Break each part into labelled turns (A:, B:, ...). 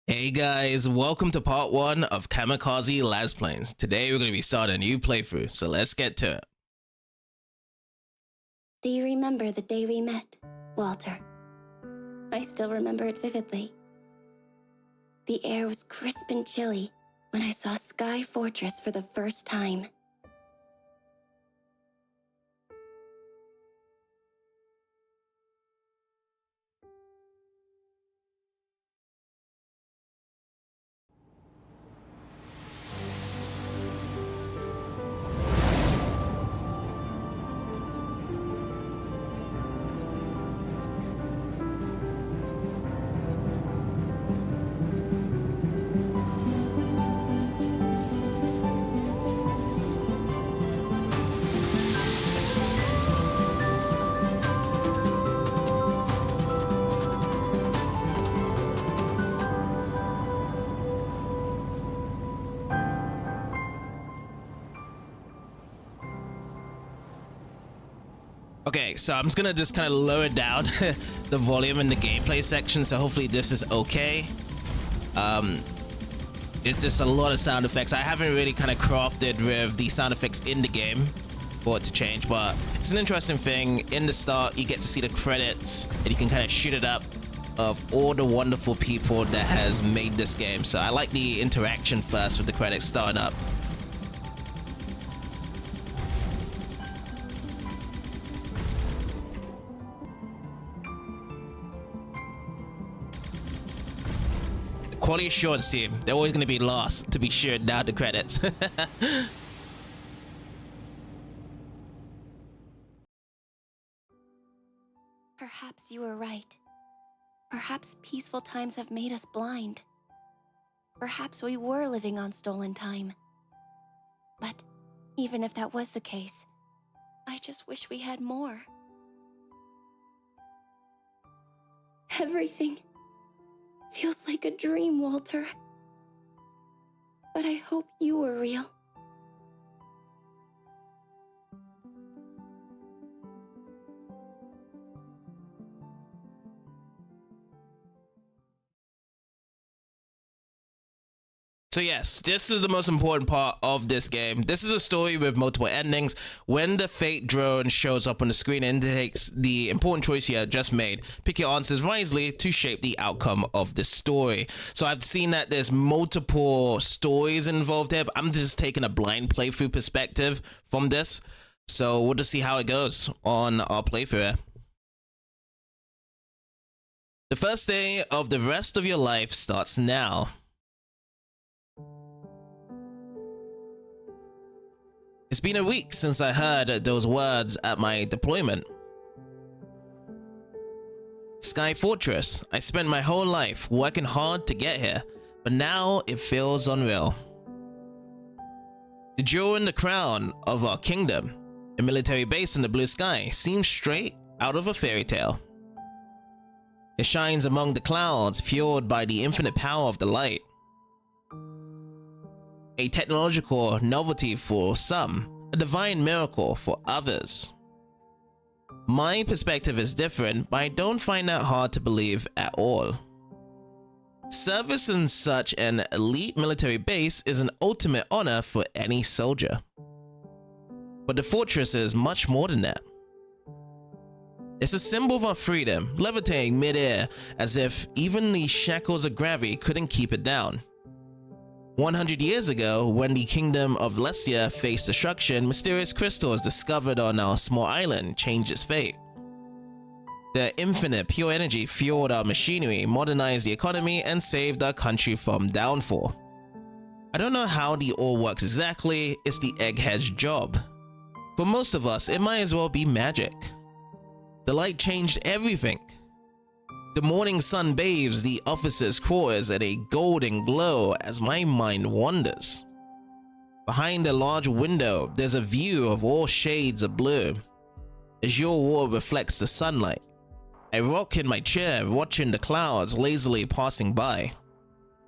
A: Hey guys, welcome to part 1 of Kamikaze Lassplanes. Today we're going to be starting a new playthrough, so let's get to it.
B: Do you remember the day we met, Walter? I still remember it vividly. The air was crisp and chilly when I saw Sky Fortress for the first time.
A: Okay, so I'm just going to kind of lower down the volume in the gameplay section, so hopefully this is okay. It's just a lot of sound effects. I haven't really kind of crafted with the sound effects in the game for it to change, but it's an interesting thing. In the start, you get to see the credits, and you can kind of shoot it up of all the wonderful people that has made this game. So I like the interaction first with the credits starting up. Quality assurance team, they're always going to be lost to be sure down the credits.
B: Perhaps you were right. Perhaps peaceful times have made us blind. Perhaps we were living on stolen time. But even if that was the case, I just wish we had more. Everything feels like a dream, Walter. But I hope you were real.
A: So yes, this is the most important part of this game. This is a story with multiple endings. When the fate drone shows up on the screen, it indicates the important choice you have just made. Pick your answers wisely to shape the outcome of the story. So I've seen that there's multiple stories involved here, but I'm just taking a blind playthrough perspective from this. So we'll just see how it goes on our playthrough here. The first day of the rest of your life starts now. It's been a week since I heard those words at my deployment. Sky Fortress. I spent my whole life working hard to get here, but now it feels unreal. The jewel in the crown of our kingdom, a military base in the blue sky, seems straight out of a fairy tale. It shines among the clouds, fueled by the infinite power of the light. A technological novelty for some, a divine miracle for others. My perspective is different, but I don't find that hard to believe at all. Service in such an elite military base is an ultimate honor for any soldier. But the fortress is much more than that. It's a symbol of our freedom, levitating mid-air as if even the shackles of gravity couldn't keep it down. 100 years ago, when the kingdom of Lestia faced destruction, mysterious crystals discovered on our small island changed its fate. Their infinite pure energy fueled our machinery, modernized the economy, and saved our country from downfall. I don't know how the ore works exactly, it's the egghead's job. For most of us, it might as well be magic. The light changed everything. The morning sun bathes the officers' quarters in a golden glow as my mind wanders. Behind a large window, there's a view of all shades of blue. Azure wall reflects the sunlight. I rock in my chair, watching the clouds lazily passing by.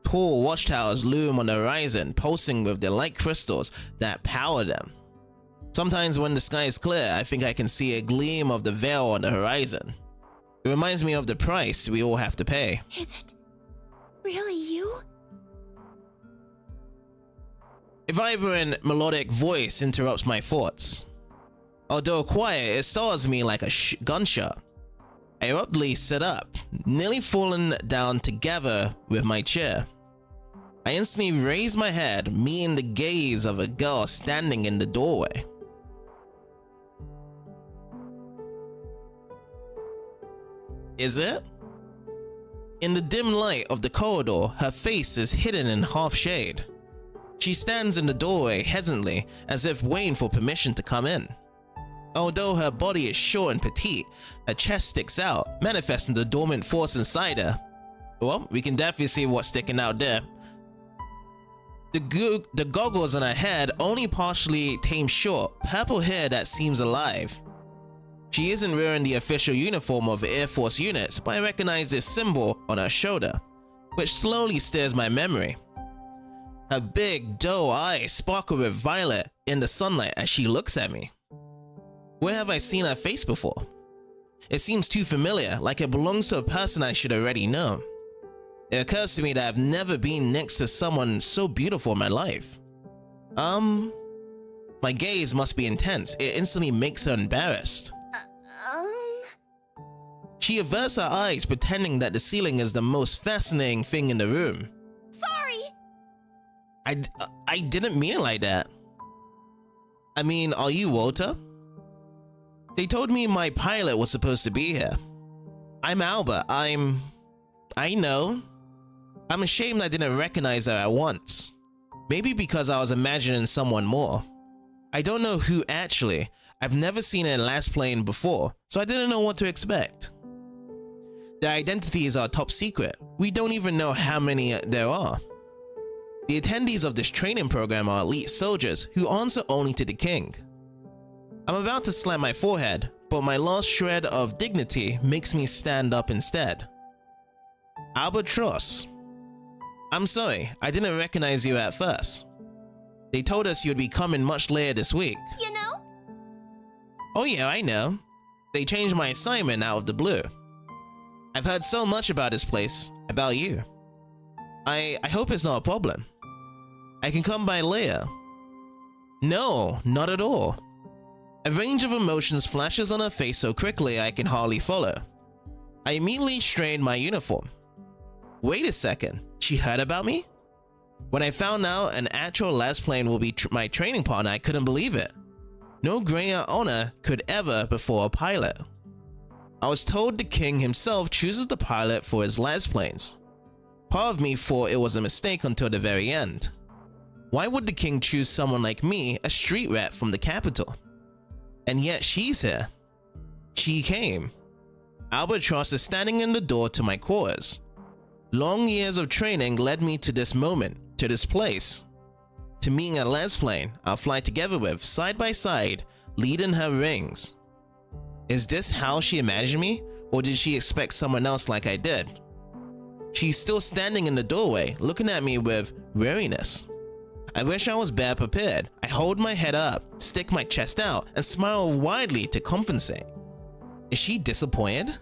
A: Tall watchtowers loom on the horizon, pulsing with the light crystals that power them. Sometimes when the sky is clear, I think I can see a gleam of the veil on the horizon. It reminds me of the price we all have to pay.
B: Is it Really you?
A: A vibrant, melodic voice interrupts my thoughts. Although quiet, it startles me like a gunshot. I abruptly sit up, nearly falling down together with my chair. I instantly raise my head, meeting the gaze of a girl standing in the doorway. Is it? In the dim light of the corridor, her face is hidden in half shade. She stands in the doorway hesitantly, as if waiting for permission to come in. Although her body is short and petite, her chest sticks out, manifesting the dormant force inside her. Well, we can definitely see what's sticking out there. The goggles on her head only partially tame short, purple hair that seems alive. She isn't wearing the official uniform of Air Force units, but I recognize this symbol on her shoulder, which slowly stirs my memory. Her big, doe eyes sparkle with violet in the sunlight as she looks at me. Where have I seen her face before? It seems too familiar, like it belongs to a person I should already know. It occurs to me that I've never been next to someone so beautiful in my life. My gaze must be intense. It instantly makes her embarrassed. She averts her eyes, pretending that the ceiling is the most fascinating thing in the room.
B: Sorry!
A: I didn't mean it like that. I mean, are you Walter? They told me my pilot was supposed to be here. I'm Albert. I know. I'm ashamed I didn't recognize her at once. Maybe because I was imagining someone more. I don't know who actually. I've never seen a Lassplane before, so I didn't know what to expect. Their identities are top secret. We don't even know how many there are. The attendees of this training program are elite soldiers who answer only to the king. I'm about to slap my forehead, but my last shred of dignity makes me stand up instead. Albatross. I'm sorry, I didn't recognize you at first. They told us you'd be coming much later this week.
B: You know?
A: Oh yeah, I know. They changed my assignment out of the blue. I've heard so much about this place, about you. I hope it's not a problem. I can come by later. No, not at all. A range of emotions flashes on her face so quickly I can hardly follow. I immediately strained my uniform. Wait a second, she heard about me? When I found out an actual Lassplane will be my training partner, I couldn't believe it. No greater honor could ever befall a pilot. I was told the king himself chooses the pilot for his Lassplanes. Part of me thought it was a mistake until the very end. Why would the king choose someone like me, a street rat from the capital? And yet she's here. She came. Albatross is standing in the door to my quarters. Long years of training led me to this moment, to this place. To meeting a Lassplane I'll fly together with, side by side, leading her rings. Is this how she imagined me, or did she expect someone else like I did? She's still standing in the doorway, looking at me with weariness. I wish I was better prepared. I hold my head up, stick my chest out, and smile widely to compensate. Is she disappointed?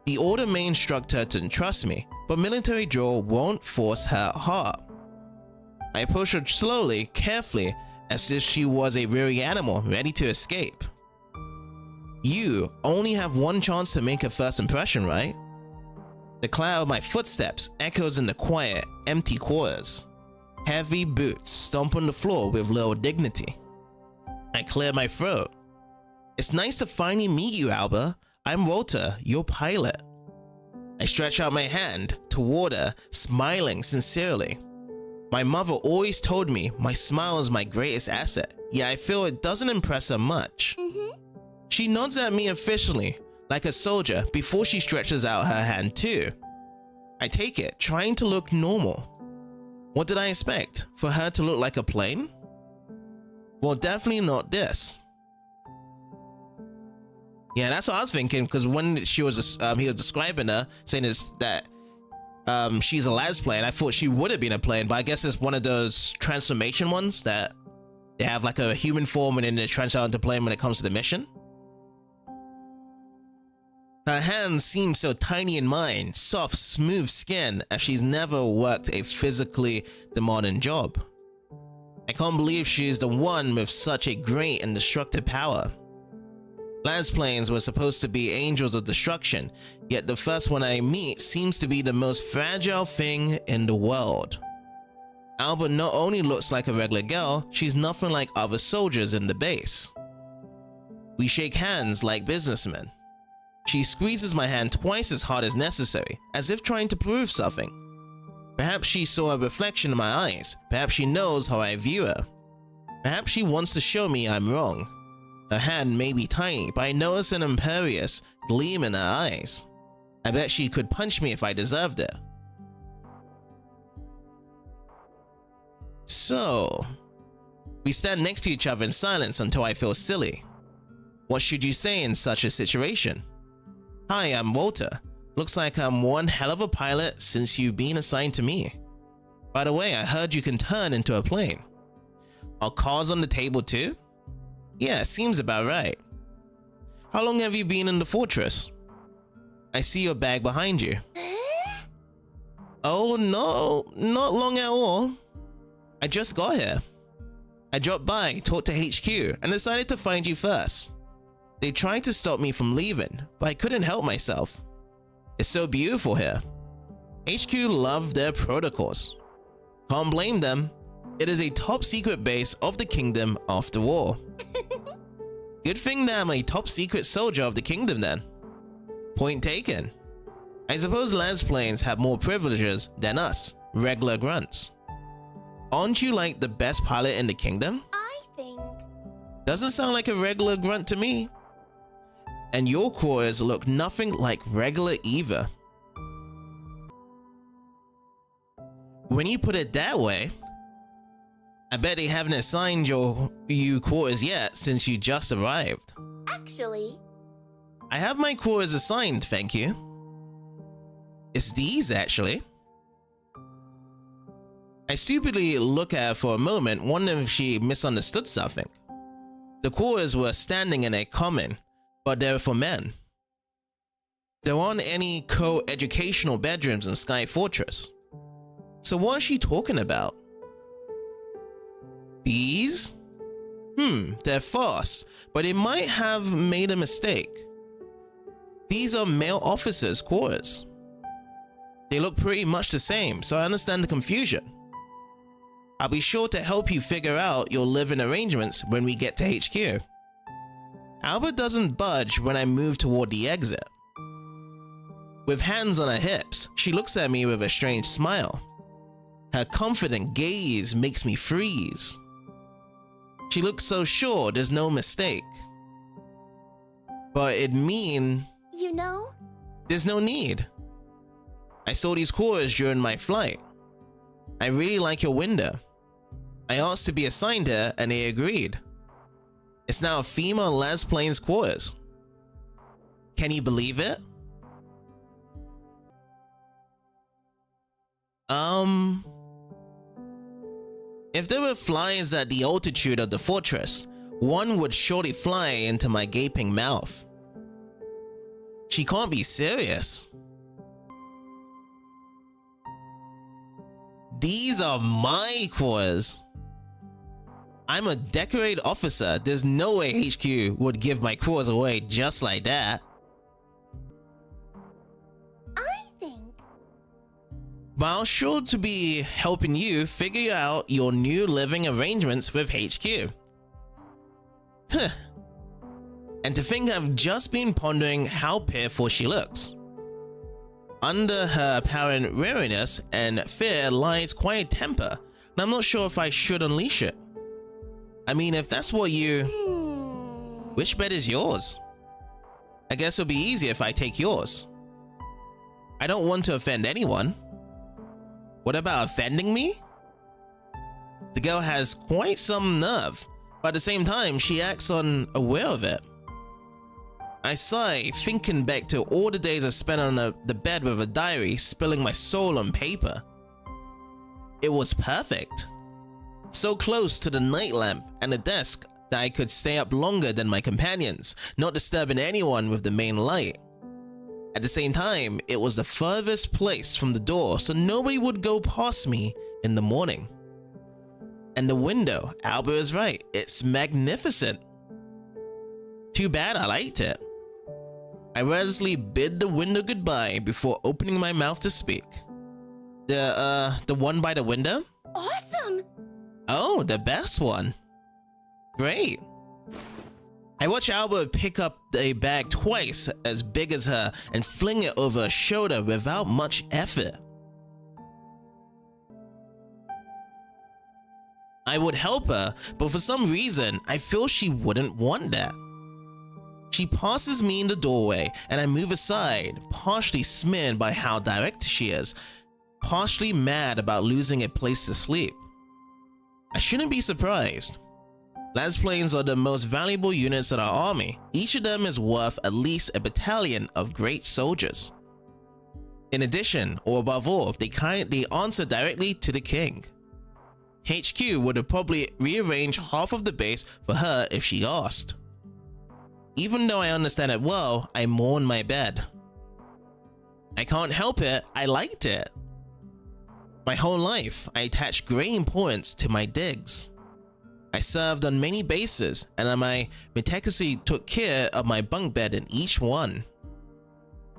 A: The order may instruct her to entrust me, but military drill won't force her heart. I approach her slowly, carefully, as if she was a weary animal ready to escape. You only have one chance to make a first impression, right? The clatter of my footsteps echoes in the quiet, empty quarters. Heavy boots stomp on the floor with little dignity. I clear my throat. It's nice to finally meet you, Alba. I'm Walter, your pilot. I stretch out my hand toward her, smiling sincerely. My mother always told me my smile is my greatest asset, yet I feel it doesn't impress her much. She nods at me officially, like a soldier, before she stretches out her hand too. I take it, trying to look normal. What did I expect? For her to look like a plane? Well, definitely not this. Yeah, that's what I was thinking, because when he was describing her, saying that she's a Lassplane, I thought she would have been a plane, but I guess it's one of those transformation ones that they have like a human form and then they transform into plane when it comes to the mission. Her hands seem so tiny in mine, soft, smooth skin, as she's never worked a physically demanding job. I can't believe she's the one with such a great and destructive power. Lassplanes were supposed to be angels of destruction, yet the first one I meet seems to be the most fragile thing in the world. Albert not only looks like a regular girl, she's nothing like other soldiers in the base. We shake hands like businessmen. She squeezes my hand twice as hard as necessary, as if trying to prove something. Perhaps she saw a reflection in my eyes. Perhaps she knows how I view her. Perhaps she wants to show me I'm wrong. Her hand may be tiny, but I notice an imperious gleam in her eyes. I bet she could punch me if I deserved it. So, we stand next to each other in silence until I feel silly. What should you say in such a situation? Hi, I'm Walter. Looks like I'm one hell of a pilot since you've been assigned to me. By the way, I heard you can turn into a plane. Are cars on the table too? Yeah, seems about right. How long have you been in the fortress? I see your bag behind you. Oh no, not long at all. I just got here. I dropped by, talked to HQ, and decided to find you first. They tried to stop me from leaving, but I couldn't help myself. It's so beautiful here. HQ love their protocols. Can't blame them. It is a top secret base of the kingdom after all. Good thing that I'm a top secret soldier of the kingdom then. Point taken. I suppose Lassplanes have more privileges than us, regular grunts. Aren't you like the best pilot in the kingdom?
B: I think.
A: Doesn't sound like a regular grunt to me. And your quarters look nothing like regular either. When you put it that way, I bet they haven't assigned you quarters yet since you just arrived.
B: Actually,
A: I have my quarters assigned, thank you. It's these actually. I stupidly look at her for a moment, wondering if she misunderstood something. The quarters were standing in a common, but they're for men. There aren't any co-educational bedrooms in Sky Fortress. So what is she talking about? These? They're fast, but they might have made a mistake. These are male officers' quarters. They look pretty much the same, so I understand the confusion. I'll be sure to help you figure out your living arrangements when we get to HQ. Albert doesn't budge when I move toward the exit. With hands on her hips, she looks at me with a strange smile. Her confident gaze makes me freeze. She looks so sure there's no mistake. But it means
B: you know?
A: There's no need. I saw these quarters during my flight. I really like your window. I asked to be assigned here and they agreed. It's now a female Lassplanes quarters. Can you believe it? If there were flies at the altitude of the fortress, one would surely fly into my gaping mouth. She can't be serious. These are my quarters. I'm a decorated officer. There's no way HQ would give my quarters away just like that.
B: I think.
A: But I'll sure to be helping you figure out your new living arrangements with HQ. Huh. And to think I've just been pondering how pitiful she looks. Under her apparent weariness and fear lies quiet temper, and I'm not sure if I should unleash it. I mean, if that's what you... Which bed is yours? I guess it'll be easier if I take yours. I don't want to offend anyone. What about offending me? The girl has quite some nerve, but at the same time, she acts unaware of it. I sigh, thinking back to all the days I spent on the bed with a diary, spilling my soul on paper. It was perfect. So close to the night lamp and the desk that I could stay up longer than my companions, not disturbing anyone with the main light. At the same time, it was the furthest place from the door, so nobody would go past me in the morning. And the window, Albert is right, it's magnificent. Too bad I liked it. I relentlessly bid the window goodbye before opening my mouth to speak. The one by the window?
B: Awesome!
A: Oh, the best one. Great. I watch Albert pick up a bag twice as big as her and fling it over her shoulder without much effort. I would help her, but for some reason, I feel she wouldn't want that. She passes me in the doorway and I move aside, partially smeared by how direct she is, partially mad about losing a place to sleep. I shouldn't be surprised. Lassplanes are the most valuable units in our army. Each of them is worth at least a battalion of great soldiers. In addition, or above all, they answer directly to the king. HQ would have probably rearranged half of the base for her if she asked. Even though I understand it well, I mourn my bed. I can't help it, I liked it. My whole life, I attached great importance to my digs. I served on many bases, and I meticulously took care of my bunk bed in each one.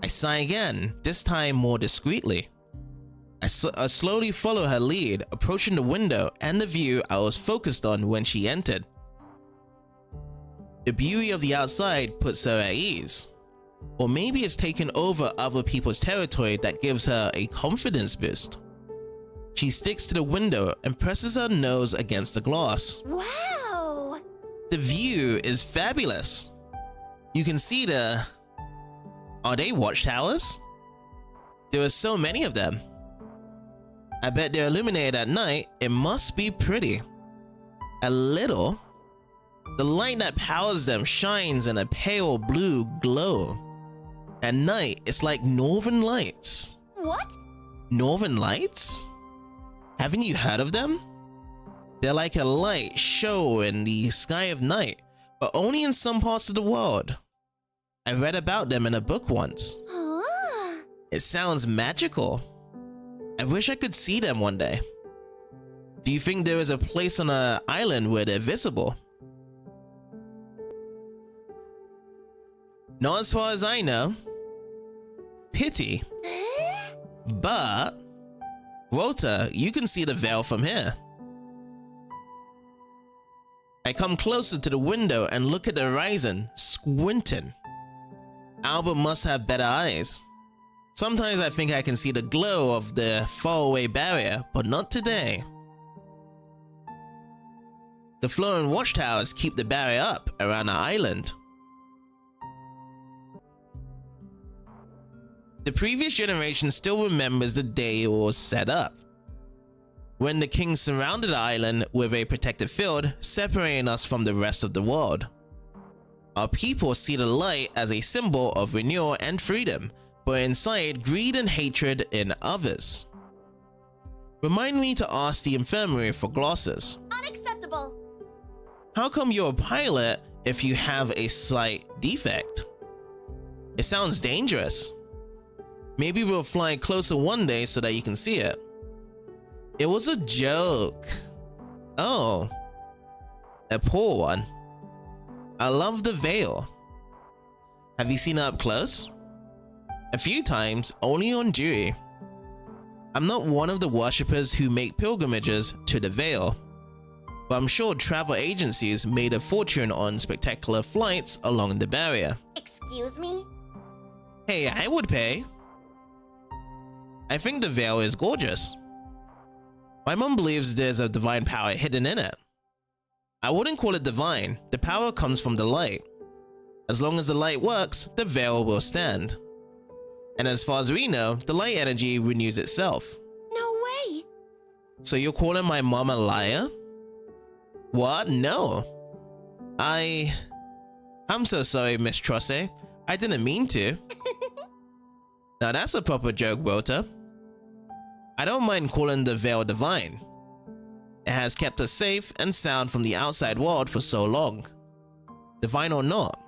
A: I sigh again, this time more discreetly. I slowly follow her lead, approaching the window and the view I was focused on when she entered. The beauty of the outside puts her at ease. Or maybe it's taken over other people's territory that gives her a confidence boost. She sticks to the window and presses her nose against the glass.
B: Wow!
A: The view is fabulous. You can see Are they watchtowers? There are so many of them. I bet they're illuminated at night. It must be pretty. A little. The light that powers them shines in a pale blue glow. At night, it's like northern lights.
B: What?
A: Northern lights? Haven't you heard of them? They're like a light show in the sky of night, but only in some parts of the world. I read about them in a book once.
B: Huh?
A: It sounds magical. I wish I could see them one day. Do you think there is a place on an island where they're visible? Not as far as I know. Pity. But Rota, you can see the veil from here. I come closer to the window and look at the horizon, squinting. Albert must have better eyes. Sometimes I think I can see the glow of the faraway barrier, but not today. The floating watchtowers keep the barrier up around the island. The previous generation still remembers the day it was set up, when the king surrounded the island with a protective field, separating us from the rest of the world. Our people see the light as a symbol of renewal and freedom, but inside greed and hatred in others. Remind me to ask the infirmary for glasses.
B: Unacceptable!
A: How come you're a pilot if you have a slight defect? It sounds dangerous. Maybe we'll fly closer one day so that you can see it. It was a joke. Oh. A poor one. I love the veil. Have you seen it up close? A few times, only on duty. I'm not one of the worshippers who make pilgrimages to the veil, but I'm sure travel agencies made a fortune on spectacular flights along the barrier.
B: Excuse me?
A: Hey, I would pay. I think the veil is gorgeous. My mom believes there's a divine power hidden in it. I wouldn't call it divine. The power comes from the light. As long as the light works, the veil will stand. And as far as we know, the light energy renews itself.
B: No way!
A: So you're calling my mom a liar? What? No. I'm so sorry, Miss Trosse. I didn't mean to. Now that's a proper joke, Rota. I don't mind calling the veil divine. It has kept us safe and sound from the outside world for so long. Divine or not,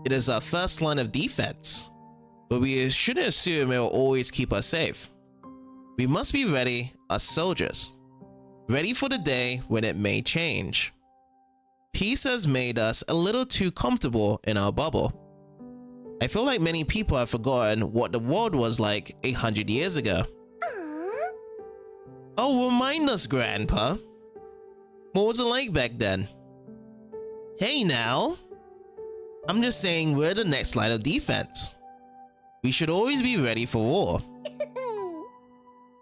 A: it is our first line of defense. but we shouldn't assume it will always keep us safe. We must be ready as soldiers, ready for the day when it may change. Peace has made us a little too comfortable in our bubble. I feel like many people have forgotten what the world was like 800 years ago. Oh, remind us, Grandpa. What was it like back then? Hey now. I'm just saying we're the next line of defense. We should always be ready for war.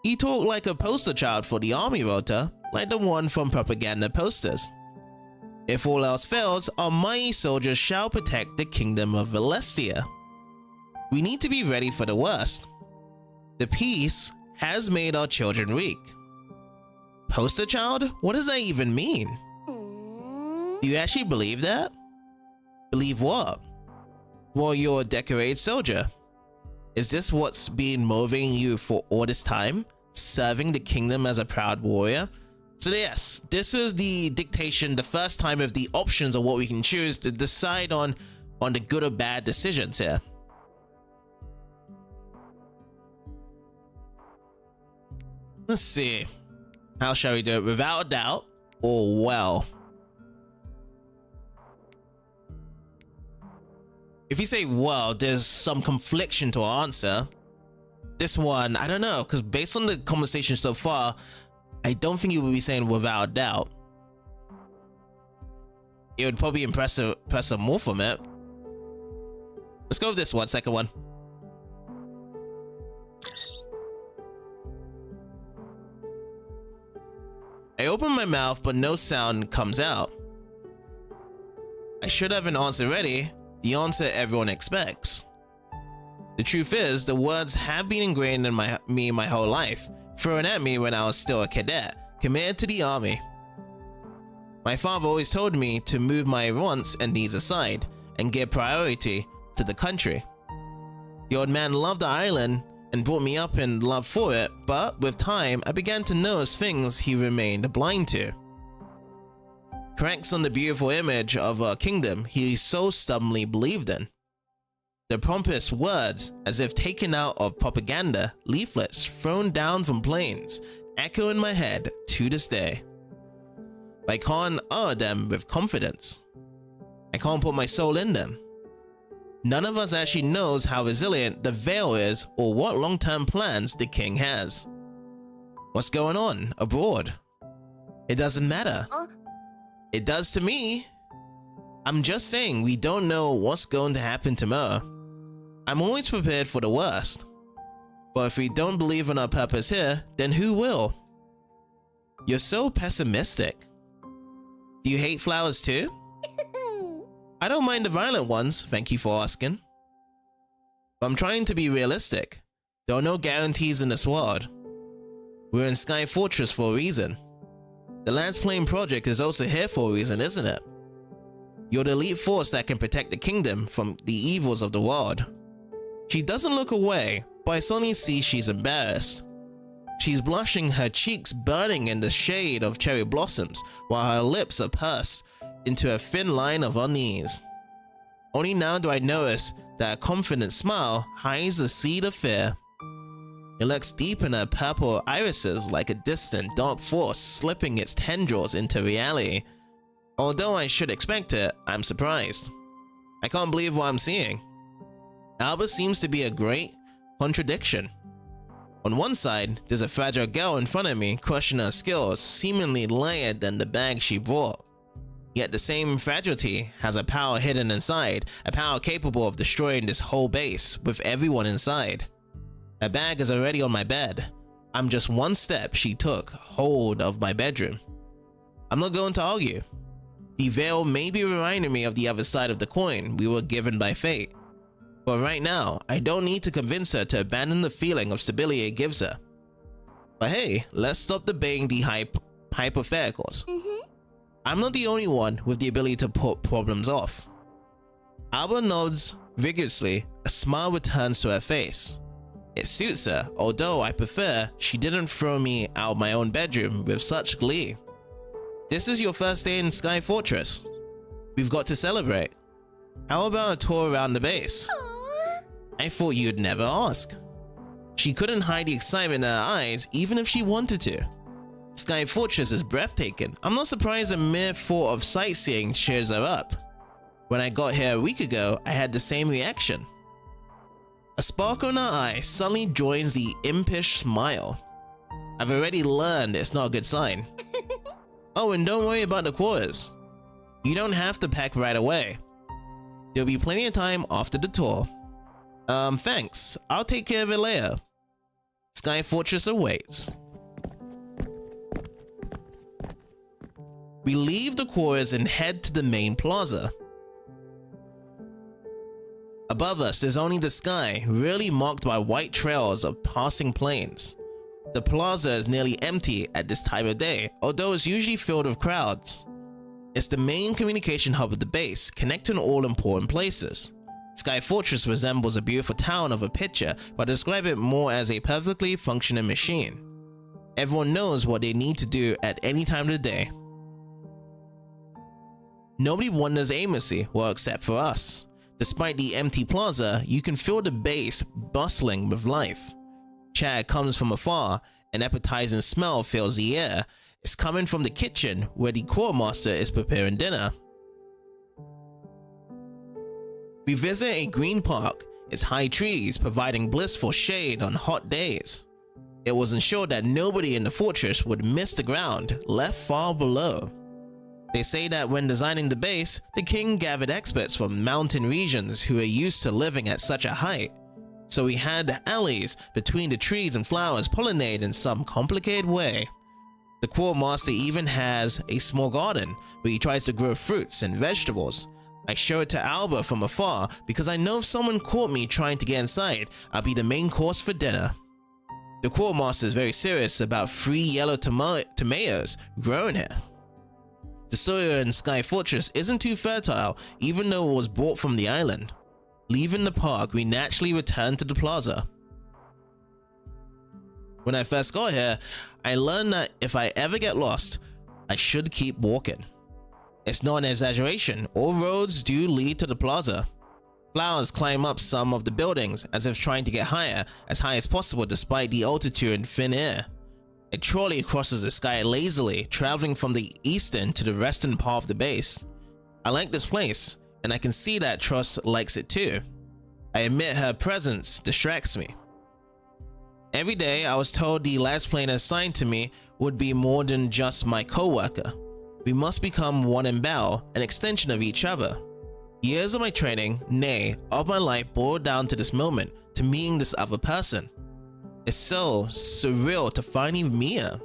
A: You talk like a poster child for the army rota, like the one from propaganda posters. If all else fails, our mighty soldiers shall protect the kingdom of Velestia. We need to be ready for the worst. The peace has made our children weak. Poster child? What does that even mean? Do you actually believe that? Believe what? Well, you're a decorated soldier. Is this what's been motivating you for all this time? Serving the kingdom as a proud warrior? So yes, this is the dictation, the first time of the options of what we can choose to decide on the good or bad decisions here. Let's see. How shall we do it? Without a doubt or well? If you say well, there's some confliction to our answer. This one, I don't know, because based on the conversation so far, I don't think you would be saying without a doubt. It would probably impress more from it. Let's go with this one, second one. I open my mouth, but no sound comes out. I should have an answer ready, the answer everyone expects. The truth is, the words have been ingrained in me my whole life, thrown at me when I was still a cadet, committed to the army. My father always told me to move my wants and needs aside, and give priority to the country. The old man loved the island and brought me up in love for it, but with time, I began to notice things he remained blind to. Cracks on the beautiful image of a kingdom he so stubbornly believed in. The pompous words, as if taken out of propaganda leaflets thrown down from planes, echo in my head to this day. I can't utter them with confidence. I can't put my soul in them. None of us actually knows how resilient the veil is or what long-term plans the king has. What's going on abroad? It doesn't matter. It does to me. I'm just saying we don't know what's going to happen tomorrow. I'm always prepared for the worst. But if we don't believe in our purpose here, then who will? You're so pessimistic. Do you hate flowers too? I don't mind the violent ones, thank you for asking. But I'm trying to be realistic. There are no guarantees in this world. We're in Sky Fortress for a reason. The Lassplane project is also here for a reason, isn't it? You're the elite force that can protect the kingdom from the evils of the world. She doesn't look away, but I suddenly see she's embarrassed. She's blushing, her cheeks burning in the shade of cherry blossoms, while her lips are pursed into a thin line of unease. Only now do I notice that a confident smile hides the seed of fear. It looks deep in her purple irises like a distant dark force slipping its tendrils into reality. Although I should expect it, I'm surprised. I can't believe what I'm seeing. Alba seems to be a great contradiction. On one side, there's a fragile girl in front of me crushing her skills, seemingly lighter than the bag she brought. Yet the same fragility has a power hidden inside, a power capable of destroying this whole base with everyone inside. Her bag is already on my bed. I'm just one step she took hold of my bedroom. I'm not going to argue. The veil may be reminding me of the other side of the coin we were given by fate. But right now, I don't need to convince her to abandon the feeling of stability it gives her. But hey, let's stop debating the hypotheticals. I'm not the only one with the ability to put problems off. Alba nods vigorously, a smile returns to her face. It suits her, although I prefer she didn't throw me out my own bedroom with such glee. This is your first day in Sky Fortress. We've got to celebrate. How about a tour around the base? I thought you'd never ask. She couldn't hide the excitement in her eyes even if she wanted to. Sky Fortress is breathtaking. I'm not surprised the mere thought of sightseeing cheers her up. When I got here a week ago, I had the same reaction. A sparkle in her eye suddenly joins the impish smile. I've already learned it's not a good sign. Oh, and don't worry about the quarters. You don't have to pack right away. There'll be plenty of time after the tour. Thanks. I'll take care of it later. Sky Fortress awaits. We leave the quarters and head to the main plaza. Above us, there's only the sky, really marked by white trails of passing planes. The plaza is nearly empty at this time of day, although it's usually filled with crowds. It's the main communication hub of the base, connecting all important places. Sky Fortress resembles a beautiful town of a picture, but I describe it more as a perfectly functioning machine. Everyone knows what they need to do at any time of the day. Nobody wanders aimlessly, well, except for us. Despite the empty plaza, you can feel the base bustling with life. Chatter comes from afar, an appetizing smell fills the air. It's coming from the kitchen, where the quartermaster is preparing dinner. We visit a green park, its high trees providing blissful shade on hot days. It was ensured that nobody in the fortress would miss the ground left far below. They say that when designing the base, the king gathered experts from mountain regions who are used to living at such a height. So we had alleys between the trees and flowers pollinate in some complicated way. The quartermaster even has a small garden where he tries to grow fruits and vegetables. I show it to Alba from afar because I know if someone caught me trying to get inside, I'll be the main course for dinner. The quartermaster is very serious about 3 yellow tomatoes growing here. The soil in Sky Fortress isn't too fertile, even though it was brought from the island. Leaving the park, we naturally return to the plaza. When I first got here, I learned that if I ever get lost, I should keep walking. It's not an exaggeration, all roads do lead to the plaza. Flowers climb up some of the buildings as if trying to get higher, as high as possible despite the altitude and thin air. A trolley crosses the sky lazily, traveling from the eastern to the western part of the base. I like this place, and I can see that Truss likes it too. I admit her presence distracts me. Every day I was told the Lassplane assigned to me would be more than just my co-worker. We must become one in battle, an extension of each other. Years of my training, nay, of my life boiled down to this moment, to meeting this other person. It's so surreal to finally meet her.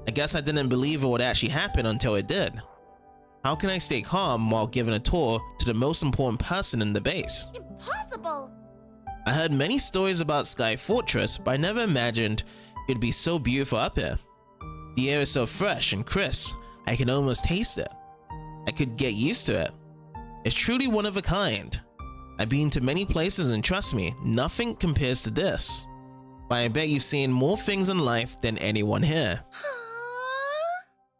A: I guess I didn't believe it would actually happen until it did. How can I stay calm while giving a tour to the most important person in the base?
B: Impossible!
A: I heard many stories about Sky Fortress, but I never imagined it'd be so beautiful up here. The air is so fresh and crisp, I can almost taste it. I could get used to it. It's truly one of a kind. I've been to many places and trust me, nothing compares to this. But I bet you've seen more things in life than anyone here.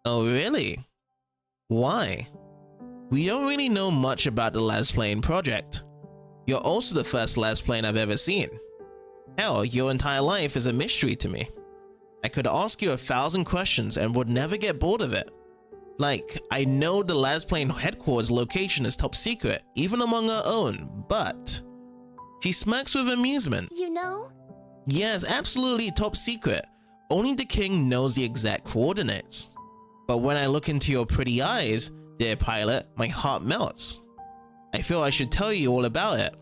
A: Oh really? Why? We don't really know much about the Lassplane project. You're also the first Lassplane I've ever seen. Hell, your entire life is a mystery to me. I could ask you 1,000 questions and would never get bored of it. Like, I know the Lassplane headquarters location is top secret, even among our own, but... She smirks with amusement.
B: You know?
A: Yes, absolutely top secret. Only the king knows the exact coordinates. But when I look into your pretty eyes, dear pilot, my heart melts. I feel I should tell you all about it.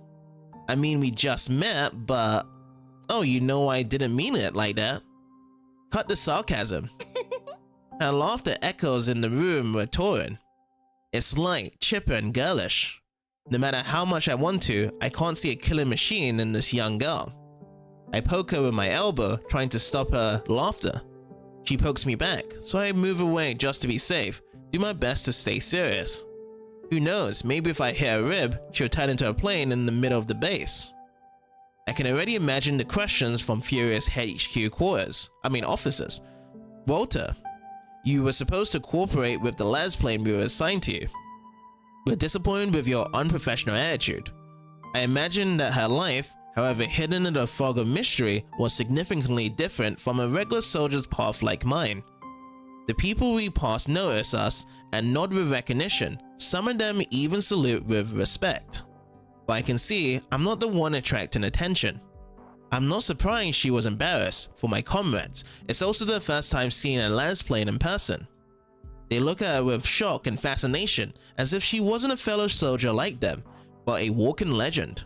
A: I mean, we just met, but... Oh, you know I didn't mean it like that. Cut the sarcasm. Her laughter echoes in the room we're touring. It's light, chipper, and girlish. No matter how much I want to, I can't see a killing machine in this young girl. I poke her with my elbow, trying to stop her laughter. She pokes me back, so I move away just to be safe, do my best to stay serious. Who knows, maybe if I hit a rib, she'll turn into a plane in the middle of the base. I can already imagine the questions from Furious HQ officers. Walter, you were supposed to cooperate with the Lassplane we were assigned to you. We're disappointed with your unprofessional attitude. I imagine that her life However, hidden in the fog of mystery was significantly different from a regular soldier's path like mine. The people we pass notice us and nod with recognition. Some of them even salute with respect. But I can see I'm not the one attracting attention. I'm not surprised she was embarrassed. For my comrades, it's also their first time seeing a Lassplane in person. They look at her with shock and fascination, as if she wasn't a fellow soldier like them, but a walking legend.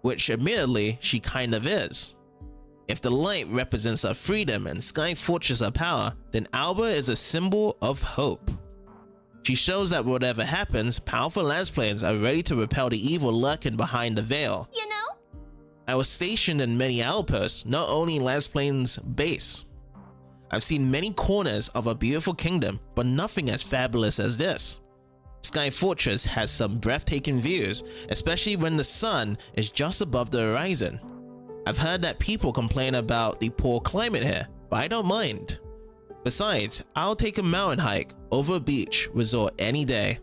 A: Which admittedly, she kind of is. If the light represents our freedom and Sky Fortress our power, then Alba is a symbol of hope. She shows that whatever happens, powerful Lassplanes are ready to repel the evil lurking behind the veil.
B: You know?
A: I was stationed in many outposts, not only Lassplane's base. I've seen many corners of a beautiful kingdom, but nothing as fabulous as this. Sky Fortress has some breathtaking views, especially when the sun is just above the horizon. I've heard that people complain about the poor climate here, but I don't mind. Besides, I'll take a mountain hike over a beach resort any day.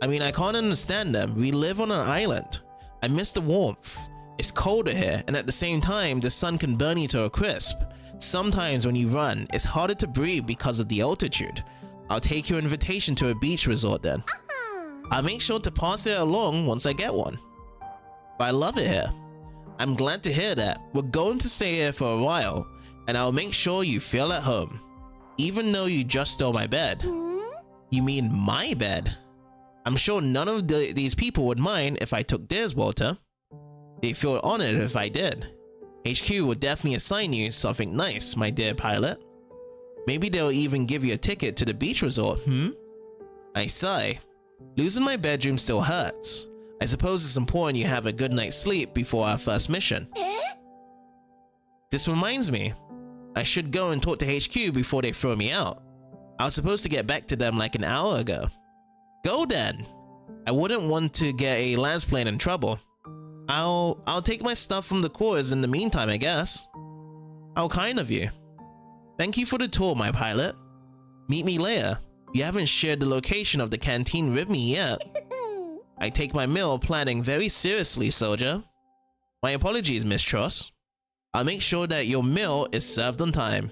A: I mean, I can't understand them. We live on an island. I miss the warmth. It's colder here, and at the same time, the sun can burn you to a crisp. Sometimes when you run, it's harder to breathe because of the altitude. I'll take your invitation to a beach resort then. I'll make sure to pass it along once I get one. But I love it here. I'm glad to hear that. We're going to stay here for a while, and I'll make sure you feel at home. Even though you just stole my bed. You mean my bed? I'm sure none of these people would mind if I took theirs, Walter. They'd feel honored if I did. HQ would definitely assign you something nice, my dear pilot. Maybe they'll even give you a ticket to the beach resort, I sigh. Losing my bedroom still hurts. I suppose it's important you have a good night's sleep before our first mission. This reminds me. I should go and talk to HQ before they throw me out. I was supposed to get back to them like an hour ago. Go then. I wouldn't want to get a Lassplane in trouble. I'll take my stuff from the quarters in the meantime, I guess. How kind of you. Thank you for the tour, my pilot. Meet me later. You haven't shared the location of the canteen with me yet. I take my meal planning very seriously, soldier. My apologies, Miss Tross. I'll make sure that your meal is served on time.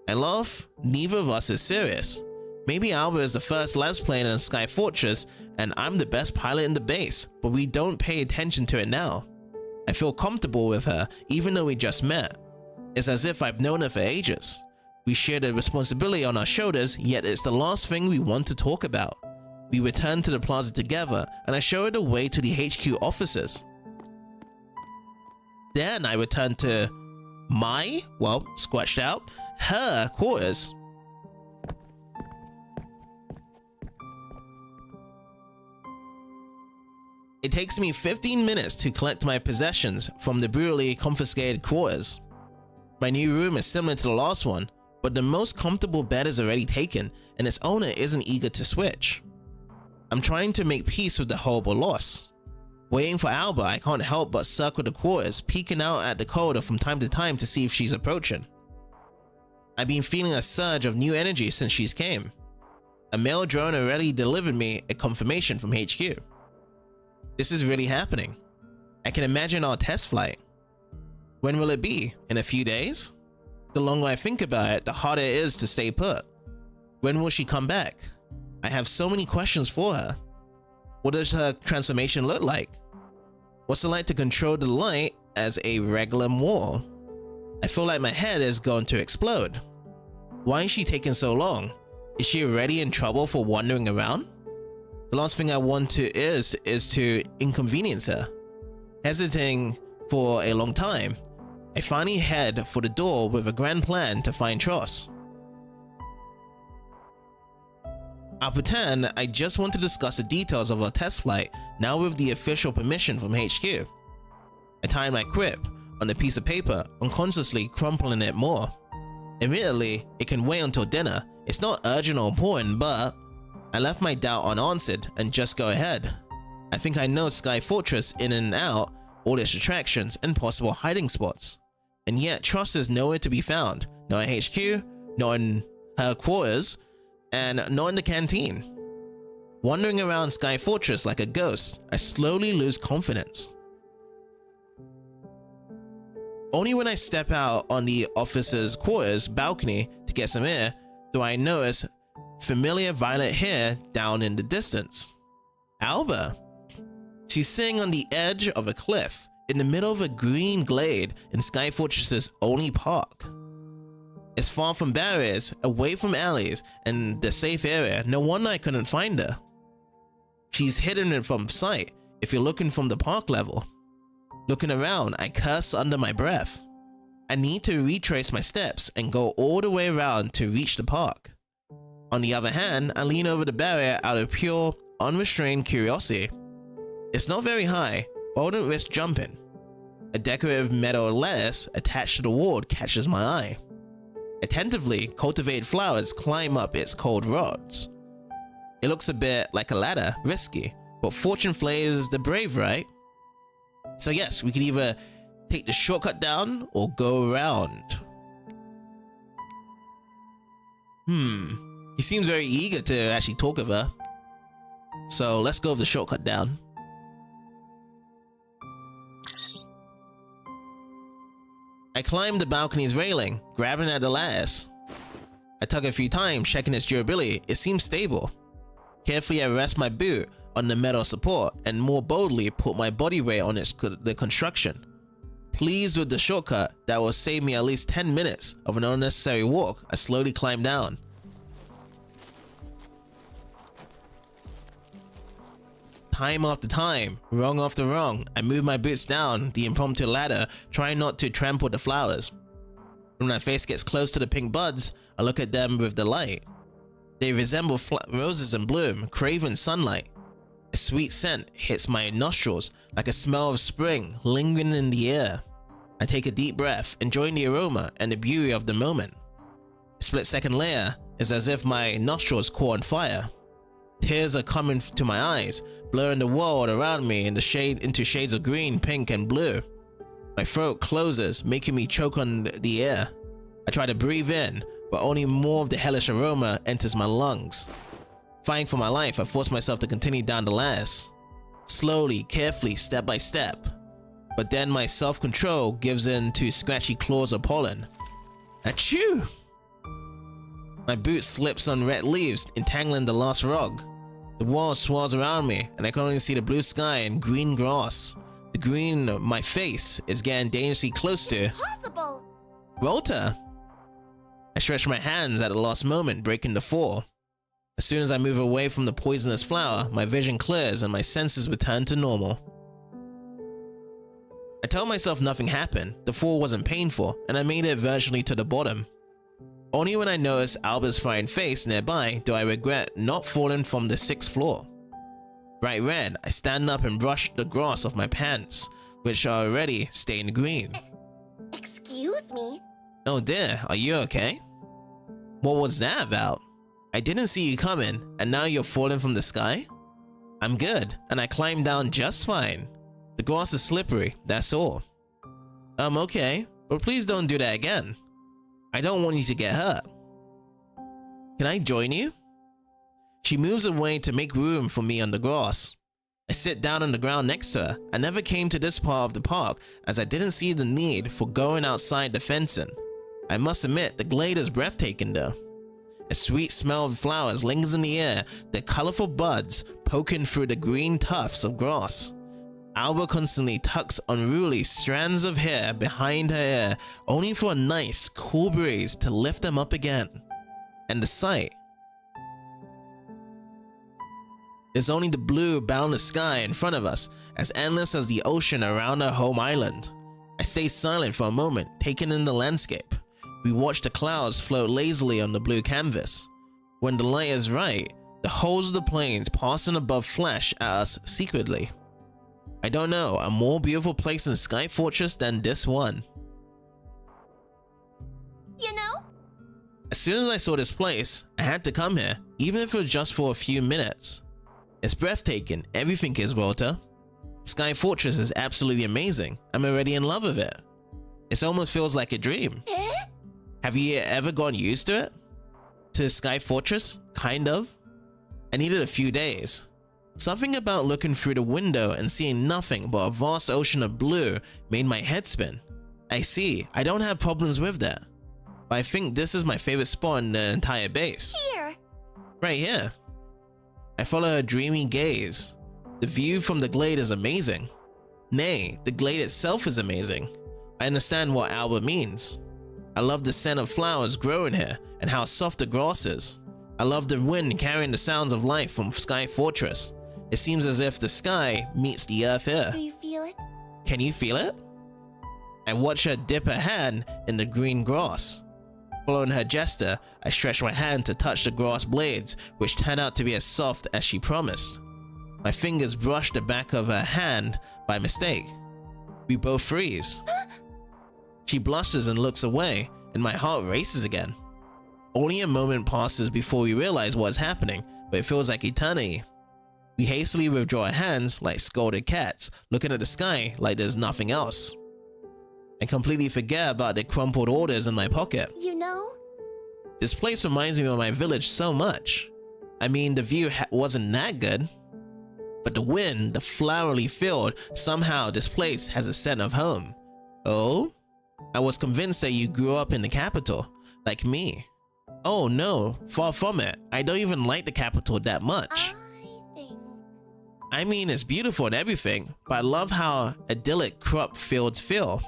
A: I laugh. Neither of us is serious. Maybe Alba is the first Lassplane in Sky Fortress and I'm the best pilot in the base, but we don't pay attention to it now. I feel comfortable with her even though we just met. It's as if I've known her for ages. We share the responsibility on our shoulders, yet it's the last thing we want to talk about. We return to the plaza together and I show her the way to the HQ offices. Then I return to my, well, scratched out, her quarters. It takes me 15 minutes to collect my possessions from the brutally confiscated quarters. My new room is similar to the last one, but the most comfortable bed is already taken and its owner isn't eager to switch. I'm trying to make peace with the horrible loss. Waiting for Alba, I can't help but circle the quarters, peeking out at the corridor from time to time to see if she's approaching. I've been feeling a surge of new energy since she's came. A mail drone already delivered me a confirmation from HQ. This is really happening. I can imagine our test flight. When will it be? In a few days? The longer I think about it, the harder it is to stay put. When will she come back? I have so many questions for her. What does her transformation look like? What's it like to control the light as a regular Moor? I feel like my head is going to explode. Why is she taking so long? Is she already in trouble for wandering around? The last thing I want to is to inconvenience her. Hesitating for a long time, I finally head for the door with a grand plan to find Tross. I'll pretend I just want to discuss the details of our test flight now with the official permission from HQ. I tie my quip on a piece of paper, unconsciously crumpling it more. Admittedly, it can wait until dinner. It's not urgent or important, but I left my doubt unanswered and just go ahead. I think I know Sky Fortress in and out, all its attractions and possible hiding spots. And yet Tross is nowhere to be found, not at HQ, not in her quarters, and not in the canteen. Wandering around Sky Fortress like a ghost, I slowly lose confidence. Only when I step out on the officer's quarters balcony to get some air do I notice familiar violet hair down in the distance. Alba. She's sitting on the edge of a cliff in the middle of a green glade in Sky Fortress's only park. It's far from barriers, away from alleys, and the safe area. No wonder I couldn't find her. She's hidden from sight if you're looking from the park level. Looking around, I curse under my breath. I need to retrace my steps and go all the way around to reach the park. On the other hand, I lean over the barrier out of pure, unrestrained curiosity. It's not very high, but I wouldn't risk jumping. A decorative metal lettuce attached to the wall catches my eye. Attentively cultivated flowers climb up its cold rods. It looks a bit like a ladder, risky, but fortune favors the brave, right? So yes, we could either take the shortcut down or go around. He seems very eager to actually talk with her. So let's go with the shortcut down. I climb the balcony's railing, grabbing at the lattice. I tug a few times, checking its durability. It seems stable. Carefully, I rest my boot on the metal support and more boldly put my body weight on the construction. Pleased with the shortcut that will save me at least 10 minutes of an unnecessary walk, I slowly climb down. Time after time, rung after rung, I move my boots down the impromptu ladder, trying not to trample the flowers. When my face gets close to the pink buds, I look at them with delight. They resemble roses in bloom, craving sunlight. A sweet scent hits my nostrils like a smell of spring lingering in the air. I take a deep breath, enjoying the aroma and the beauty of the moment. A split-second later is as if my nostrils caught on fire. Tears are coming to my eyes, blurring the world around me into shades of green, pink, and blue. My throat closes, making me choke on the air. I try to breathe in, but only more of the hellish aroma enters my lungs. Fighting for my life, I force myself to continue down the lattice. Slowly, carefully, step by step. But then my self-control gives in to scratchy claws of pollen. Achoo! My boot slips on red leaves, entangling the last rug. The world swirls around me, and I can only see the blue sky and green grass. The green of my face is getting dangerously close to...
B: Impossible!
A: Rota! I stretch my hands at the last moment, breaking the fall. As soon as I move away from the poisonous flower, my vision clears and my senses return to normal. I tell myself nothing happened, the fall wasn't painful, and I made it virtually to the bottom. Only when I notice Alba's fine face nearby do I regret not falling from the 6th floor. Bright red, I stand up and brush the grass off my pants, which are already stained green.
B: Excuse me?
A: Oh dear, are you okay? What was that about? I didn't see you coming, and now you're falling from the sky? I'm good, and I climbed down just fine. The grass is slippery, that's all. Okay, but please don't do that again. I don't want you to get hurt. Can I join you? She moves away to make room for me on the grass. I sit down on the ground next to her. I never came to this part of the park as I didn't see the need for going outside the fencing. I must admit, the glade is breathtaking though. A sweet smell of flowers lingers in the air, their colorful buds poking through the green tufts of grass. Alba constantly tucks unruly strands of hair behind her ear, only for a nice, cool breeze to lift them up again. And the sight is only the blue, boundless sky in front of us, as endless as the ocean around our home island. I stay silent for a moment, taking in the landscape. We watch the clouds float lazily on the blue canvas. When the light is right, the hulls of the planes passing above flash at us secretly. I don't know a more beautiful place in Sky Fortress than this one.
B: You know?
A: As soon as I saw this place, I had to come here, even if it was just for a few minutes. It's breathtaking, everything is, Walter. Sky Fortress is absolutely amazing. I'm already in love with it. It almost feels like a dream.
B: Eh?
A: Have you ever gotten used to it? To Sky Fortress? Kind of. I needed a few days. Something about looking through the window and seeing nothing but a vast ocean of blue made my head spin. I see. I don't have problems with that. But I think this is my favorite spot in the entire base.
B: Here!
A: Right here. I follow her dreamy gaze. The view from the glade is amazing. Nay, the glade itself is amazing. I understand what Alba means. I love the scent of flowers growing here and how soft the grass is. I love the wind carrying the sounds of life from Sky Fortress. It seems as if the sky meets the earth here.
B: Do you feel it?
A: Can you feel it? I watch her dip her hand in the green grass. Following her gesture, I stretch my hand to touch the grass blades, which turn out to be as soft as she promised. My fingers brush the back of her hand by mistake. We both freeze. She blushes and looks away, and my heart races again. Only a moment passes before we realize what's happening, but it feels like eternity. We hastily withdraw our hands like scolded cats, looking at the sky like there's nothing else. I completely forget about the crumpled orders in my pocket.
B: You know?
A: This place reminds me of my village so much. I mean, the view wasn't that good. But the wind, the flowery field, somehow this place has a scent of home. Oh? I was convinced that you grew up in the capital, like me. Oh no, far from it. I don't even like the capital that much. I mean, it's beautiful and everything, but I love how idyllic crop fields feel.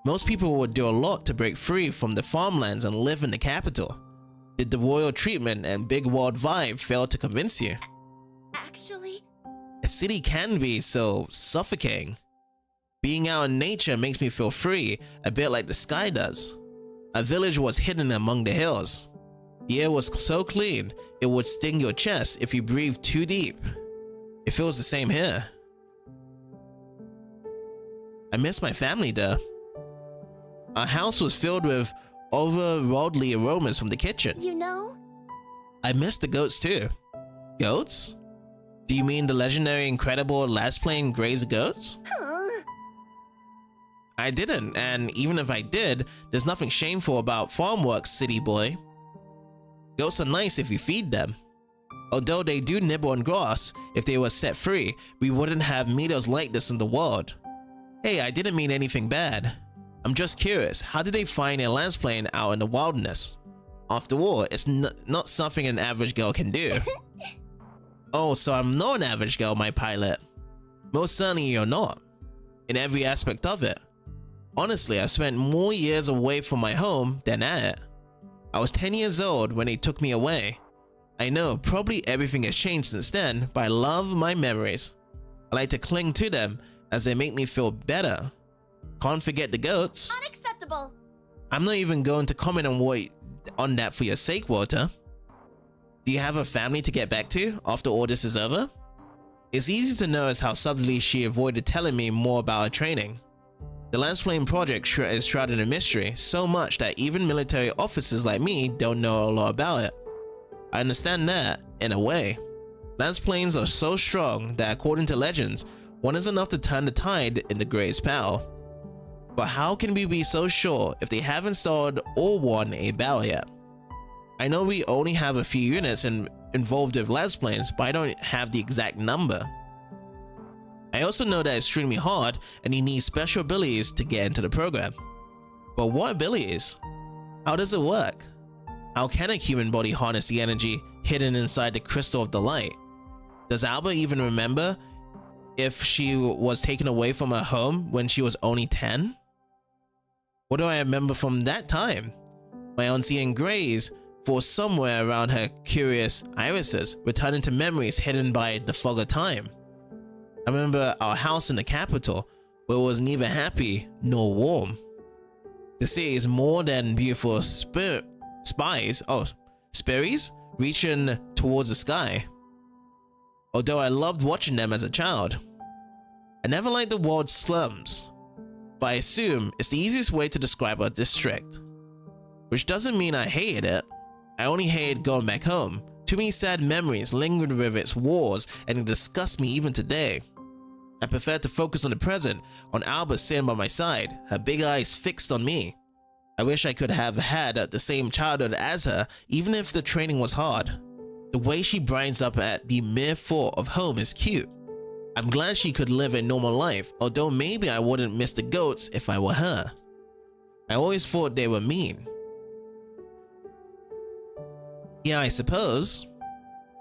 A: Most people would do a lot to break free from the farmlands and live in the capital. Did the royal treatment and big world vibe fail to convince you?
B: Actually,
A: a city can be so suffocating. Being out in nature makes me feel free, a bit like the sky does. A village was hidden among the hills. The air was so clean, it would sting your chest if you breathed too deep. It feels the same here. I miss my family though. Our house was filled with otherworldly aromas from the kitchen.
B: you know?
A: I miss the goats too. Goats? Do you mean the legendary incredible Lassplane grazed goats?
B: Huh?
A: I didn't, and even if I did, there's nothing shameful about farm work, city boy. Goats are nice if you feed them. Although they do nibble on grass, if they were set free, we wouldn't have meadows like this in the world. Hey, I didn't mean anything bad. I'm just curious, how did they find a Lassplane out in the wilderness? After all, it's not something an average girl can do. Oh, so I'm not an average girl, my pilot. Most certainly you're not. In every aspect of it. Honestly, I spent more years away from my home than at it. I was 10 years old when they took me away. I know, probably everything has changed since then, but I love my memories. I like to cling to them as they make me feel better. Can't forget the goats.
B: Unacceptable!
A: I'm not even going to comment on that for your sake, Walter. Do you have a family to get back to after all this is over? It's easy to notice how subtly she avoided telling me more about her training. The Lassplane project is shrouded in mystery so much that even military officers like me don't know a lot about it. I understand that, in a way. Lassplanes are so strong that according to legends, one is enough to turn the tide in the Grey's power. But how can we be so sure if they haven't installed or won a battle yet? I know we only have a few units involved with Lassplanes, but I don't have the exact number. I also know that it's extremely hard and you need special abilities to get into the program. But what abilities? How does it work? How can a human body harness the energy hidden inside the crystal of the light? Does Alba even remember if she was taken away from her home when she was only 10? What do I remember from that time? My unseeing grays fall somewhere around her curious irises, returning to memories hidden by the fog of time. I remember our house in the capital, where it was neither happy nor warm. The city is more than beautiful sperries reaching towards the sky. Although I loved watching them as a child. I never liked the word slums, but I assume it's the easiest way to describe our district. Which doesn't mean I hated it. I only hated going back home. Too many sad memories lingered with its wars, and it disgusts me even today. I prefer to focus on the present, on Alba sitting by my side, her big eyes fixed on me. I wish I could have had the same childhood as her, even if the training was hard. The way she brightens up at the mere thought of home is cute. I'm glad she could live a normal life, although maybe I wouldn't miss the goats if I were her. I always thought they were mean. Yeah, I suppose.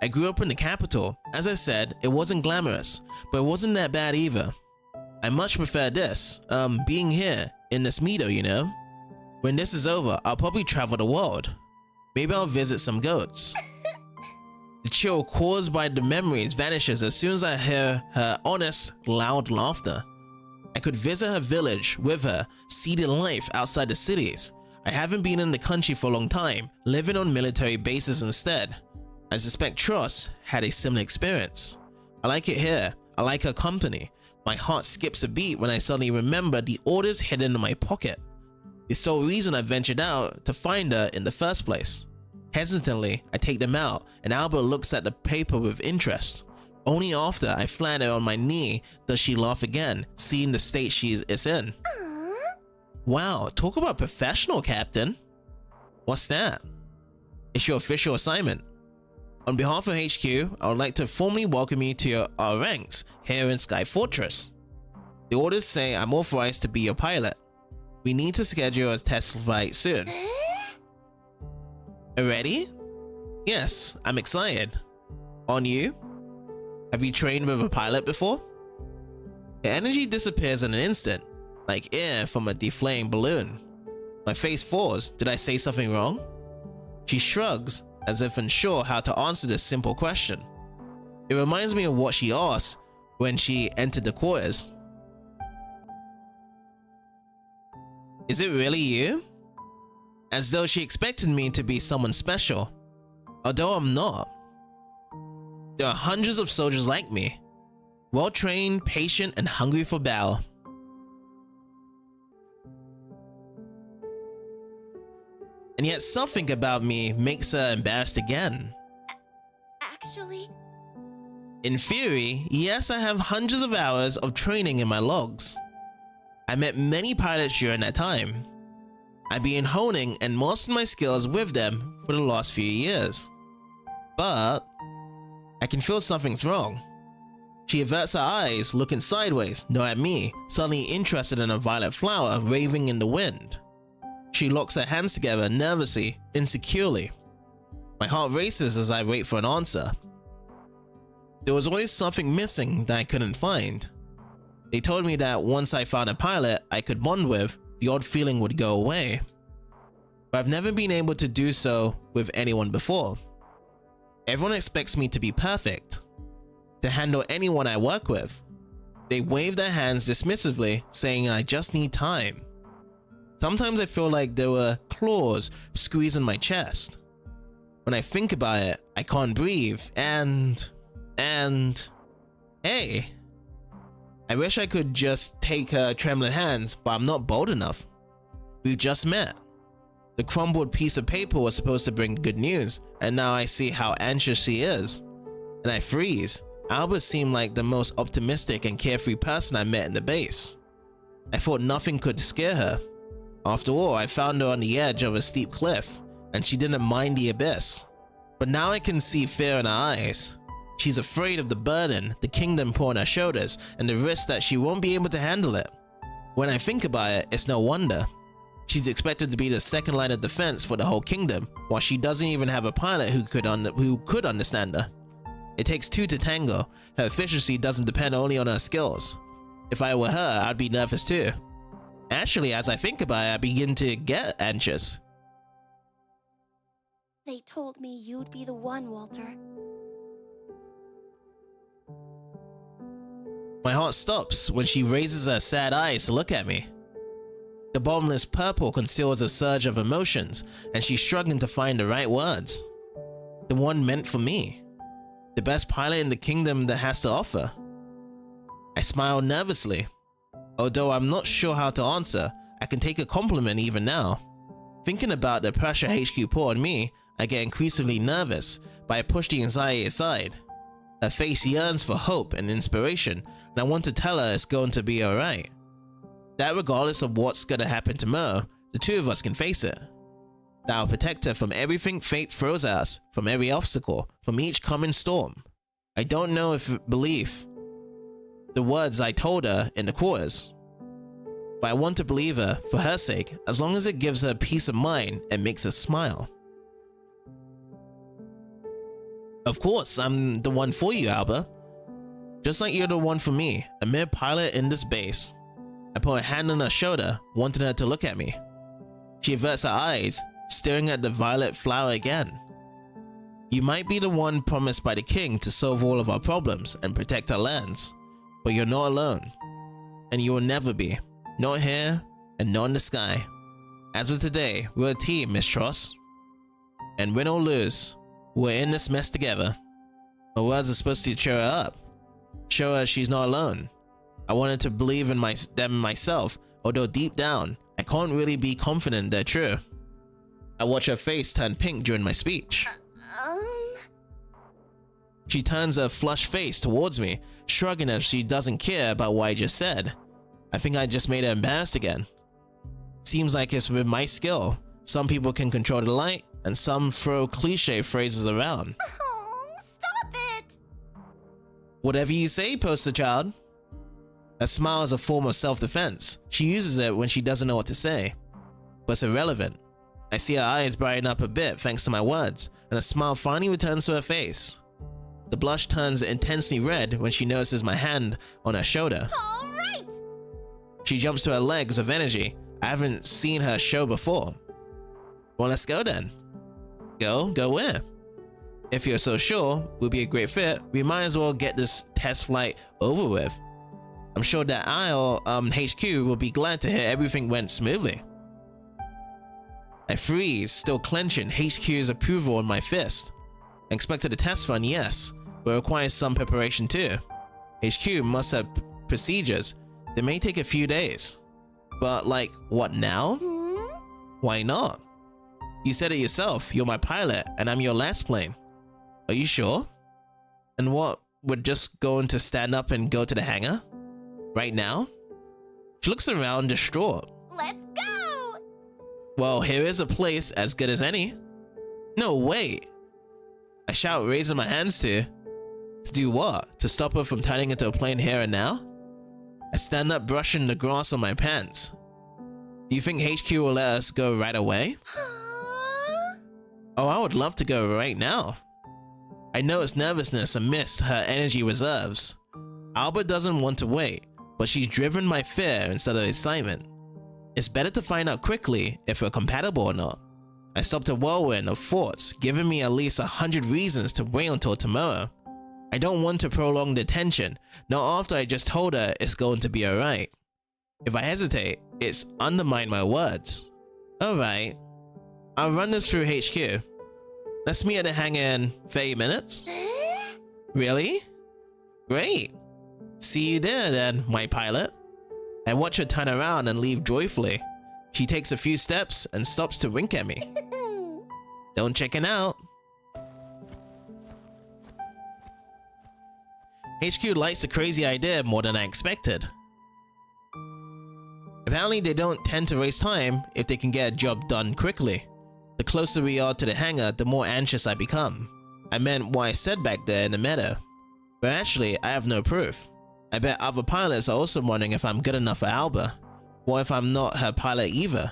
A: I grew up in the capital. As I said, it wasn't glamorous, but it wasn't that bad either. I much prefer this, being here, in this meadow, you know? When this is over, I'll probably travel the world. Maybe I'll visit some goats. The chill caused by the memories vanishes as soon as I hear her honest, loud laughter. I could visit her village with her, see the life outside the cities. I haven't been in the country for a long time, living on military bases instead. I suspect Tross had a similar experience. I like it here. I like her company. My heart skips a beat when I suddenly remember the orders hidden in my pocket. The sole reason I ventured out to find her in the first place. Hesitantly, I take them out, and Albert looks at the paper with interest. Only after I flat her on my knee does she laugh again, seeing the state she is in.
B: Aww.
A: Wow, talk about professional, Captain. What's that? It's your official assignment. On behalf of HQ, I would like to formally welcome you to our ranks here in Sky Fortress. The orders say I'm authorized to be your pilot. We need to schedule a test flight soon. Ready? Yes, I'm excited. On you? Have you trained with a pilot before? The energy disappears in an instant, like air from a deflating balloon. My face falls. Did I say something wrong? She shrugs, as if unsure how to answer this simple question. It reminds me of what she asked when she entered the quarters. Is it really you? As though she expected me to be someone special, although I'm not. There are hundreds of soldiers like me, well-trained, patient, and hungry for battle. And yet something about me makes her embarrassed again.
B: Actually?
A: In theory, yes, I have hundreds of hours of training in my logs. I met many pilots during that time. I've been honing and mastering my skills with them for the last few years. But I can feel something's wrong. She averts her eyes, looking sideways, not at me, suddenly interested in a violet flower waving in the wind. She locks her hands together nervously, insecurely. My heart races as I wait for an answer. There was always something missing that I couldn't find. They told me that once I found a pilot I could bond with, the odd feeling would go away. But I've never been able to do so with anyone before. Everyone expects me to be perfect, to handle anyone I work with. They wave their hands dismissively, saying I just need time. Sometimes I feel like there were claws squeezing my chest. When I think about it, I can't breathe, and hey. I wish I could just take her trembling hands, but I'm not bold enough. We've just met. The crumbled piece of paper was supposed to bring good news, and now I see how anxious she is. And I freeze. Albert seemed like the most optimistic and carefree person I met in the base. I thought nothing could scare her. After all, I found her on the edge of a steep cliff, and she didn't mind the abyss. But now I can see fear in her eyes. She's afraid of the burden the kingdom put on her shoulders and the risk that she won't be able to handle it. When I think about it, it's no wonder. She's expected to be the second line of defense for the whole kingdom, while she doesn't even have a pilot who could understand her. It takes two to tango. Her efficiency doesn't depend only on her skills. If I were her, I'd be nervous too. Actually, as I think about it, I begin to get anxious.
B: They told me you'd be the one, Walter.
A: My heart stops when she raises her sad eyes to look at me. The bottomless purple conceals a surge of emotions, and she's struggling to find the right words. The one meant for me. The best pilot in the kingdom that has to offer. I smile nervously. Although I'm not sure how to answer, I can take a compliment even now. Thinking about the pressure HQ put on me, I get increasingly nervous, but I push the anxiety aside. Her face yearns for hope and inspiration, and I want to tell her it's going to be alright. That regardless of what's gonna happen tomorrow, the two of us can face it. That I'll protect her from everything fate throws at us, from every obstacle, from each coming storm. I don't know if believe the words I told her in the quarters. But I want to believe her for her sake, as long as it gives her peace of mind and makes her smile. Of course, I'm the one for you, Alba. Just like you're the one for me, a mere pilot in this base. I put a hand on her shoulder, wanting her to look at me. She averts her eyes, staring at the violet flower again. You might be the one promised by the king to solve all of our problems and protect our lands, but you're not alone. And you will never be. Not here, and not in the sky. As of today, we're a team, Miss Tross. And win or lose, we're in this mess together. My words are supposed to cheer her up. Show her she's not alone. I wanted to believe in them myself, although deep down, I can't really be confident they're true. I watch her face turn pink during my speech. She turns her flushed face towards me, shrugging as if she doesn't care about what I just said. I think I just made her embarrassed again. Seems like it's with my skill. Some people can control the light, and some throw cliche phrases around.
B: Oh, stop it!
A: Whatever you say, poster child. A smile is a form of self-defense. She uses it when she doesn't know what to say. But it's irrelevant. I see her eyes brighten up a bit thanks to my words, and a smile finally returns to her face. The blush turns intensely red when she notices my hand on her shoulder.
B: All right!
A: She jumps to her legs with energy. I haven't seen her show before. Well, let's go then. Go where? If you're so sure we'll be a great fit, we might as well get this test flight over with. I'm sure that I or HQ will be glad to hear everything went smoothly. I freeze, still clenching HQ's approval on my fist. I expected a test run, yes, but it requires some preparation too. HQ must have procedures. They may take a few days. But like, what now? Why not? You said it yourself, you're my pilot, and I'm your last plane. Are you sure? And what, we're just going to stand up and go to the hangar? Right now? She looks around distraught.
B: Let's go!
A: Well, here is a place as good as any. No, wait. I shout, raising my hands to do what? To stop her from turning into a plane here and now? I stand up, brushing the grass on my pants. Do you think HQ will let us go right away? Oh, I would love to go right now. I notice nervousness amidst her energy reserves. Alba doesn't want to wait, but she's driven by fear instead of excitement. It's better to find out quickly if we're compatible or not. I stopped a whirlwind of thoughts, giving me at least 100 reasons to wait until tomorrow. I don't want to prolong the tension, not after I just told her it's going to be alright. If I hesitate, it's undermine my words. Alright, I'll run this through HQ. Let's meet at the hangar in 30 minutes. Really? Great. See you there then, my pilot. I watch her turn around and leave joyfully. She takes a few steps and stops to wink at me. Don't chicken out. HQ likes the crazy idea more than I expected. Apparently they don't tend to waste time if they can get a job done quickly. The closer we are to the hangar, the more anxious I become. I meant what I said back there in the meadow. But actually, I have no proof. I bet other pilots are also wondering if I'm good enough for Alba. What if I'm not her pilot either?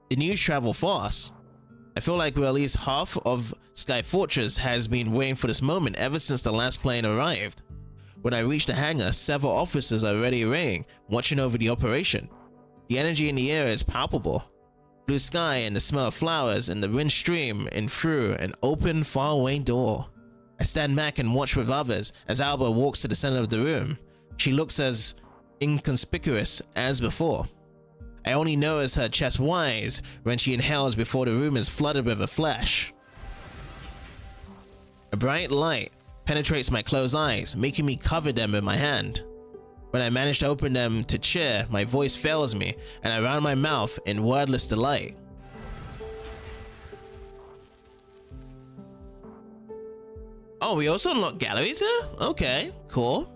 A: The news travel fast. I feel like we're at least half of Sky Fortress has been waiting for this moment ever since the last plane arrived. When I reach the hangar, several officers are already arraying, watching over the operation. The energy in the air is palpable. Blue sky and the smell of flowers and the wind stream in through an open, faraway door. I stand back and watch with others as Alba walks to the center of the room. She looks as inconspicuous as before. I only notice her chest rise when she inhales before the room is flooded with a flash. A bright light penetrates my closed eyes, making me cover them with my hand. When I manage to open them to cheer, my voice fails me, and I round my mouth in wordless delight. Oh, we also unlock galleries here? Okay, cool.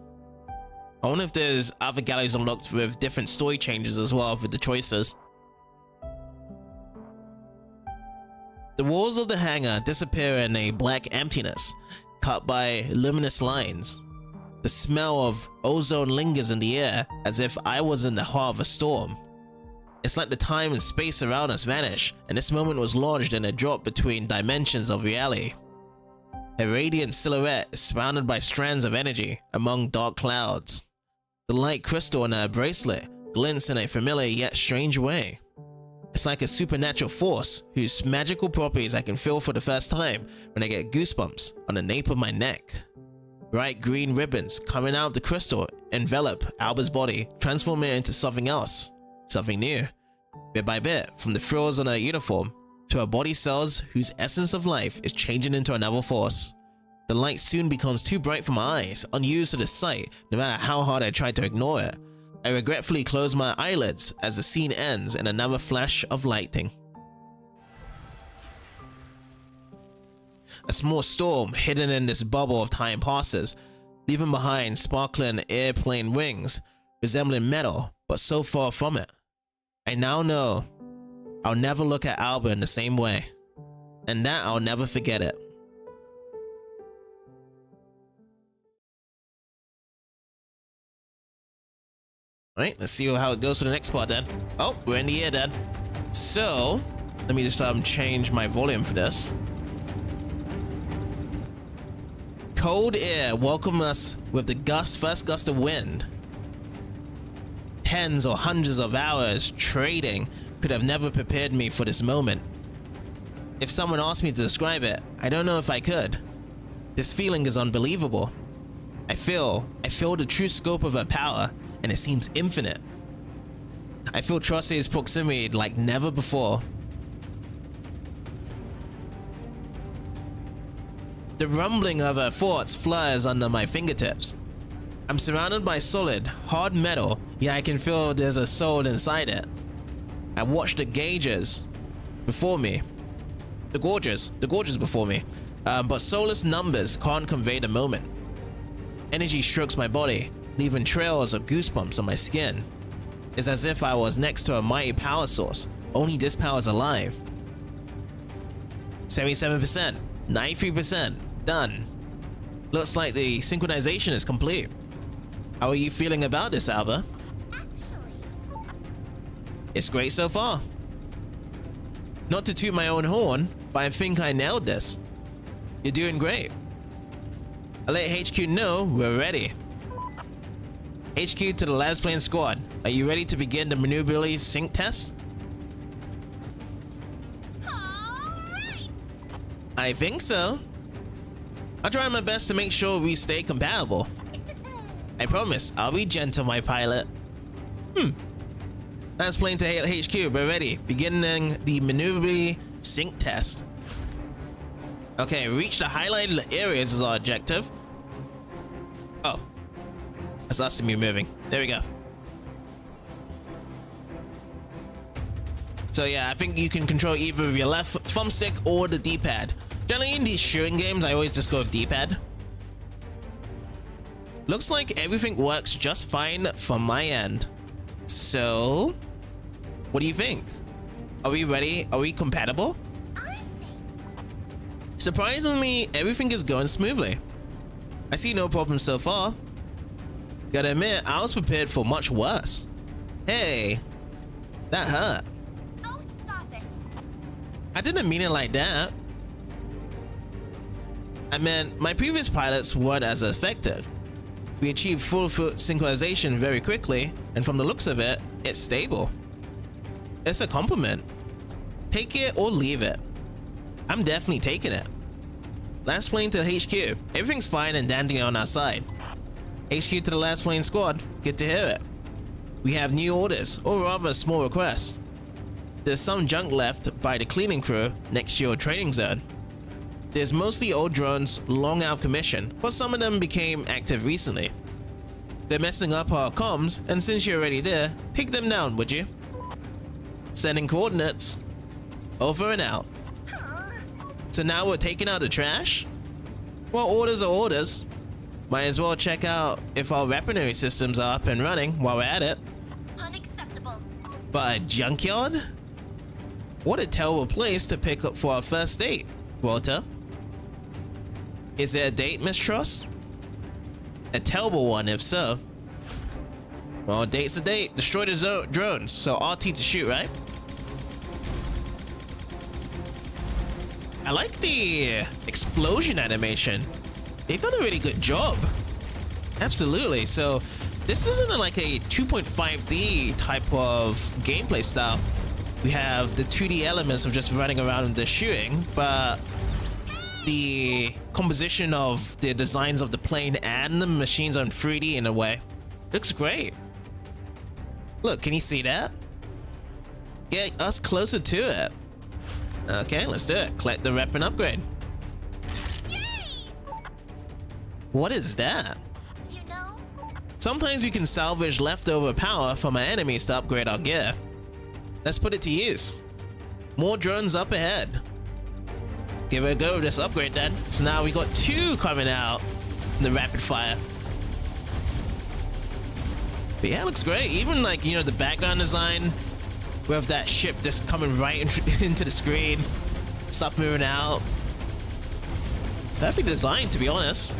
A: I wonder if there's other galleries unlocked with different story changes as well with the choices. The walls of the hangar disappear in a black emptiness, cut by luminous lines. The smell of ozone lingers in the air as if I was in the heart of a storm. It's like the time and space around us vanish, and this moment was launched in a drop between dimensions of reality. A radiant silhouette is surrounded by strands of energy among dark clouds. The light crystal in her bracelet glints in a familiar yet strange way. It's like a supernatural force whose magical properties I can feel for the first time when I get goosebumps on the nape of my neck. Bright green ribbons coming out of the crystal envelop Alba's body, transforming it into something else, something new. Bit by bit, from the frills on her uniform to her body cells whose essence of life is changing into another force. The light soon becomes too bright for my eyes, unused to the sight, no matter how hard I try to ignore it. I regretfully close my eyelids as the scene ends in another flash of lightning. A small storm hidden in this bubble of time passes, leaving behind sparkling airplane wings, resembling metal, but so far from it. I now know I'll never look at Alba in the same way, and that I'll never forget it. Alright, let's see how it goes to the next part then. Oh, we're in the air then. So, let me just change my volume for this. Cold air welcomed us with the first gust of wind. Tens or hundreds of hours trading could have never prepared me for this moment. If someone asked me to describe it, I don't know if I could. This feeling is unbelievable. I feel the true scope of her power, and it seems infinite. I feel Trosse's proximity like never before. The rumbling of her thoughts flies under my fingertips. I'm surrounded by solid, hard metal, yet I can feel there's a soul inside it. I watch the gauges before me. The gorges before me. But soulless numbers can't convey the moment. Energy strokes my body, leaving trails of goosebumps on my skin. It's as if I was next to a mighty power source, only this power is alive. 77%, 93%, done. Looks like the synchronization is complete. How are you feeling about this, Alba? It's great so far. Not to toot my own horn, but I think I nailed this. You're doing great. I'll let HQ know we're ready. HQ to the Lassplanes squad. Are you ready to begin the maneuverability sync test?
C: Alright.
A: I think so. I'll try my best to make sure we stay compatible. I promise, I'll be gentle, my pilot. Lassplane to HQ, we're ready. Beginning the maneuverability sync test. Okay, reach the highlighted areas is our objective. Oh. That's us to be moving. There we go. So yeah, I think you can control either with your left thumbstick or the D-pad. Generally in these shooting games, I always just go with D-pad. Looks like everything works just fine from my end. So, what do you think? Are we ready? Are we compatible? Surprisingly, everything is going smoothly. I see no problem so far. Gotta admit, I was prepared for much worse. Hey, that hurt.
C: Oh, stop it.
A: I didn't mean it like that. I meant, my previous pilots weren't as affected. We achieved full foot synchronization very quickly, and from the looks of it, it's stable. It's a compliment. Take it or leave it. I'm definitely taking it. Lassplane to HQ. Everything's fine and dandy on our side. HQ to the Lassplane squad. Good to hear it. We have new orders, or rather a small request. There's some junk left by the cleaning crew next to your training zone. There's mostly old drones long out of commission, but some of them became active recently. They're messing up our comms, and since you're already there, take them down, would you? Sending coordinates. Over and out. So now we're taking out the trash? Well, orders are orders. Might as well check out if our weaponry systems are up and running while we're at it.
C: Unacceptable.
A: But a junkyard? What a terrible place to pick up for our first date, Walter. Is there a date, Miss Truss? A terrible one if so. Well, date's a date. Destroy the drones. So RT to shoot, right? I like the explosion animation. They've done a really good job. Absolutely. So this isn't like a 2.5D type of gameplay style. We have the 2D elements of just running around and just shooting, but the composition of the designs of the plane and the machines are in 3D in a way. Looks great. Look, can you see that? Get us closer to it. Okay, let's do it. Collect the rep and upgrade.
C: Yay!
A: What is that?
C: You know,
A: Sometimes you can salvage leftover power from our enemies to upgrade our gear. Let's put it to use. More drones up ahead. Give it a go with this upgrade then. So now we got 2 coming out in the rapid fire. But yeah, it looks great. Even like, you know, the background design with that ship just coming right into the screen. Stuff moving out. Perfect design, to be honest.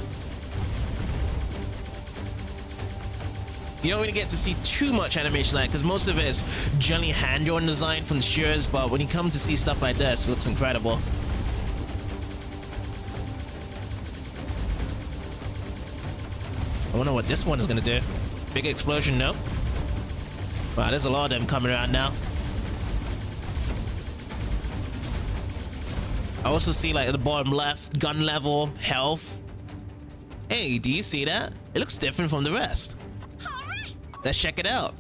A: You don't really get to see too much animation like because most of it is generally hand-drawn design from the stewards, but when you come to see stuff like this, it looks incredible. I wonder what this one is gonna do. Big explosion, no? Wow, there's a lot of them coming around now. I also see like at the bottom left, gun level, health. Hey, do you see that? It looks different from the rest.
C: all right.
A: Let's check it out.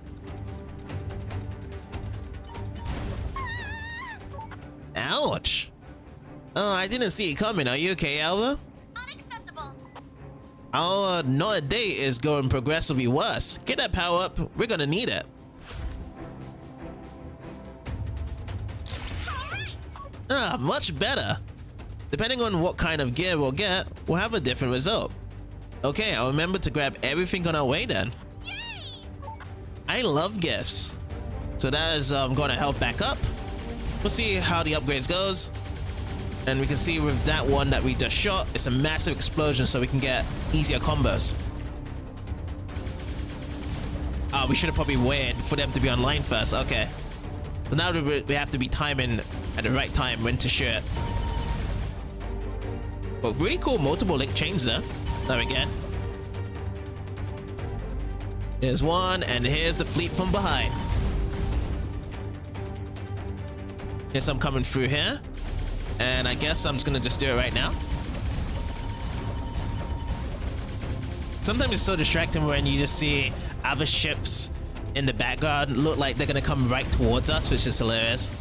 A: Ouch. Oh, I didn't see it coming. Are you okay, Alva?
C: Unacceptable.
A: Our not a day is going progressively worse. Get that power up. We're gonna need it.
C: All right.
A: Ah, much better. Depending on what kind of gear we'll get, we'll have a different result. Okay, I'll remember to grab everything on our way then.
C: Yay!
A: I love gifts. So that is going to help back up. We'll see how the upgrades goes. And we can see with that one that we just shot, it's a massive explosion so we can get easier combos. We should have probably waited for them to be online first. Okay. So now we have to be timing at the right time when to shoot. But really cool multiple link chains there. There we go. Here's one, and here's the fleet from behind. Here's some coming through here. And I guess I'm just gonna just do it right now. Sometimes it's so distracting when you just see other ships in the background look like they're gonna come right towards us, which is hilarious.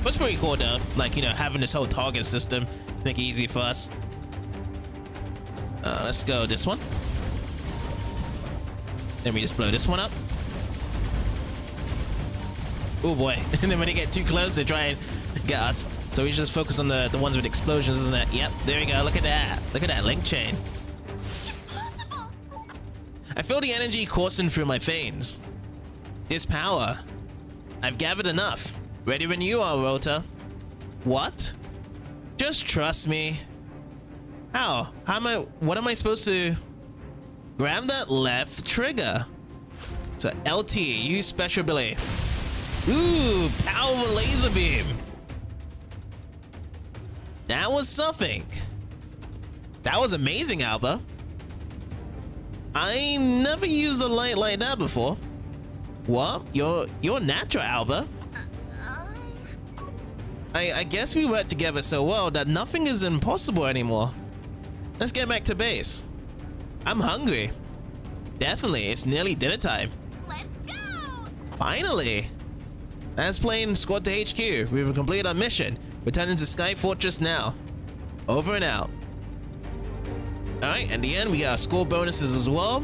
A: But it's pretty cool though, like, you know, having this whole target system make it easy for us. Let's go this one. Then we just blow this one up. Oh boy. And then when they get too close, they try and get us. So we just focus on the ones with explosions, isn't it? Yep, there we go. Look at that. Look at that link chain.
C: Impossible.
A: I feel the energy coursing through my veins. This power. I've gathered enough. Ready when you are, Rota. What? Just trust me. How? What am I supposed to... Grab that left trigger. So LT, use special ability. Ooh, powerful laser beam. That was something. That was amazing, Alba. I never used a light like that before. What? You're natural, Alba. I guess we work together so well that nothing is impossible anymore. Let's get back to base. I'm hungry. Definitely, it's nearly dinner time.
C: Let's go.
A: Finally! Lassplane, squad to HQ. We've completed our mission. Returning to Sky Fortress now. Over and out. Alright, in the end, we got our score bonuses as well.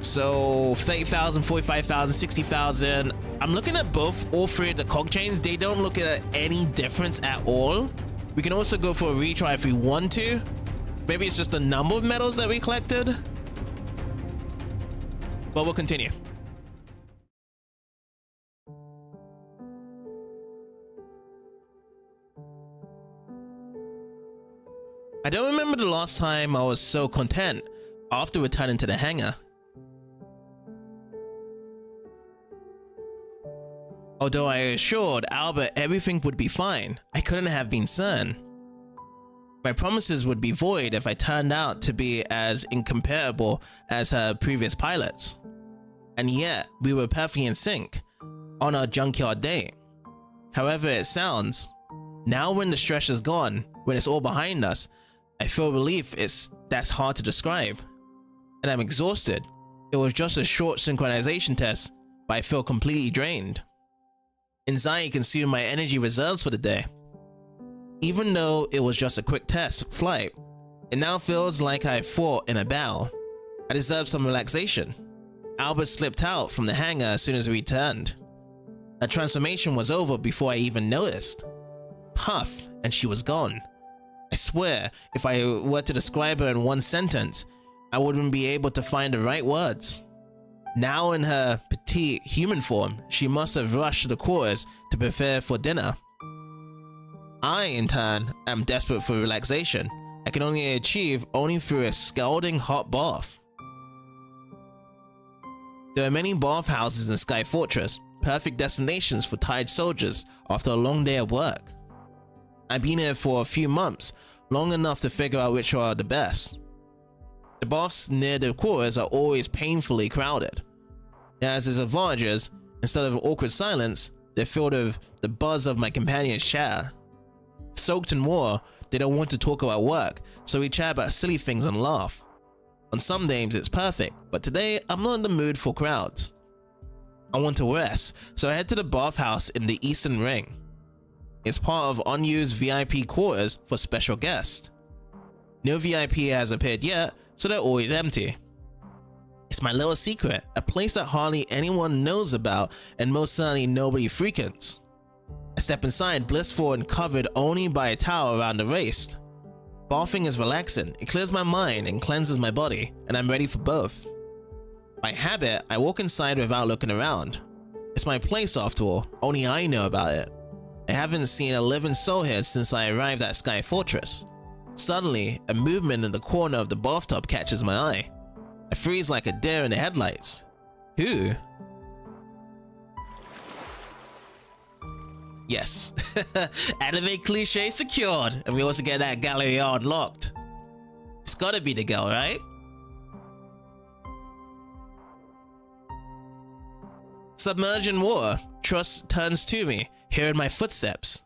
A: So 30,000, 45,000, 60,000. I'm looking at all 3 of the cog chains. They don't look at any difference at all. We can also go for a retry if we want to. Maybe it's just the number of medals that we collected. But we'll continue. I don't remember the last time I was so content after returning to the hangar. Although I assured Albert everything would be fine, I couldn't have been certain. My promises would be void if I turned out to be as incomparable as her previous pilots. And yet, we were perfectly in sync on our junkyard date. However it sounds, now when the stress is gone, when it's all behind us, I feel relief that's hard to describe. And I'm exhausted. It was just a short synchronization test, but I feel completely drained. Anxiety consumed my energy reserves for the day. Even though it was just a quick test flight, it now feels like I fought in a battle. I deserve some relaxation. Albert slipped out from the hangar as soon as we returned. Her transformation was over before I even noticed. Puff, and she was gone. I swear, if I were to describe her in one sentence, I wouldn't be able to find the right words. Now in her petite human form, she must have rushed to the quarters to prepare for dinner. I, in turn, am desperate for relaxation. I can only achieve only through a scalding hot bath. There are many bathhouses in Sky Fortress, perfect destinations for tired soldiers after a long day of work. I've been here for a few months, long enough to figure out which are the best. The baths near the quarters are always painfully crowded. It has its advantages. Instead of awkward silence, they're filled with the buzz of my companion's chatter. Soaked in war, they don't want to talk about work, so we chat about silly things and laugh. On some days it's perfect, but today I'm not in the mood for crowds. I want to rest, so I head to the bathhouse in the Eastern Ring. It's part of unused VIP quarters for special guests. No VIP has appeared yet, so they're always empty. It's my little secret, a place that hardly anyone knows about and most certainly nobody frequents. I step inside, blissful and covered only by a towel around the waist. Bathing is relaxing, it clears my mind and cleanses my body, and I'm ready for both. By habit, I walk inside without looking around. It's my place after all, only I know about it. I haven't seen a living soul here since I arrived at Sky Fortress. Suddenly, a movement in the corner of the bathtub catches my eye. I freeze like a deer in the headlights. Who? Yes, anime cliche secured, and we also get that gallery unlocked. It's gotta be the girl, right? Submerged in water, Trust turns to me, hearing my footsteps.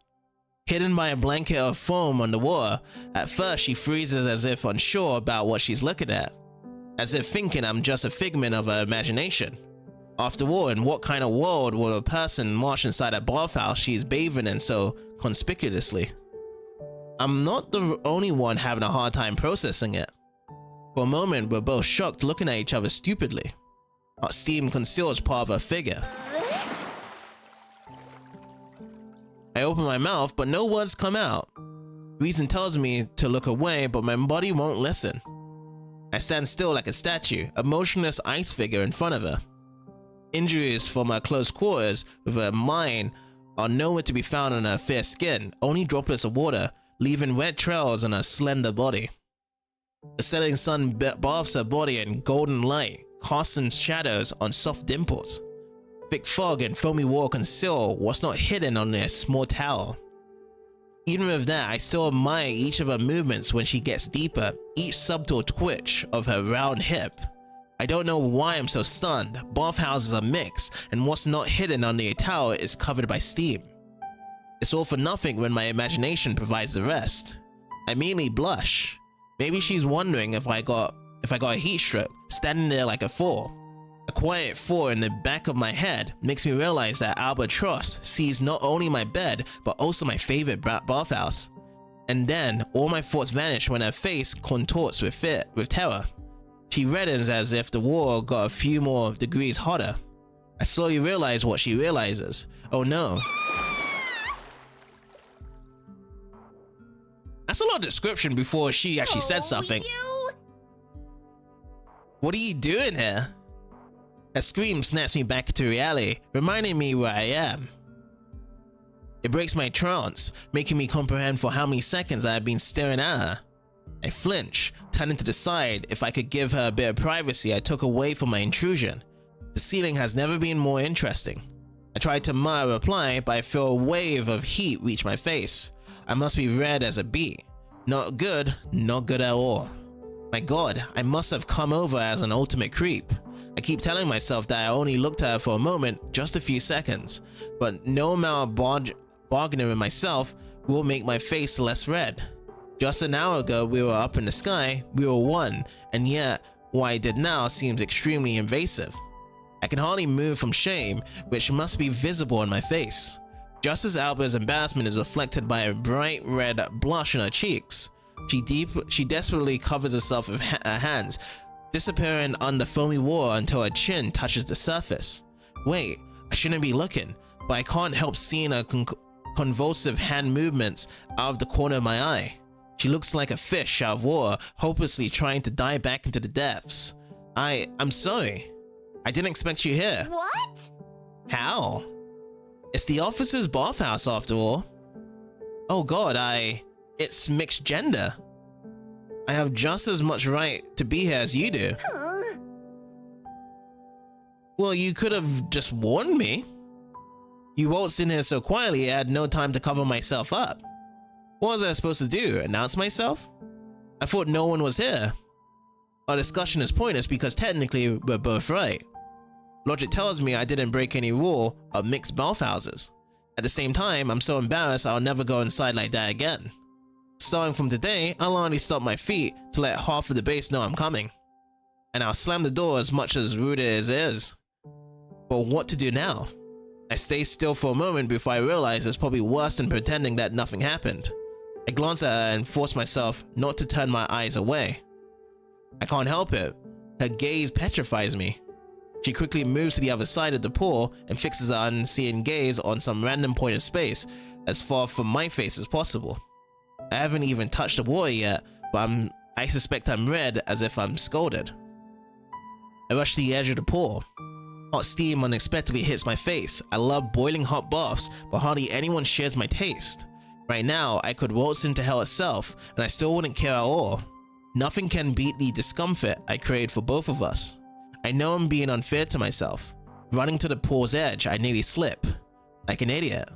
A: Hidden by a blanket of foam on the water, at first she freezes as if unsure about what she's looking at, as if thinking I'm just a figment of her imagination. After all, in what kind of world would a person march inside a bathhouse she's bathing in so conspicuously? I'm not the only one having a hard time processing it. For a moment, we're both shocked, looking at each other stupidly. Our steam conceals part of her figure. I open my mouth, but no words come out. Reason tells me to look away, but my body won't listen. I stand still like a statue, a motionless ice figure in front of her. Injuries from her close quarters with her mind are nowhere to be found on her fair skin, only droplets of water, leaving red trails on her slender body. The setting sun bathes her body in golden light, casting shadows on soft dimples. Thick fog and foamy water conceal what's not hidden on their small towel. Even with that, I still admire each of her movements when she gets deeper, each subtle twitch of her round hip. I don't know why I'm so stunned. Bathhouses are mixed, and what's not hidden under a towel is covered by steam. It's all for nothing when my imagination provides the rest. I immediately blush. Maybe she's wondering if I got a heat stroke, standing there like a fool. A quiet thought in the back of my head makes me realize that Albatross sees not only my bed, but also my favorite bathhouse. And then, all my thoughts vanish when her face contorts with terror. She reddens as if the war got a few more degrees hotter. I slowly realize what she realizes. Oh no. That's a lot of description before she actually said something.
C: You?
A: What are you doing here? A scream snaps me back to reality, reminding me where I am. It breaks my trance, making me comprehend for how many seconds I have been staring at her. I flinch, turning to the side. If I could give her a bit of privacy I took away from my intrusion. The ceiling has never been more interesting. I tried to mutter a reply, but I feel a wave of heat reach my face. I must be red as a bee. Not good at all. My god, I must have come over as an ultimate creep. I keep telling myself that I only looked at her for a moment, just a few seconds, but no amount of bargaining with myself will make my face less red. Just an hour ago we were up in the sky, we were one, and yet what I did now seems extremely invasive. I can hardly move from shame, which must be visible on my face. Just as Alba's embarrassment is reflected by a bright red blush on her cheeks, she desperately covers herself with her hands, disappearing under foamy water until her chin touches the surface. Wait, I shouldn't be looking, but I can't help seeing her convulsive hand movements out of the corner of my eye. She looks like a fish out of water, hopelessly trying to dive back into the depths. I'm sorry. I didn't expect you here.
C: What?
A: How? It's the officer's bathhouse after all. Oh god, it's mixed gender. I have just as much right to be here as you do.
C: Huh?
A: Well, you could have just warned me. You waltzed in here so quietly I had no time to cover myself up. What was I supposed to do, announce myself? I thought no one was here. Our discussion is pointless because technically we're both right. Logic tells me I didn't break any rule of mixed bathhouses. At the same time, I'm so embarrassed I'll never go inside like that again. Starting from today, I'll only stop my feet to let half of the base know I'm coming. And I'll slam the door as much as rude as it is. But what to do now? I stay still for a moment before I realize it's probably worse than pretending that nothing happened. I glance at her and force myself not to turn my eyes away. I can't help it. Her gaze petrifies me. She quickly moves to the other side of the pool and fixes her unseeing gaze on some random point of space as far from my face as possible. I haven't even touched the water yet, but I suspect I'm red as if I'm scalded. I rush to the edge of the pool. Hot steam unexpectedly hits my face. I love boiling hot baths, but hardly anyone shares my taste. Right now, I could waltz into hell itself, and I still wouldn't care at all. Nothing can beat the discomfort I create for both of us. I know I'm being unfair to myself. Running to the pool's edge, I nearly slip. Like an idiot.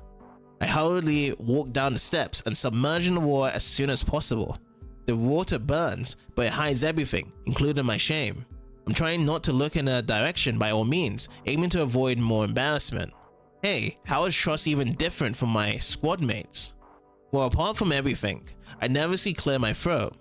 A: I hurriedly walk down the steps and submerge in the water as soon as possible. The water burns, but it hides everything, including my shame. I'm trying not to look in a direction by all means, aiming to avoid more embarrassment. Hey, how is trust even different from my squad mates? Well, apart from everything, I never see clear my throat.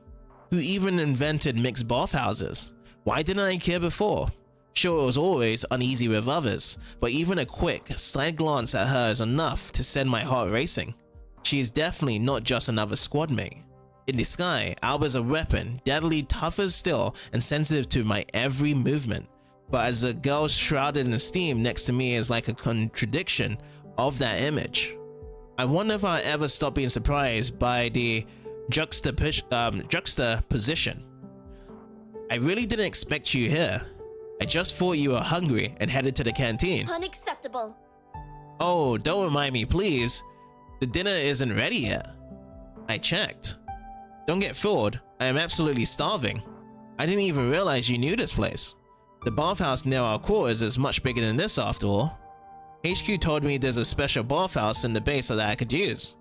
A: Who even invented mixed bathhouses? Why didn't I care before? Sure, it was always uneasy with others, but even a quick, side glance at her is enough to send my heart racing. She is definitely not just another squad mate. In the sky, Alba's a weapon, deadly tough as steel and sensitive to my every movement. But as the girl shrouded in steam next to me is like a contradiction of that image. I wonder if I'll ever stop being surprised by the juxtaposition. I really didn't expect you here. I just thought you were hungry and headed to the canteen.
C: Unacceptable.
A: Oh, don't remind me, please. The dinner isn't ready yet. I checked. Don't get fooled, I am absolutely starving. I didn't even realize you knew this place. The bathhouse near our quarters is much bigger than this after all. HQ told me there's a special bathhouse in the base that I could use.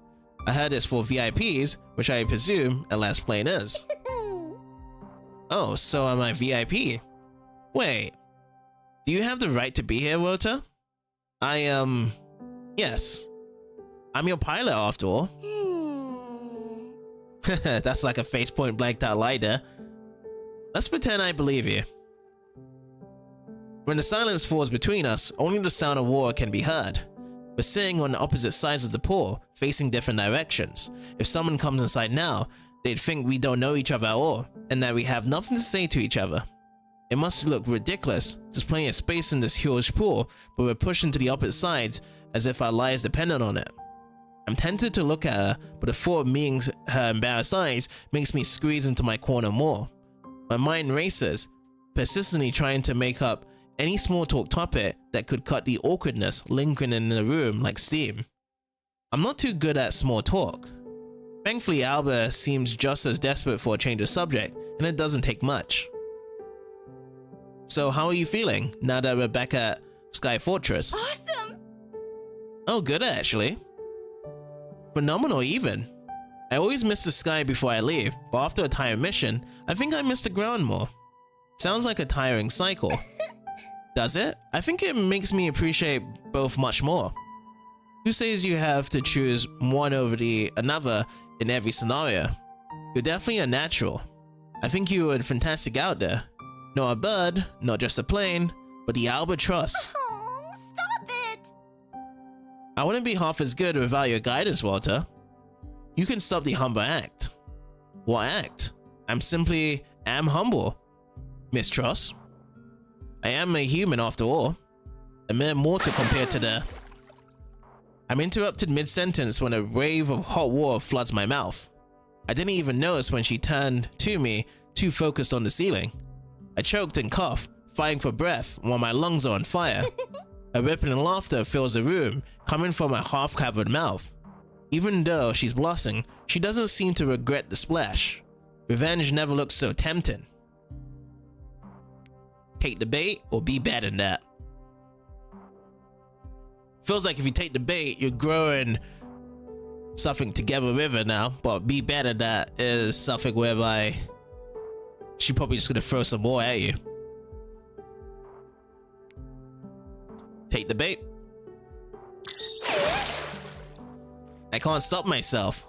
A: I heard it's for VIPs, which I presume a Lassplane is. Oh, so am I VIP? Wait, do you have the right to be here, Rota? Yes. I'm your pilot after all. That's like a face point blanked out lie there. Let's pretend I believe you. When the silence falls between us, only the sound of water can be heard. We're sitting on opposite sides of the pool, facing different directions. If someone comes inside now, they'd think we don't know each other at all, and that we have nothing to say to each other. It must look ridiculous. There's plenty of space in this huge pool, but we're pushed into the opposite sides as if our lives depended on it. I'm tempted to look at her, but the thought of meeting her embarrassed eyes makes me squeeze into my corner more. My mind races, persistently trying to make up any small talk topic that could cut the awkwardness lingering in the room like steam. I'm not too good at small talk. Thankfully, Alba seems just as desperate for a change of subject, and it doesn't take much. So how are you feeling now that we're back at Sky Fortress?
C: Awesome!
A: Oh, good actually. Phenomenal even. I always miss the sky before I leave, but after a tiring mission, I think I miss the ground more. Sounds like a tiring cycle. Does it? I think it makes me appreciate both much more. Who says you have to choose one over the another in every scenario? You're definitely a natural. I think you were fantastic out there. Not a bird, not just a plane, but the albatross.
C: Oh, stop it!
A: I wouldn't be half as good without your guidance, Walter. You can stop the humble act. What act? I'm simply humble, Miss Tross. I am a human after all. A mere mortal compared to the... I'm interrupted mid-sentence when a wave of hot water floods my mouth. I didn't even notice when she turned to me, too focused on the ceiling. I choked and coughed, fighting for breath while my lungs are on fire. A rippling laughter fills the room, coming from my half-covered mouth. Even though she's blushing, she doesn't seem to regret the splash. Revenge never looks so tempting. Take the bait or be better than that. Feels like if you take the bait, you're growing something together with her now, but be better than that is something whereby she probably just gonna throw some more at you. Take the bait. I can't stop myself.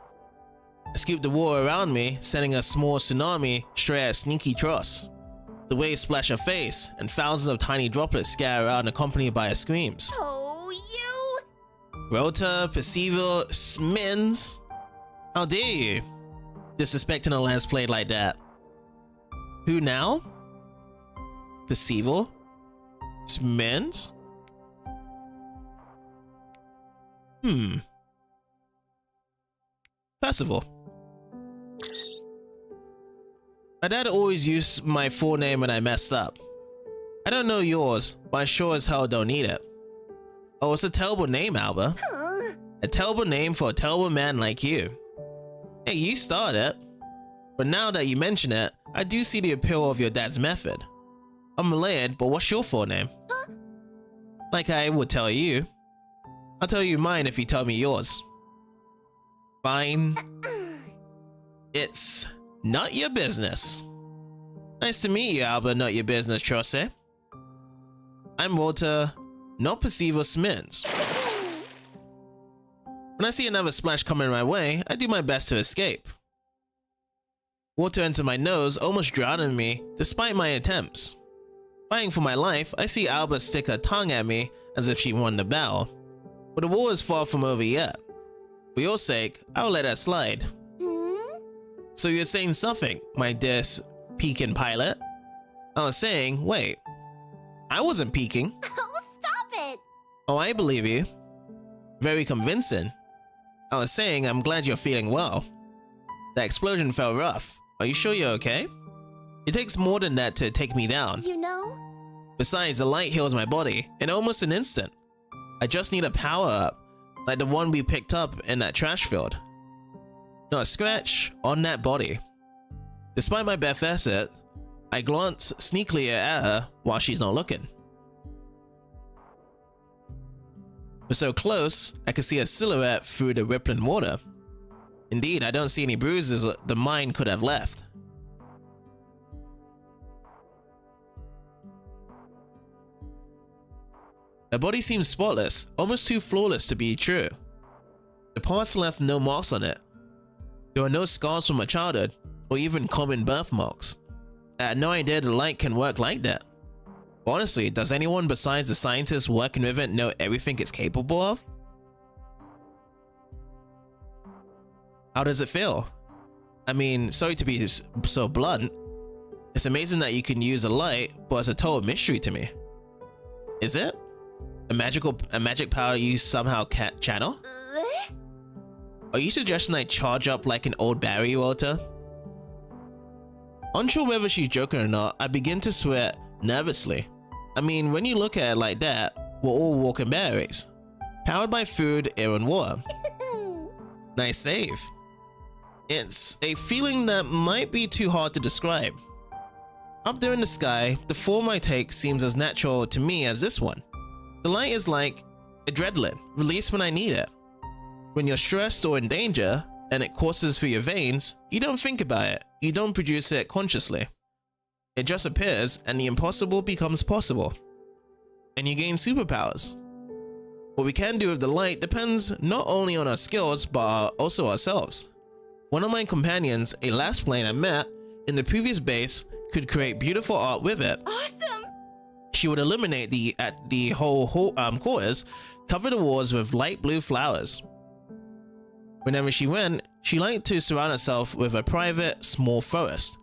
A: I scoop the water around me, sending a small tsunami straight at Sneaky Tross. The waves splash her face, and thousands of tiny droplets scatter around, accompanied by her screams.
C: Oh, you!
A: Rota, Percival, Smins? How dare you? Disrespecting a lance played like that. Who now? Percival? Smins? Percival. My dad always used my full name when I messed up. I don't know yours, but I sure as hell don't need it. Oh, it's a terrible name, Alba.
C: Huh?
A: A terrible name for a terrible man like you. Hey, you started it. But now that you mention it, I do see the appeal of your dad's method. I'm related, but what's your full name?
C: Huh?
A: Like I would tell you. I'll tell you mine if you tell me yours. Fine. It's not your business. Nice to meet you, Alba, not your business, Trosse. I'm Walter, not Percival Smins. When I see another splash coming my way, I do my best to escape. Water entered my nose, almost drowning me, despite my attempts. Fighting for my life, I see Alba stick her tongue at me as if she won the battle. But the war is far from over yet. For your sake, I will let that slide. So you're saying something, my dear peeking pilot? I was saying, wait, I wasn't peeking.
C: Oh, stop it!
A: Oh, I believe you. Very convincing. I was saying I'm glad you're feeling well. That explosion felt rough. Are you sure you're okay? It takes more than that to take me down.
C: You know?
A: Besides, the light heals my body in almost an instant. I just need a power-up, like the one we picked up in that trash field. Not a scratch on that body. Despite my best effort, I glance sneakily at her while she's not looking. We're so close, I can see a silhouette through the rippling water. Indeed, I don't see any bruises the mine could have left. Her body seems spotless, almost too flawless to be true. The parts left no marks on it. There are no scars from her childhood, or even common birthmarks. I had no idea the light can work like that. Honestly, does anyone besides the scientists working with it know everything it's capable of? How does it feel? I mean, sorry to be so blunt. It's amazing that you can use a light, but it's a total mystery to me. Is it? A magic power you somehow can't channel? Are you suggesting I charge up like an old Barry, Walter? Unsure whether she's joking or not, I begin to sweat nervously. I mean, when you look at it like that, we're all walking berries. Powered by food, air, and water. Nice save. It's a feeling that might be too hard to describe. Up there in the sky, the form I take seems as natural to me as this one. The light is like adrenaline, released when I need it. When you're stressed or in danger, and it courses through your veins, you don't think about it, you don't produce it consciously. It just appears and the impossible becomes possible. And you gain superpowers. What we can do with the light depends not only on our skills, but also ourselves. One of my companions, a Lassplane I met in the previous base, could create beautiful art with it.
C: Awesome!
A: She would illuminate the whole quarters, cover the walls with light blue flowers. Whenever she went, she liked to surround herself with a private, small forest.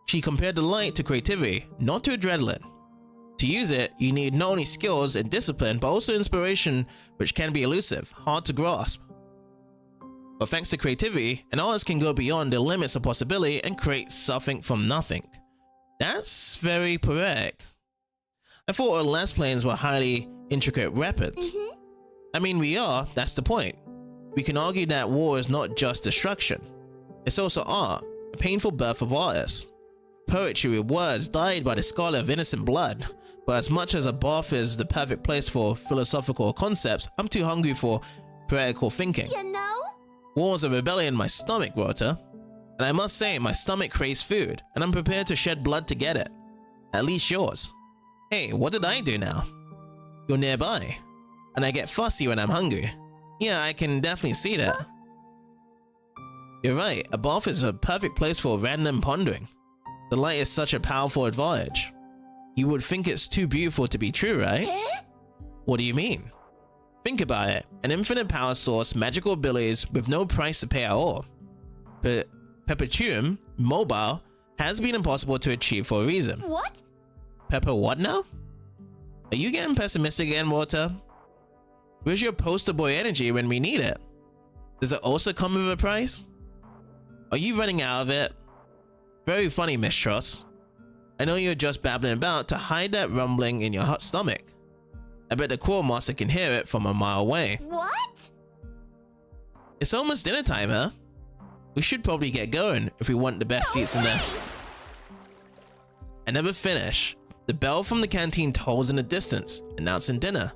A: She compared the light to creativity, not to adrenaline. To use it, you need not only skills and discipline, but also inspiration, which can be elusive, hard to grasp. But thanks to creativity, an artist can go beyond the limits of possibility and create something from nothing. That's very poetic. I thought our Lassplanes were highly intricate weapons. I mean, we are, that's the point. We can argue that war is not just destruction. It's also art, a painful birth of artists. Poetry with words dyed by the scarlet of innocent blood. But as much as a bath is the perfect place for philosophical concepts, I'm too hungry for poetical thinking.
C: You know?
A: War's a rebellion in my stomach, Walter. And I must say, my stomach craves food, and I'm prepared to shed blood to get it. At least yours. Hey, what did I do now? You're nearby. And I get fussy when I'm hungry. Yeah, I can definitely see that. You're right, a bath is a perfect place for random pondering. The light is such a powerful advantage. You would think it's too beautiful to be true, right? What do you mean? Think about it, an infinite power source, magical abilities with no price to pay at all. Perpetuum mobile has been impossible to achieve for a reason.
C: What?
A: Pepper what now? Are you getting pessimistic again, Walter? Where's your poster boy energy when we need it? Does it also come with a price? Are you running out of it? Very funny, Miss Truss. I know you're just babbling about to hide that rumbling in your hot stomach. I bet the quartermaster can hear it from a mile away.
C: What?
A: It's almost dinner time, huh? We should probably get going if we want the best seats in there. I never finish. The bell from the canteen tolls in the distance, announcing dinner.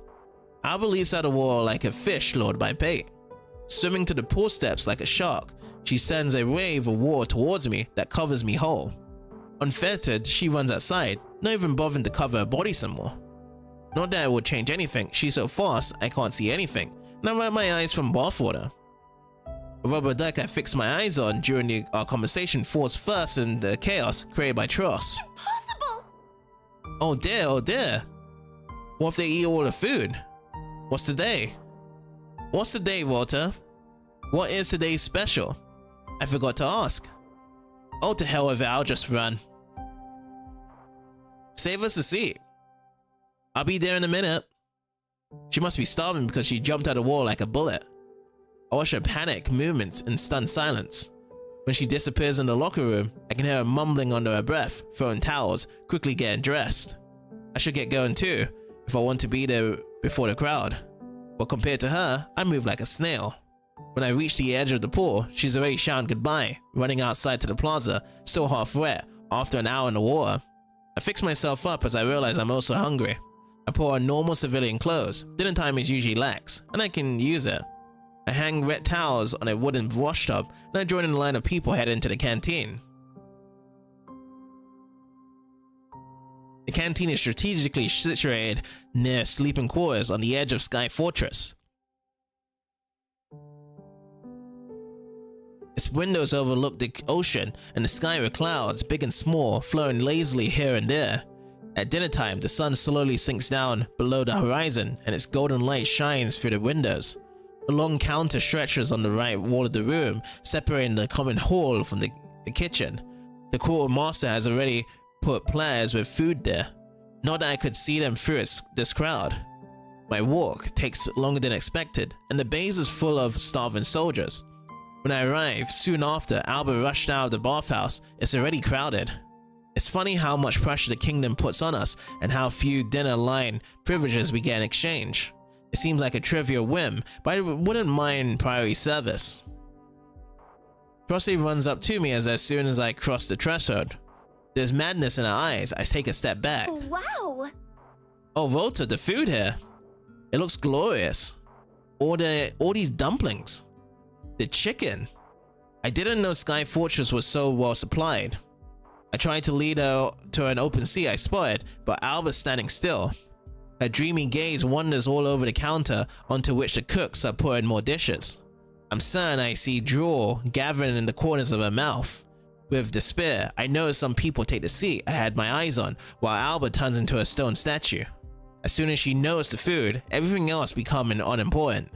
A: Alba leaps out of the wall like a fish lured by bait. Swimming to the pool steps like a shark, she sends a wave of water towards me that covers me whole. Unfettered, she runs outside, not even bothering to cover her body some more. Not that it would change anything, she's so fast I can't see anything, and I wipe my eyes from bathwater. A rubber duck I fixed my eyes on during our conversation falls first in the chaos created by Truss.
C: Impossible!
A: Oh dear, oh dear. What if they eat all the food? What's today? What's today, Walter? What is today's special? I forgot to ask. Oh, to hell with it, I'll just run. Save us a seat. I'll be there in a minute. She must be starving because she jumped out of the wall like a bullet. I watch her panic movements in stunned silence. When she disappears in the locker room, I can hear her mumbling under her breath, throwing towels, quickly getting dressed. I should get going too, if I want to be there before the crowd. But compared to her, I move like a snail. When I reach the edge of the pool, she's already shouting goodbye, running outside to the plaza, still half wet, after an hour in the water. I fix myself up as I realize I'm also hungry. I put on normal civilian clothes, dinner time is usually lax, and I can use it. I hang wet towels on a wooden washtub, and I join in the line of people heading to the canteen. The canteen is strategically situated near sleeping quarters on the edge of Sky Fortress. Its windows overlook the ocean and the sky with clouds, big and small, flowing lazily here and there. At dinner time, the sun slowly sinks down below the horizon and its golden light shines through the windows. A long counter stretches on the right wall of the room, separating the common hall from the kitchen. The quartermaster has already put platters with food there. Not that I could see them through this crowd. My walk takes longer than expected, and the base is full of starving soldiers. When I arrive, soon after, Alba rushed out of the bathhouse. It's already crowded. It's funny how much pressure the kingdom puts on us and how few dinner line privileges we get in exchange. It seems like a trivial whim, but I wouldn't mind priority service. Frosty runs up to me as soon as I cross the threshold. There's madness in her eyes. I take a step back.
C: Wow.
A: Oh, Rota, the food here. It looks glorious. All these dumplings. The chicken. I didn't know Sky Fortress was so well supplied. I tried to lead her to an open sea I spotted, but Alba's standing still. Her dreamy gaze wanders all over the counter onto which the cooks are pouring more dishes. I'm certain I see drool gathering in the corners of her mouth. With despair, I notice some people take the seat I had my eyes on, while Alba turns into a stone statue. As soon as she knows the food, everything else becoming unimportant.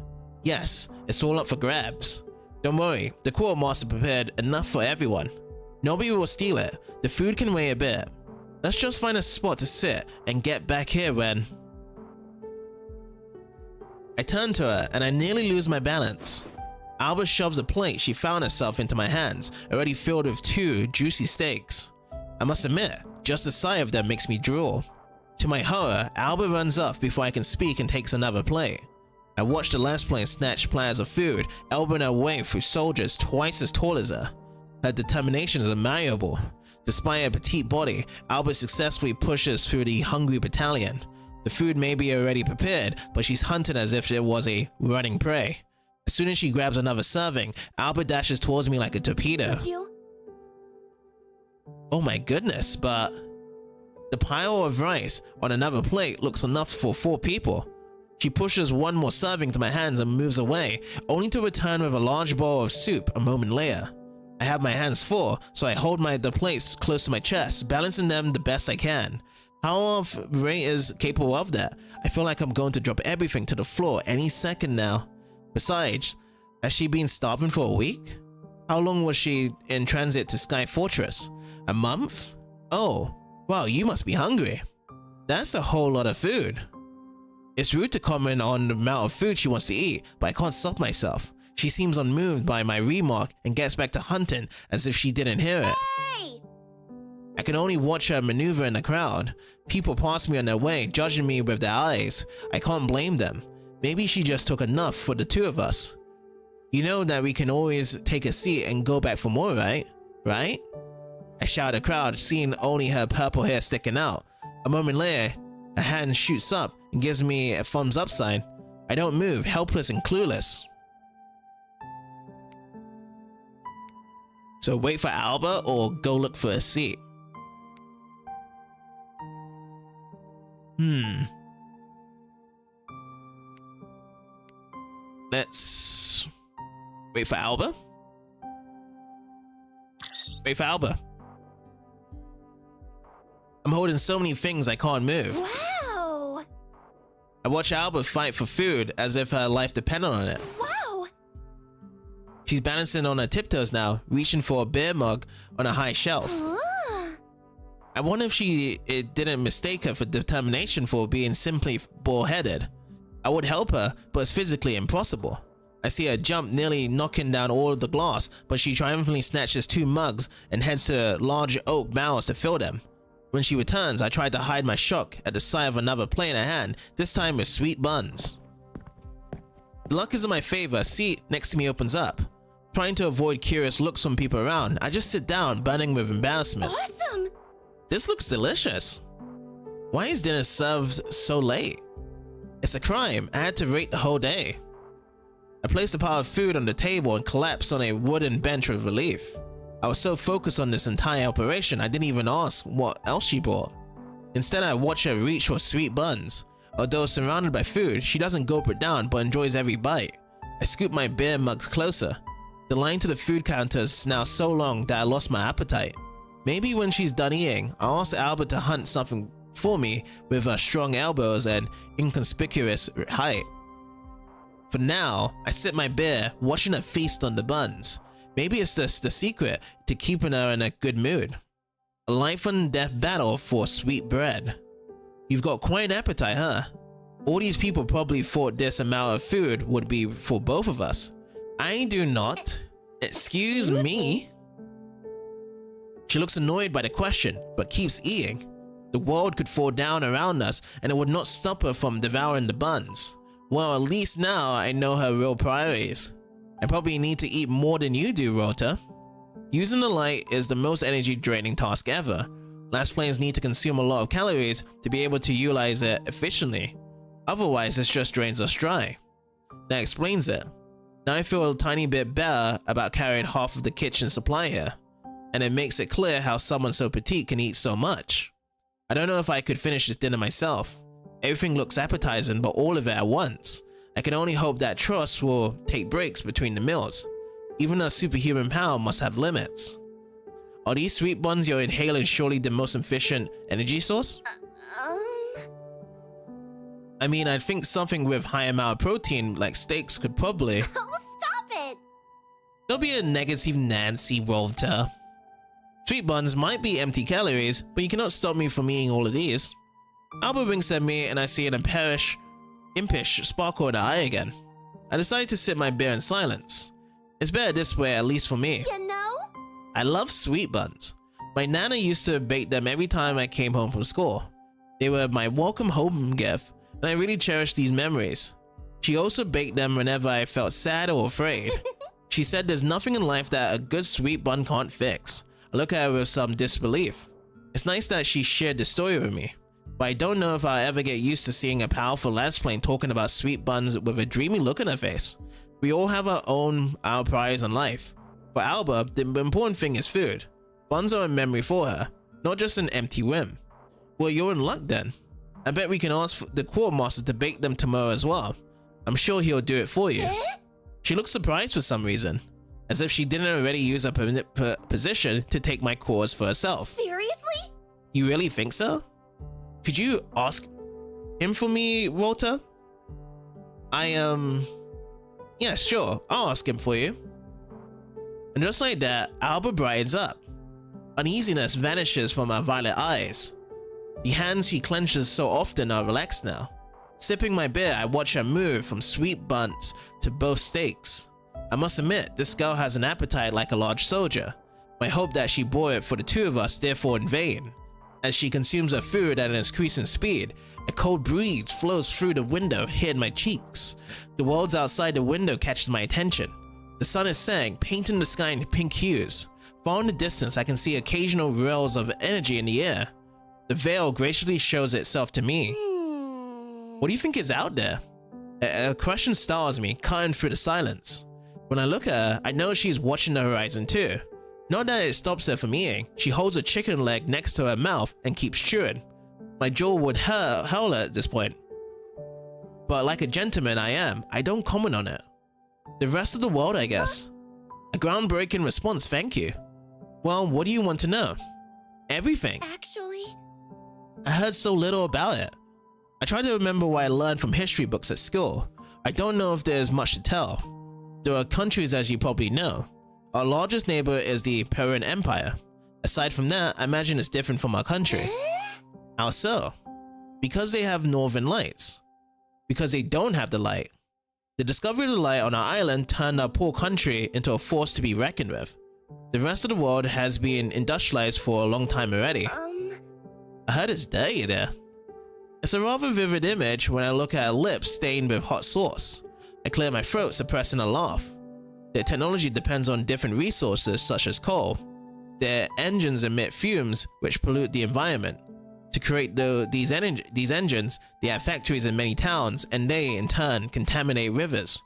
A: Yes, it's all up for grabs. Don't worry, the quartermaster prepared enough for everyone. Nobody will steal it. The food can wait a bit. Let's just find a spot to sit and get back here when... I turn to her and I nearly lose my balance. Alba shoves a plate she found herself into my hands, already filled with 2 juicy steaks. I must admit, just the sight of them makes me drool. To my horror, Alba runs off before I can speak and takes another plate. I watch the Lassplanes snatch platters of food, elbowing her way through soldiers twice as tall as her. Her determination is admirable. Despite her petite body, Alba successfully pushes through the hungry battalion. The food may be already prepared, but she's hunted as if it was a running prey. As soon as she grabs another serving, Alba dashes towards me like a torpedo.
C: Did you?
A: Oh my goodness, but... The pile of rice on another plate looks enough for 4 people. She pushes one more serving to my hands and moves away, only to return with a large bowl of soup a moment later. I have my hands full, so I hold the plates close to my chest, balancing them the best I can. How Ray is capable of that? I feel like I'm going to drop everything to the floor any second now. Besides, has she been starving for a week? How long was she in transit to Sky Fortress? A month? Oh, wow, you must be hungry. That's a whole lot of food. It's rude to comment on the amount of food she wants to eat, but I can't stop myself. She seems unmoved by my remark and gets back to hunting as if she didn't hear it.
C: Hey!
A: I can only watch her maneuver in the crowd. People pass me on their way, judging me with their eyes. I can't blame them. Maybe she just took enough for the 2 of us. You know that we can always take a seat and go back for more, right? Right? I shout at the crowd, seeing only her purple hair sticking out. A moment later, her hand shoots up and gives me a thumbs up sign. I don't move, helpless and clueless. So wait for Alba or go look for a seat? Let's wait for Alba. Wait for Alba. I'm holding so many things I can't move.
C: Wow!
A: I watch Alba fight for food as if her life depended on it.
C: Wow!
A: She's balancing on her tiptoes now, reaching for a beer mug on a high shelf. I wonder if it didn't mistake her for determination for being simply bullheaded. I would help her, but it's physically impossible. I see her jump, nearly knocking down all of the glass, but she triumphantly snatches 2 mugs and heads to large oak barrels to fill them. When she returns, I try to hide my shock at the sight of another plate in her hand, this time with sweet buns. Luck is in my favor. A seat next to me opens up. Trying to avoid curious looks from people around, I just sit down, burning with embarrassment.
C: Awesome!
A: This looks delicious. Why is dinner served so late? It's a crime. I had to wait the whole day. I placed a pile of food on the table and collapsed on a wooden bench with relief. I was so focused on this entire operation, I didn't even ask what else she bought. Instead, I watch her reach for sweet buns. Although surrounded by food, she doesn't gulp it down but enjoys every bite. I scoop my beer mugs closer. The line to the food counter is now so long that I lost my appetite. Maybe when she's done eating, I'll ask Albert to hunt something for me with her strong elbows and inconspicuous height. For now, I sip my beer, watching her feast on the buns. Maybe it's the secret to keeping her in a good mood. A life and death battle for sweet bread. You've got quite an appetite, huh? All these people probably thought this amount of food would be for both of us. I do not. Excuse me? She looks annoyed by the question, but keeps eating. The world could fall down around us and it would not stop her from devouring the buns. Well, at least now I know her real priorities. I probably need to eat more than you do, Rota. Using the light is the most energy draining task ever. Lassplanes need to consume a lot of calories to be able to utilize it efficiently. Otherwise, it just drains us dry. That explains it. Now I feel a tiny bit better about carrying half of the kitchen supply here. And it makes it clear how someone so petite can eat so much. I don't know if I could finish this dinner myself. Everything looks appetizing, but all of it at once. I can only hope that trust will take breaks between the meals. Even a superhuman power must have limits. Are these sweet buns you're inhaling surely the most efficient energy source? I mean, I think something with high amount of protein like steaks could probably...
C: Oh, stop it!
A: Don't be a negative Nancy, Walter. Sweet buns might be empty calories, but you cannot stop me from eating all of these. Albert winks at me and I see an impish sparkle in her eye again. I decide to sip my beer in silence. It's better this way, at least for me.
C: You know?
A: I love sweet buns. My nana used to bake them every time I came home from school. They were my welcome home gift, and I really cherish these memories. She also baked them whenever I felt sad or afraid. She said there's nothing in life that a good sweet bun can't fix. I look at her with some disbelief. It's nice that she shared the story with me, but I don't know if I'll ever get used to seeing a powerful Lassplane talking about sweet buns with a dreamy look on her face. We all have our priors in life. For Alba, the important thing is food. Buns are a memory for her, not just an empty whim. Well, you're in luck then. I bet we can ask the quartermaster to bake them tomorrow as well. I'm sure he'll do it for you. She looks surprised for some reason, as if she didn't already use her position to take my cause for herself.
C: Seriously?
A: You really think so? Could you ask him for me, Walter? Yeah, sure, I'll ask him for you. And just like that, Alba brightens up. Uneasiness vanishes from her violet eyes. The hands she clenches so often are relaxed now. Sipping my beer, I watch her move from sweet buns to both steaks. I must admit, this girl has an appetite like a large soldier. My hope that she bore it for the two of us therefore in vain. As she consumes her food at an increasing speed, a cold breeze flows through the window, hitting my cheeks. The world outside the window catches my attention. The sun is setting, painting the sky in pink hues. Far in the distance, I can see occasional rails of energy in the air. The veil graciously shows itself to me. What do you think is out there? A question startles me, cutting through the silence. When I look at her, I know she's watching the horizon too. Not that it stops her from eating. She holds a chicken leg next to her mouth and keeps chewing. My jaw would hurl at this point. But like a gentleman I am, I don't comment on it. The rest of the world, I guess. A groundbreaking response, thank you. Well, what do you want to know? Everything.
C: Actually?
A: I heard so little about it. I try to remember what I learned from history books at school. I don't know if there's much to tell. There are countries, as you probably know. Our largest neighbor is the Persian Empire. Aside from that, I imagine it's different from our country. How so? Because they have northern lights. Because they don't have the light. The discovery of the light on our island turned our poor country into a force to be reckoned with. The rest of the world has been industrialized for a long time already. I heard it's dirty there. It's a rather vivid image when I look at her lips stained with hot sauce. I clear my throat, suppressing a laugh. Their technology depends on different resources such as coal. Their engines emit fumes which pollute the environment. To create these engines, they have factories in many towns, and they, in turn, contaminate rivers.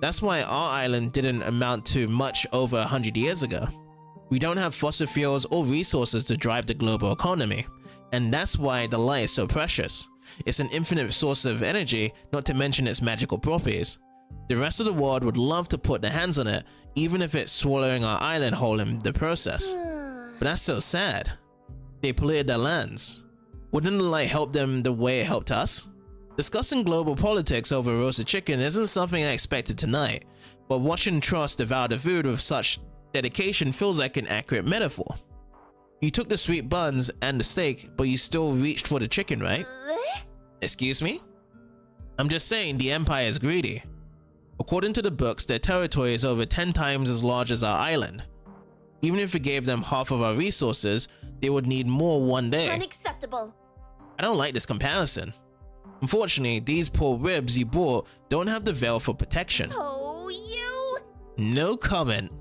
A: That's why our island didn't amount to much over 100 years ago. We don't have fossil fuels or resources to drive the global economy, and that's why the light is so precious. It's an infinite source of energy, not to mention its magical properties. The rest of the world would love to put their hands on it, even if it's swallowing our island whole in the process. But that's so sad. They polluted their lands. Wouldn't the light help them the way it helped us? Discussing global politics over roasted chicken isn't something I expected tonight, but watching Trust devour the food with such dedication feels like an accurate metaphor. You took the sweet buns and the steak, but you still reached for the chicken, right? Excuse me? I'm just saying the Empire is greedy. According to the books, their territory is over 10 times as large as our island. Even if we gave them half of our resources, they would need more one day.
C: Unacceptable.
A: I don't like this comparison. Unfortunately, these poor ribs you bought don't have the veil for protection.
C: Oh, you!
A: No comment.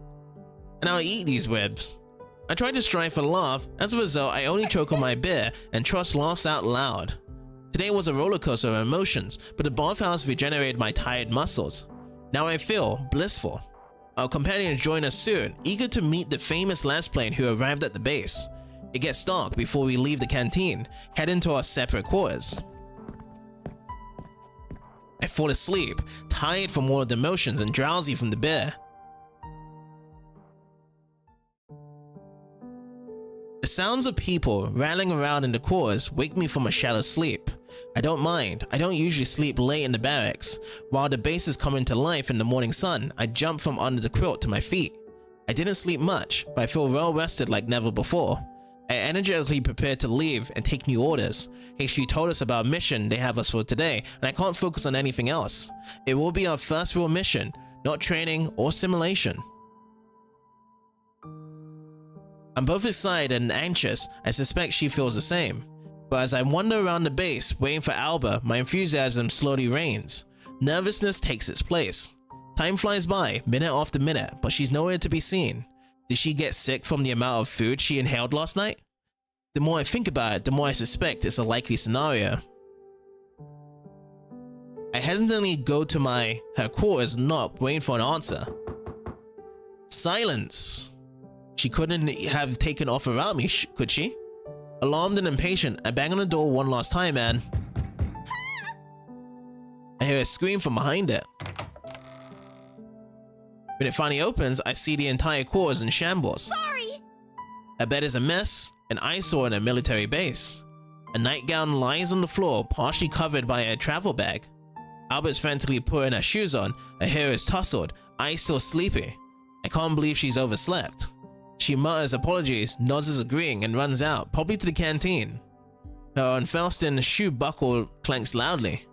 A: and I'll eat these ribs. I try to strive for laugh. As a result, I only choke on my beer and Trust laughs out loud. Today was a roller coaster of emotions, but the bathhouse regenerated my tired muscles. Now I feel blissful. Our companions join us soon, eager to meet the famous Lassplane who arrived at the base. It gets dark before we leave the canteen, head into our separate quarters. I fall asleep, tired from all of the emotions and drowsy from the beer. The sounds of people rattling around in the quarters wake me from a shallow sleep. I don't mind. I don't usually sleep late in the barracks. While the base is coming to life in the morning sun, I jump from under the quilt to my feet. I didn't sleep much, but I feel well rested like never before. I energetically prepare to leave and take new orders. HQ told us about a mission they have us for today, and I can't focus on anything else. It will be our first real mission, not training or simulation. I'm both excited and anxious. I suspect she feels the same. But as I wander around the base, waiting for Alba, my enthusiasm slowly reigns. Nervousness takes its place. Time flies by, minute after minute, but she's nowhere to be seen. Did she get sick from the amount of food she inhaled last night? The more I think about it, the more I suspect it's a likely scenario. I hesitantly go to her quarters and knock, waiting for an answer. Silence. She couldn't have taken off without me, could she? Alarmed and impatient, I bang on the door one last time and I hear a scream from behind it. When it finally opens, I see the entire quarters in shambles.
C: Sorry!
A: Her bed is a mess, an eyesore in a military base. A nightgown lies on the floor, partially covered by a travel bag. Albert's frantically putting her shoes on, her hair is tousled, eyes still sleepy. I can't believe she's overslept. She mutters apologies, nods agreeing, and runs out, probably to the canteen. Her unfastened shoe buckle clanks loudly.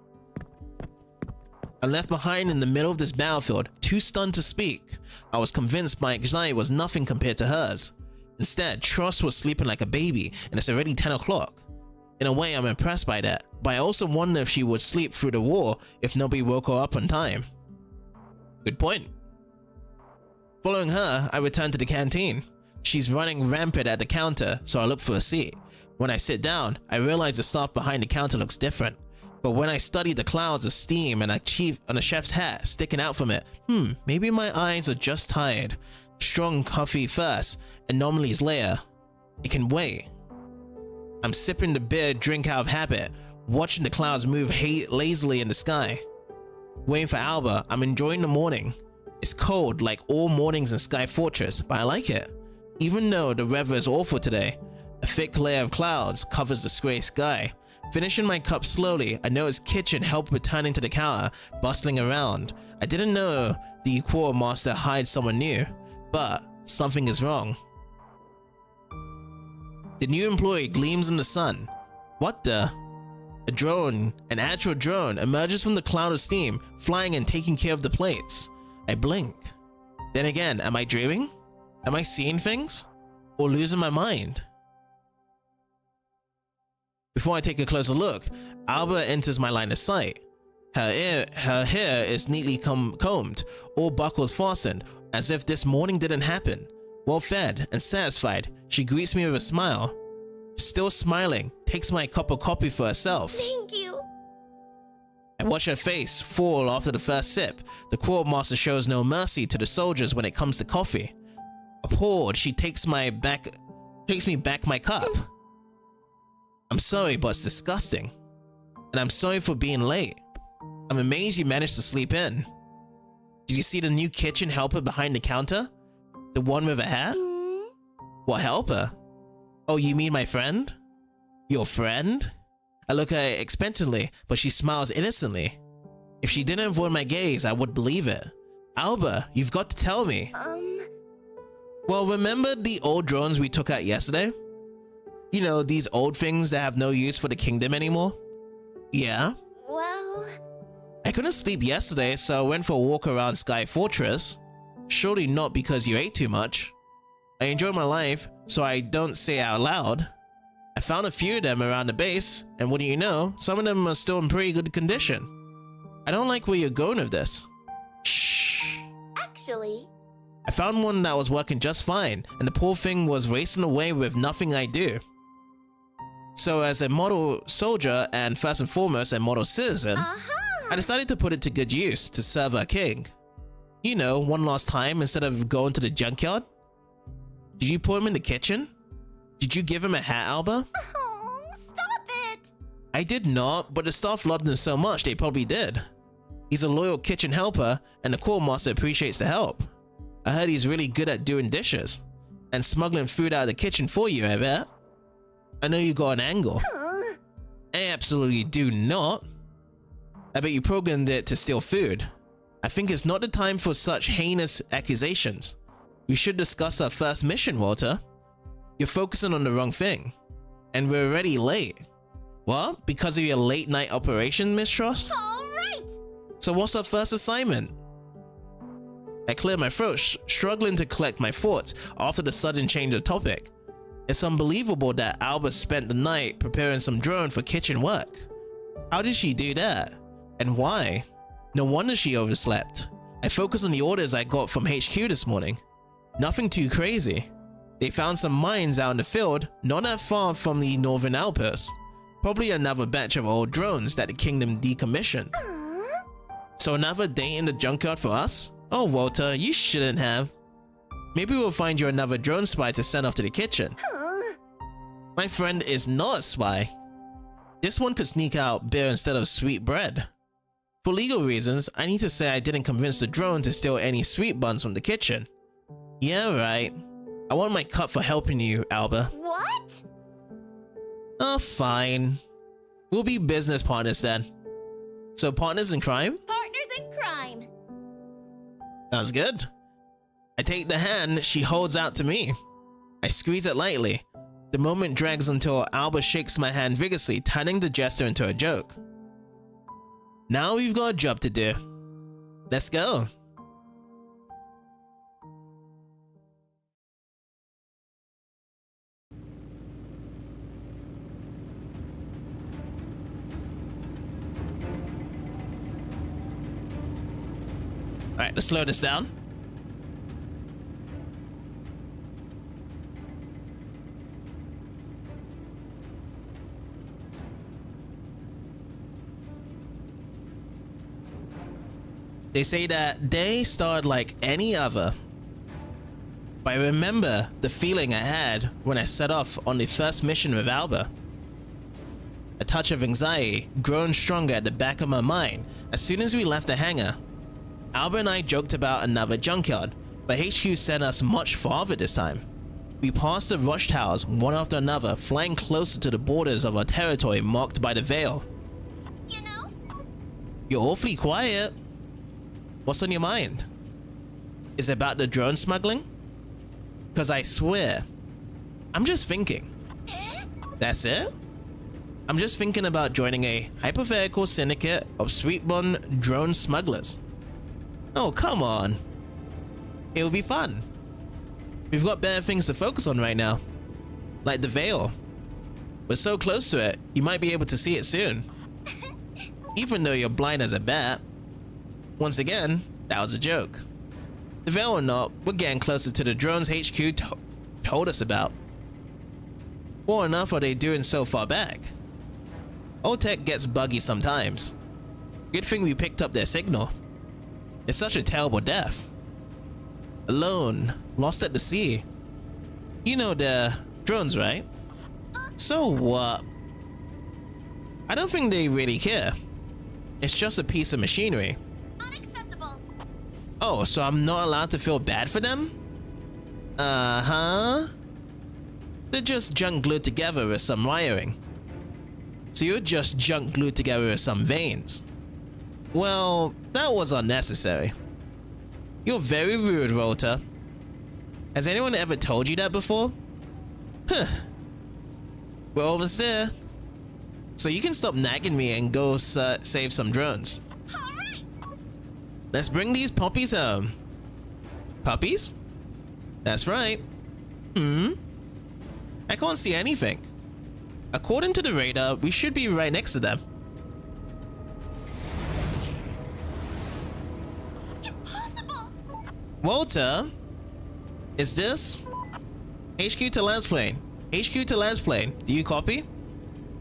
A: I'm left behind in the middle of this battlefield, too stunned to speak. I was convinced my anxiety was nothing compared to hers. Instead, Trust was sleeping like a baby, and it's already 10 o'clock. In a way, I'm impressed by that, but I also wonder if she would sleep through the war if nobody woke her up on time. Good point. Following her, I return to the canteen. She's running rampant at the counter, so I look for a seat. When I sit down, I realize the staff behind the counter looks different. But when I study the clouds of steam and a chef's hat sticking out from it, maybe my eyes are just tired. Strong coffee first, anomalies later. It can wait. I'm sipping the beer drink out of habit, watching the clouds move lazily in the sky. Waiting for Alba, I'm enjoying the morning. It's cold like all mornings in Sky Fortress, but I like it. Even though the weather is awful today, a thick layer of clouds covers the grey sky. Finishing my cup slowly, I notice Kitchen help returning to the counter, bustling around. I didn't know the quartermaster hired someone new, but something is wrong. The new employee gleams in the sun. What the? A drone, an actual drone, emerges from the cloud of steam, flying and taking care of the plates. I blink. Then again, am I dreaming? Am I seeing things? Or losing my mind? Before I take a closer look, Alba enters my line of sight. Her hair is neatly combed, all buckles fastened, as if this morning didn't happen. Well fed and satisfied, she greets me with a smile. Still smiling, takes my cup of coffee for herself.
C: Thank you.
A: I watch her face fall after the first sip. The quartermaster shows no mercy to the soldiers when it comes to coffee. Appalled, she takes me back my cup. I'm sorry, but it's disgusting. And I'm sorry for being late. I'm amazed you managed to sleep in. Did you see the new kitchen helper behind the counter? The one with a hat? What helper? Oh, you mean my friend? Your friend? I look at her expectantly, but she smiles innocently. If she didn't avoid my gaze, I would believe it. Alba, you've got to tell me. Well, remember the old drones we took out yesterday? You know, these old things that have no use for the kingdom anymore? Yeah?
C: Well...
A: I couldn't sleep yesterday, so I went for a walk around Sky Fortress. Surely not because you ate too much. I enjoy my life, so I don't say out loud. I found a few of them around the base, and what do you know, some of them are still in pretty good condition. I don't like where you're going with this. Shh.
C: Actually,
A: I found one that was working just fine, and the poor thing was racing away with nothing I do. So as a model soldier, and first and foremost a model citizen, I decided to put it to good use to serve our king. You know, one last time instead of going to the junkyard. Did you put him in the kitchen? Did you give him a hat, Alba?
C: Oh, stop it!
A: I did not, but the staff loved him so much they probably did. He's a loyal kitchen helper, and the quartermaster appreciates the help. I heard he's really good at doing dishes and smuggling food out of the kitchen for you, I bet. I know you got an angle. I absolutely do not. I bet you programmed it to steal food. I think it's not the time for such heinous accusations. We should discuss our first mission, Walter. You're focusing on the wrong thing. And we're already late. What? Because of your late night operation, Miss Truss?
C: All right!
A: So what's our first assignment? I cleared my throat, struggling to collect my thoughts after the sudden change of topic. It's unbelievable that Alba spent the night preparing some drone for kitchen work. How did she do that? And why? No wonder she overslept. I focused on the orders I got from HQ this morning. Nothing too crazy. They found some mines out in the field, not that far from the northern outpost. Probably another batch of old drones that the kingdom decommissioned. So another day in the junkyard for us? Oh, Walter, you shouldn't have. Maybe we'll find you another drone spy to send off to the kitchen. My friend is not a spy. This one could sneak out beer instead of sweet bread. For legal reasons, I need to say I didn't convince the drone to steal any sweet buns from the kitchen. Yeah, right. I want my cut for helping you, Alba.
C: What?
A: Oh, fine. We'll be business partners then. So partners in crime?
C: Partners in crime.
A: Sounds good. I take the hand she holds out to me. I squeeze it lightly. The moment drags until Alba shakes my hand vigorously, turning the gesture into a joke. Now we've got a job to do. Let's go. Alright, let's slow this down. They say that day started like any other. But I remember the feeling I had when I set off on the first mission with Alba. A touch of anxiety grown stronger at the back of my mind as soon as we left the hangar. Alba and I joked about another junkyard, but HQ sent us much farther this time. We passed the rush towers one after another, flying closer to the borders of our territory marked by the veil.
C: You know?
A: You're awfully quiet. What's on your mind? Is it about the drone smuggling? Cause I swear, I'm just thinking. That's it? I'm just thinking about joining a hypothetical syndicate of sweet bun drone smugglers. Oh, come on. It'll be fun. We've got better things to focus on right now. Like the veil. We're so close to it, you might be able to see it soon. Even though you're blind as a bat. Once again, that was a joke. The veil or not, we're getting closer to the drones HQ told us about. What enough are they doing so far back? Old tech gets buggy sometimes. Good thing we picked up their signal. It's such a terrible death. Alone, lost at the sea. You know the drones, right? So what? I don't think they really care. It's just a piece of machinery.
C: Unacceptable.
A: Oh, so I'm not allowed to feel bad for them? Uh-huh. They're just junk glued together with some wiring. So you're just junk glued together with some veins. Well, that was unnecessary. You're very rude, Walter. Has anyone ever told you that before? Huh. We're almost there. So you can stop nagging me and go save some drones.
C: All right.
A: Let's bring these puppies home. Puppies? That's right. I can't see anything. According to the radar, we should be right next to them.
C: Impossible.
A: Walter, Is this? HQ to Lassplane. HQ to Lassplane. Do you copy?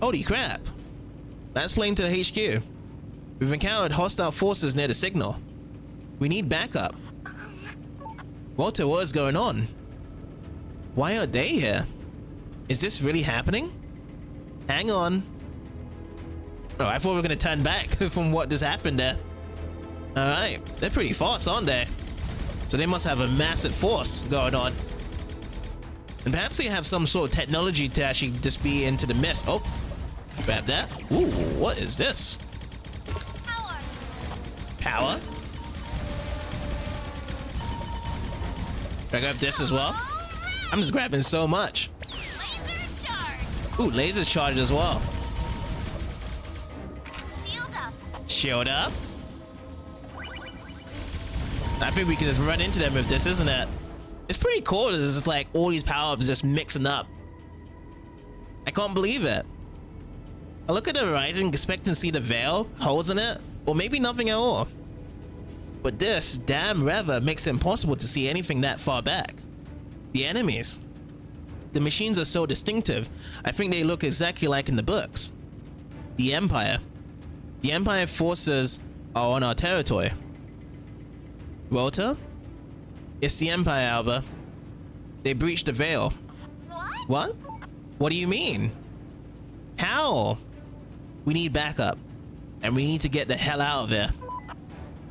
A: Holy crap. Lassplane to the HQ. We've encountered hostile forces near the signal. We need backup. Walter, what is going on? Why are they here? Is this really happening? Hang on. Oh, I thought we were gonna turn back from what just happened there. Alright, they're pretty fast, aren't they? So they must have a massive force going on. And perhaps they have some sort of technology to actually just be into the mist. Oh, grab that. Ooh, what is this?
C: Power.
A: Power? Can I grab this as well? I'm just grabbing so much.
C: Laser charge.
A: Ooh, laser charge as well.
C: Shield up.
A: Shield up. I think we can just run into them with this, isn't it? It's pretty cool. There's just like all these power-ups just mixing up. I can't believe it. I look at the horizon, expecting to see the veil, holes in it, or maybe nothing at all. But this damn river makes it impossible to see anything that far back. The enemies. The machines are so distinctive, I think they look exactly like in the books. The Empire. The Empire forces are on our territory. Walter? It's the Empire, Alba. They breached the veil.
C: What?
A: What? What do you mean? How? We need backup. And we need to get the hell out of here.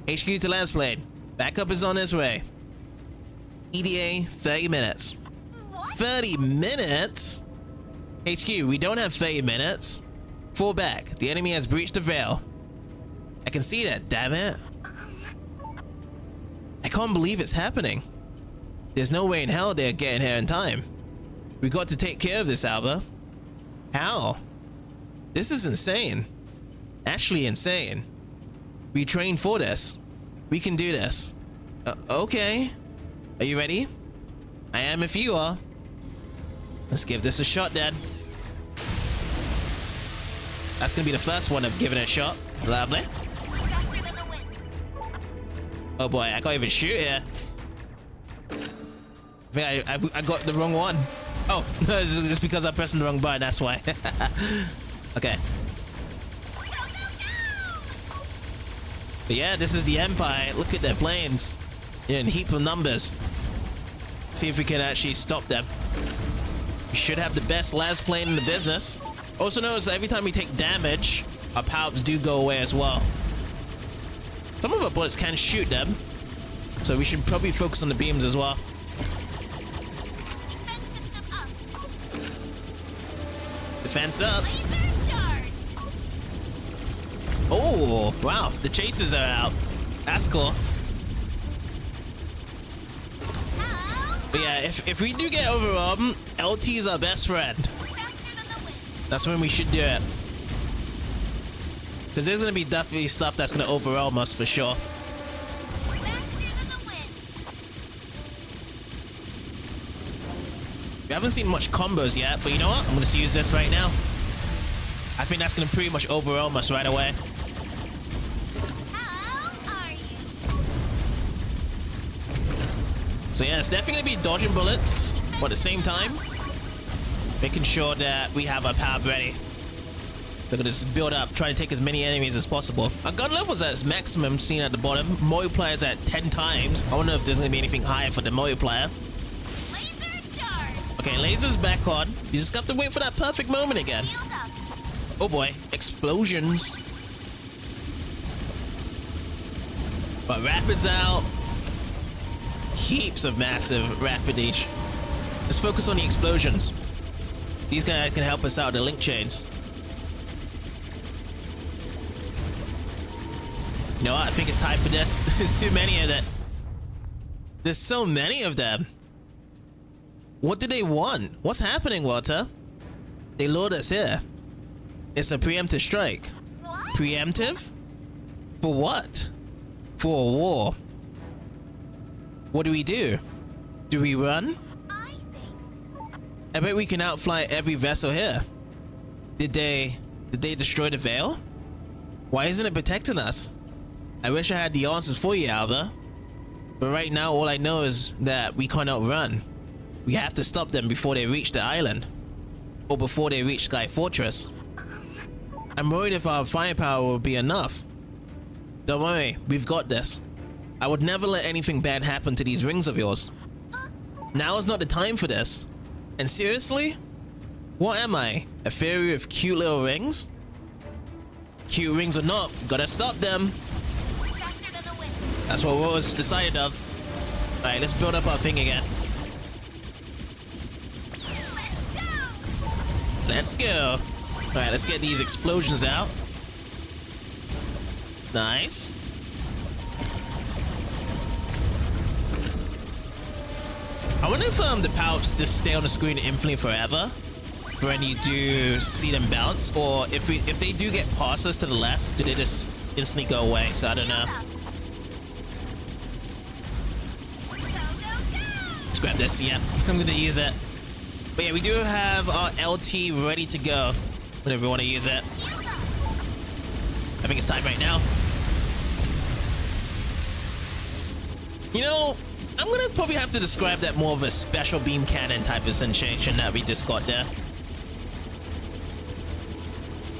A: HQ to Lassplane. Backup is on its way. EDA, 30 minutes.
C: What?
A: 30 minutes? HQ, we don't have 30 minutes. Fall back. The enemy has breached the veil. I can see that, damn it. I can't believe it's happening. There's no way in hell they're getting here in time. We got to take care of this, Alba. How? This is insane. Actually insane. We trained for this. We can do this. Okay. Are you ready? I am if you are. Let's give this a shot, Dad. That's gonna be the first one of giving it a shot. Lovely.
C: Faster than the wind.
A: Oh boy, I can't even shoot here. I got the wrong one. Oh, it's because I'm pressing the wrong button, that's why. Okay.
C: Go, go, go!
A: But yeah, this is the Empire. Look at their planes. In a heap of numbers. See if we can actually stop them. We should have the best Lassplane in the business. Also notice that every time we take damage, our power-ups do go away as well. Some of our bullets can shoot them. So we should probably focus on the beams as well.
C: Defense
A: Defense
C: system up.
A: up.
C: Laser charge.
A: Oh, wow. The chasers are out. That's cool.
C: How?
A: But yeah, if we do get overwhelmed, LT is our best friend.
C: Faster than the wind.
A: That's when we should do it. Because there's going to be definitely stuff that's going to overwhelm us for sure.
C: Faster than the wind.
A: We haven't seen much combos yet, but you know what? I'm going to use this right now. I think that's going to pretty much overwhelm us right away.
C: How are you?
A: So yeah, it's definitely going to be dodging bullets, but at the same time, making sure that we have our power ready. We're going to just build up, try to take as many enemies as possible. Our gun level's at its maximum, seen at the bottom. Multiplyer's at 10 times. I wonder if there's going to be anything higher for the multiplier.
C: Laser charge.
A: Okay, laser's back on. You just have to wait for that perfect moment again.
C: Shield up.
A: Oh boy, explosions. But rapids out. Heaps of massive rapid each. Let's focus on the explosions. These guys can help us out with the link chains. You know what? I think it's time for this. There's too many of them. There's so many of them. What do they want? What's happening, Walter? They lured us here. It's a preemptive strike.
C: What?
A: Preemptive? For what? For a war. What do we do? Do we run?
C: I think.
A: I bet we can outfly every vessel here. Did they destroy the veil? Why isn't it protecting us? I wish I had the answers for you, Alba. But right now, all I know is that we cannot run. We have to stop them before they reach the island. Or before they reach Sky Fortress. I'm worried if our firepower will be enough. Don't worry, we've got this. I would never let anything bad happen to these rings of yours. Now is not the time for this. And seriously? What am I? A fairy with cute little rings? Cute rings or not, gotta stop them.
C: Faster than the wind.
A: That's what was decided of. Alright, let's build up our thing again.
C: Let's go.
A: Let's go. Alright, let's get these explosions out. Nice. I wonder if the power-ups just stay on the screen infinitely forever when you do see them bounce, or if they do get past us to the left, do they just instantly go away? So I don't know.
C: Go, go, go.
A: Let's grab this. Yeah, I'm gonna use it. But yeah, we do have our LT ready to go whenever we want to use it.
C: Shield up.
A: I think it's time right now. You know, I'm gonna probably have to describe that more of a special beam cannon type of sensation that we just got there.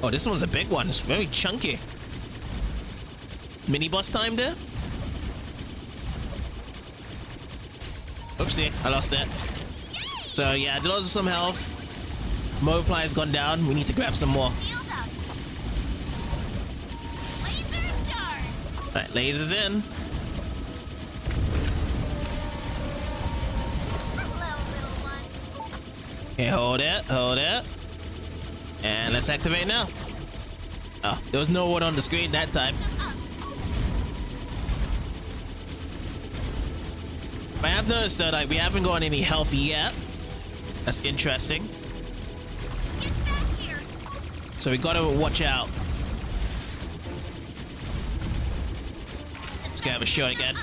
A: Oh, this one's a big one. It's very chunky. Mini boss time there. Oopsie, I lost it. So yeah, I lost some health. Multiply has gone down. We need to grab some more.
C: Shield up. Laser charge.
A: Alright, lasers in.
C: Hello, little one.
A: Okay, hold it, hold it. And let's activate now. Oh, there was no one on the screen that time. I have noticed that we haven't got any health yet. That's interesting.
C: Get back here.
A: So we gotta watch out. Let's go have a shot again.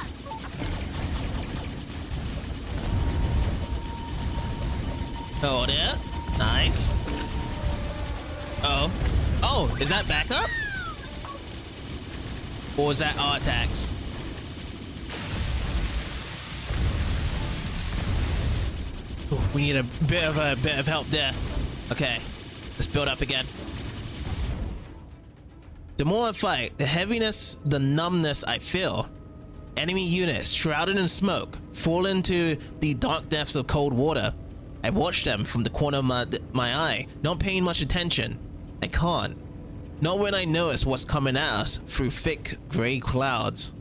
A: Hold it. Nice. Oh. Oh, is that backup? Or is that our attacks? Ooh, we need a bit of help there. Okay, let's build up again. The more I fight, the heaviness, the numbness I feel. Enemy units shrouded in smoke fall into the dark depths of cold water. I watch them from the corner of my eye, not paying much attention. I can't. Not when I notice what's coming at us through thick gray clouds.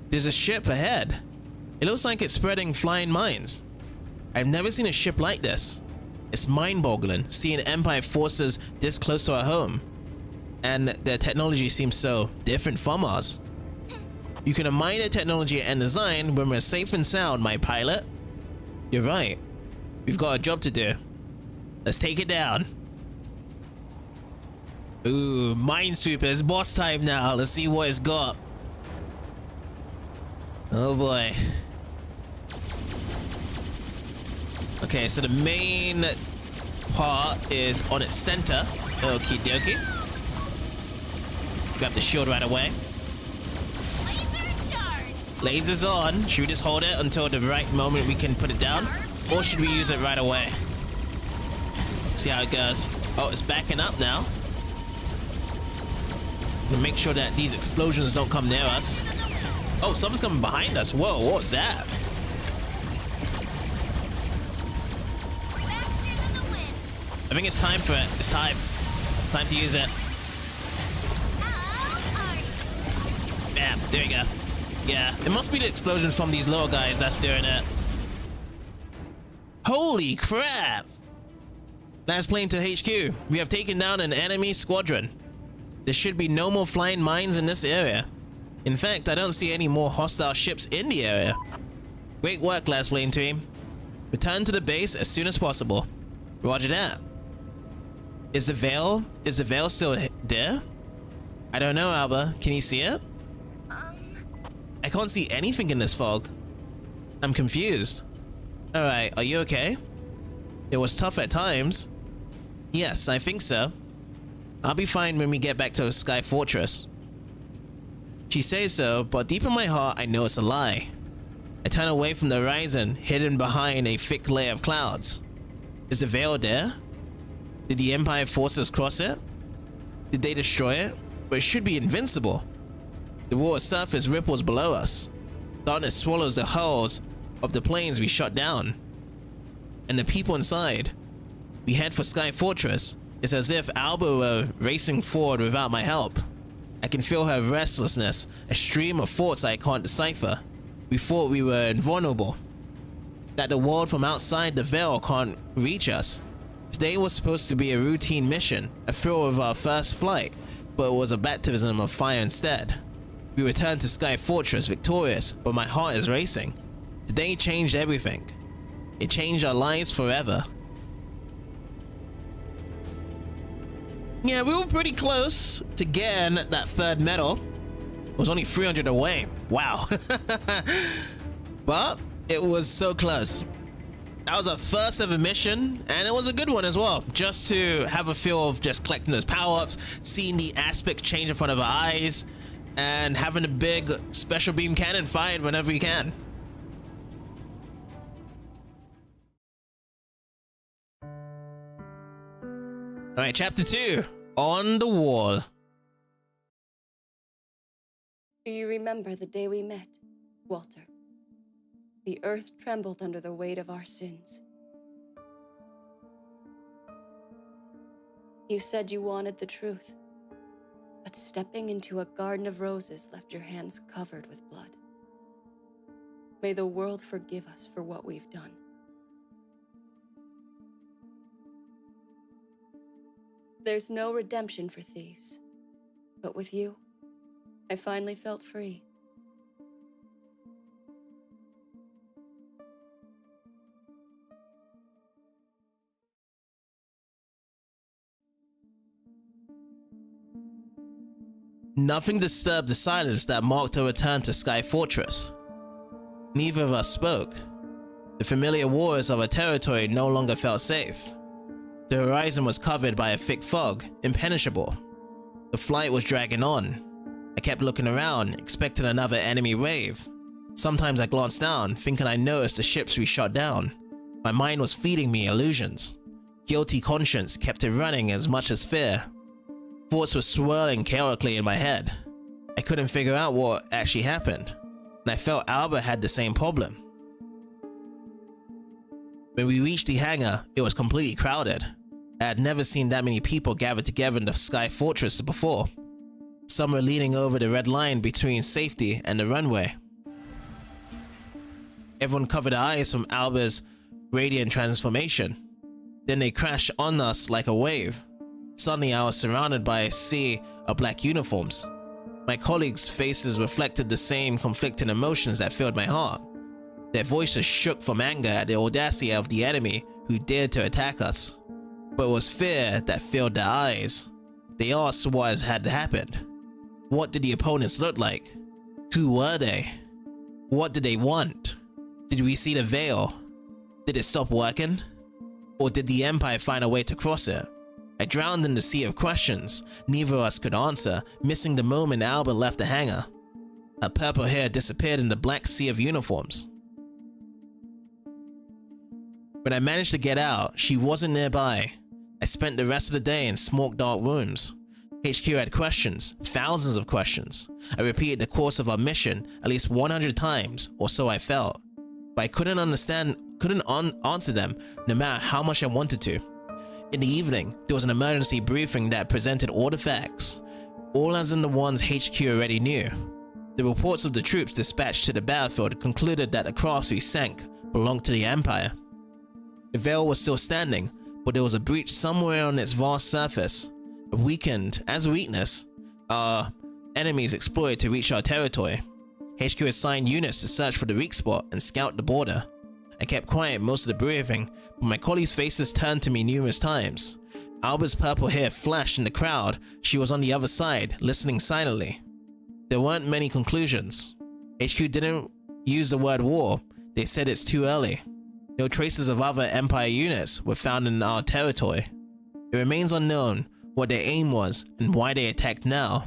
A: There's a ship ahead. It looks like it's spreading flying mines. I've never seen a ship like this. It's mind-boggling seeing Empire forces this close to our home. And their technology seems so different from ours. You can admire their technology and design when we're safe and sound, my pilot. You're right. We've got a job to do. Let's take it down. Ooh, Minesweepers, boss time now. Let's see what it's got. Oh boy. Okay, so the main part is on its center. Okie dokie. Grab the shield right away.
C: Laser charge.
A: Lasers on. Should we just hold it until the right moment we can put it down? Or should we use it right away? See how it goes. Oh, it's backing up now. We'll make sure that these explosions don't come near us. Oh, something's coming behind us. Whoa, what was that?
C: Faster than the wind.
A: I think it's time for it. It's time. Time to use it.
C: How are you?
A: Bam, there we go. Yeah, it must be the explosions from these little guys that's doing it. Holy crap! Lassplane to HQ. We have taken down an enemy squadron. There should be no more flying mines in this area. In fact, I don't see any more hostile ships in the area. Great work, Lassplane team. Return to the base as soon as possible. Roger that. Is the veil still there? I don't know, Alba. Can you see it? I can't see anything in this fog. I'm confused. Alright, are you okay? It was tough at times. Yes, I think so. I'll be fine when we get back to Sky Fortress. She says so, but deep in my heart, I know it's a lie. I turn away from the horizon, hidden behind a thick layer of clouds. Is the veil there? Did the Empire forces cross it? Did they destroy it? But it should be invincible. The water surface ripples below us. Darkness swallows the hulls of the planes we shot down. And the people inside. We head for Sky Fortress. It's as if Alba were racing forward without my help. I can feel her restlessness, a stream of thoughts I can't decipher. We thought we were invulnerable, that the world from outside the veil can't reach us. Today was supposed to be a routine mission, a thrill of our first flight, but it was a baptism of fire instead. We returned to Sky Fortress victorious, but my heart is racing. Today changed everything. It changed our lives forever. Yeah, we were pretty close to getting that third medal. It was only 300 away. Wow. But it was so close. That was our first ever mission, and it was a good one as well. Just to have a feel of just collecting those power-ups, seeing the aspect change in front of our eyes, and having a big special beam cannon fired whenever you can. Alright, chapter 2. On the Wall.
D: Do you remember the day we met, Walter? The earth trembled under the weight of our sins. You said you wanted the truth, but stepping into a garden of roses left your hands covered with blood. May the world forgive us for what we've done. There's no redemption for thieves, but with you, I finally felt free.
A: Nothing disturbed the silence that marked our return to Sky Fortress. Neither of us spoke. The familiar waters of our territory no longer felt safe. The horizon was covered by a thick fog, impenetrable. The flight was dragging on. I kept looking around, expecting another enemy wave. Sometimes I glanced down, thinking I noticed the ships we shot down. My mind was feeding me illusions. Guilty conscience kept it running as much as fear. Thoughts were swirling chaotically in my head. I couldn't figure out what actually happened, and I felt Alba had the same problem. When we reached the hangar, it was completely crowded. I had never seen that many people gathered together in the Sky Fortress before. Some were leaning over the red line between safety and the runway. Everyone covered their eyes from Alba's radiant transformation. Then they crashed on us like a wave. Suddenly I was surrounded by a sea of black uniforms. My colleagues' faces reflected the same conflicting emotions that filled my heart. Their voices shook from anger at the audacity of the enemy who dared to attack us. But it was fear that filled their eyes. They asked what had happened. What did the opponents look like? Who were they? What did they want? Did we see the veil? Did it stop working? Or did the Empire find a way to cross it? I drowned in the sea of questions neither of us could answer, missing the moment Alba left the hangar. Her purple hair disappeared in the black sea of uniforms. When I managed to get out, she wasn't nearby. I spent the rest of the day in smoke dark rooms. HQ had questions, thousands of questions. I repeated the course of our mission at least 100 times, or so I felt. But I couldn't answer them no matter how much I wanted to. In the evening, there was an emergency briefing that presented all the facts, all as in the ones HQ already knew. The reports of the troops dispatched to the battlefield concluded that the crafts we sank belonged to the Empire. The veil was still standing, but there was a breach somewhere on its vast surface. Weakened as weakness, our enemies exploited to reach our territory. HQ assigned units to search for the weak spot and scout the border. I kept quiet most of the briefing, but my colleagues' faces turned to me numerous times. Alba's purple hair flashed in the crowd. She was on the other side, listening silently. There weren't many conclusions. HQ didn't use the word war. They said it's too early. No traces of other Empire units were found in our territory. It remains unknown what their aim was and why they attacked now.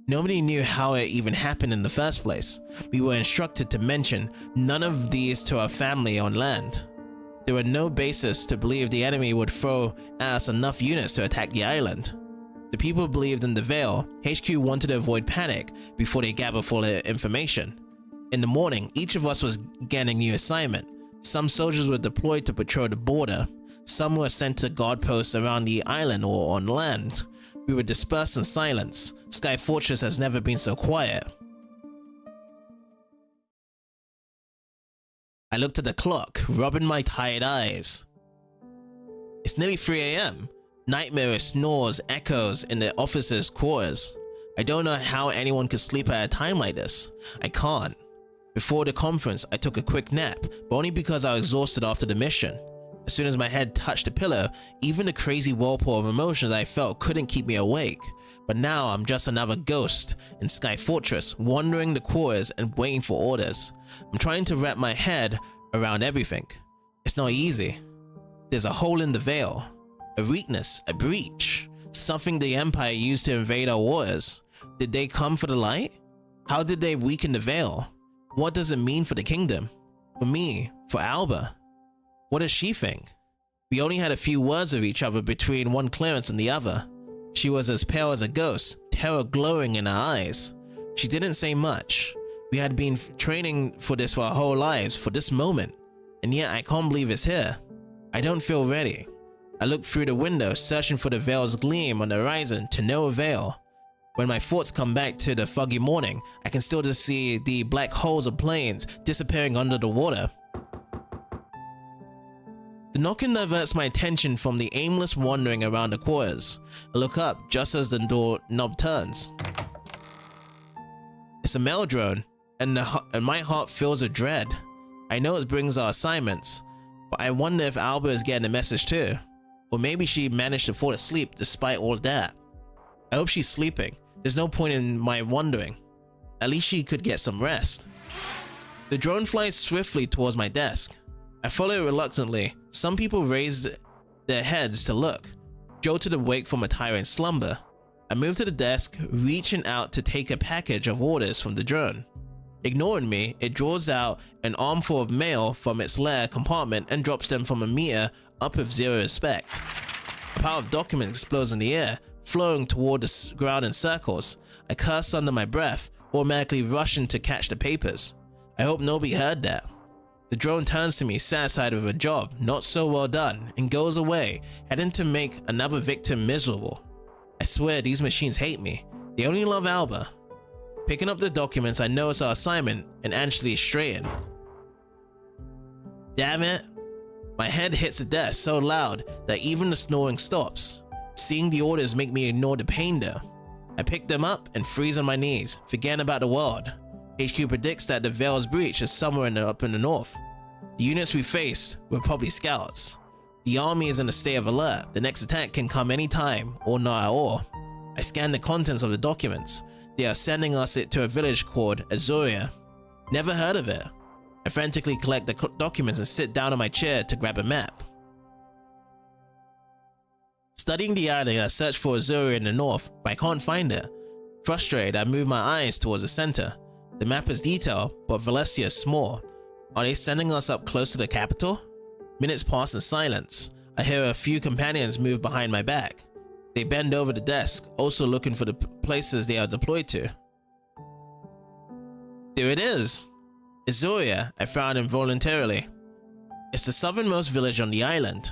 A: Nobody knew how it even happened in the first place. We were instructed to mention none of these to our family on land. There were no basis to believe the enemy would throw at us enough units to attack the island. The people believed in the Veil. HQ wanted to avoid panic before they gathered full information. In the morning, each of us was getting a new assignment. Some soldiers were deployed to patrol the border. Some were sent to guard posts around the island or on land. We were dispersed in silence. Sky Fortress has never been so quiet. I looked at the clock, rubbing my tired eyes. It's nearly 3 AM. Nightmarish snores echoes in the officers' quarters. I don't know how anyone could sleep at a time like this. I can't. Before the conference, I took a quick nap, but only because I was exhausted after the mission. As soon as my head touched the pillow, even the crazy whirlpool of emotions I felt couldn't keep me awake. But now I'm just another ghost in Sky Fortress, wandering the quarters and waiting for orders. I'm trying to wrap my head around everything. It's not easy. There's a hole in the veil, a weakness, a breach, something the Empire used to invade our waters. Did they come for the light? How did they weaken the veil? What does it mean for the kingdom? For me? For Alba? What does she think? We only had a few words with each other between one clearance and the other. She was as pale as a ghost, terror glowing in her eyes. She didn't say much. We had been training for this for our whole lives, for this moment, and yet I can't believe it's here. I don't feel ready. I look through the window, searching for the veil's gleam on the horizon, to no avail. When my thoughts come back to the foggy morning, I can still just see the black holes of planes disappearing under the water. The knocking diverts my attention from the aimless wandering around the quarters. I look up just as the door knob turns. It's a mail drone, and my heart fills with dread. I know it brings our assignments, but I wonder if Alba is getting a message too. Or maybe she managed to fall asleep despite all that. I hope she's sleeping. There's no point in my wondering. At least she could get some rest. The drone flies swiftly towards my desk. I follow it reluctantly. Some people raised their heads to look, jolted awake from a tiring slumber. I move to the desk, reaching out to take a package of orders from the drone. Ignoring me, it draws out an armful of mail from its lair compartment and drops them from a meter up with zero respect. A pile of documents explodes in the air, flowing toward the ground in circles. I curse under my breath, automatically rushing to catch the papers. I hope nobody heard that. The drone turns to me, satisfied with a job not so well done, and goes away, heading to make another victim miserable. I swear these machines hate me. They only love Alba. Picking up the documents, I notice our assignment and Angeli straighten. Damn it. My head hits the desk so loud that even the snoring stops. Seeing the orders make me ignore the pain though. I pick them up and freeze on my knees, forgetting about the world. HQ predicts that the Veil's breach is somewhere up in the north. The units we faced were probably scouts. The army is in a state of alert. The next attack can come anytime or not at all. I scan the contents of the documents. They are sending us to a village called Azuria. Never heard of it. I frantically collect the documents and sit down on my chair to grab a map. Studying the island, I search for Azuria in the north, but I can't find it. Frustrated, I move my eyes towards the center. The map is detailed, but Valencia is small. Are they sending us up close to the capital? Minutes pass in silence. I hear a few companions move behind my back. They bend over the desk, also looking for the places they are deployed to. There it is! Azuria, I frowned involuntarily. It's the southernmost village on the island.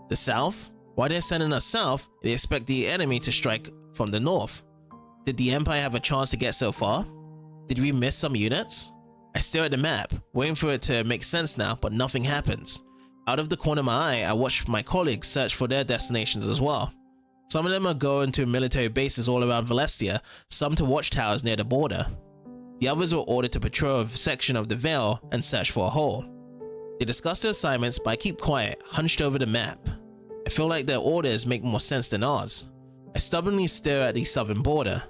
A: The south? Why they're sending us south, they expect the enemy to strike from the north. Did the Empire have a chance to get so far? Did we miss some units? I stare at the map, waiting for it to make sense now, but nothing happens. Out of the corner of my eye, I watch my colleagues search for their destinations as well. Some of them are going to military bases all around Valencia, some to watchtowers near the border. The others were ordered to patrol a section of the Veil and search for a hole. They discuss their assignments, but I keep quiet, hunched over the map. I feel like their orders make more sense than ours. I stubbornly stare at the southern border.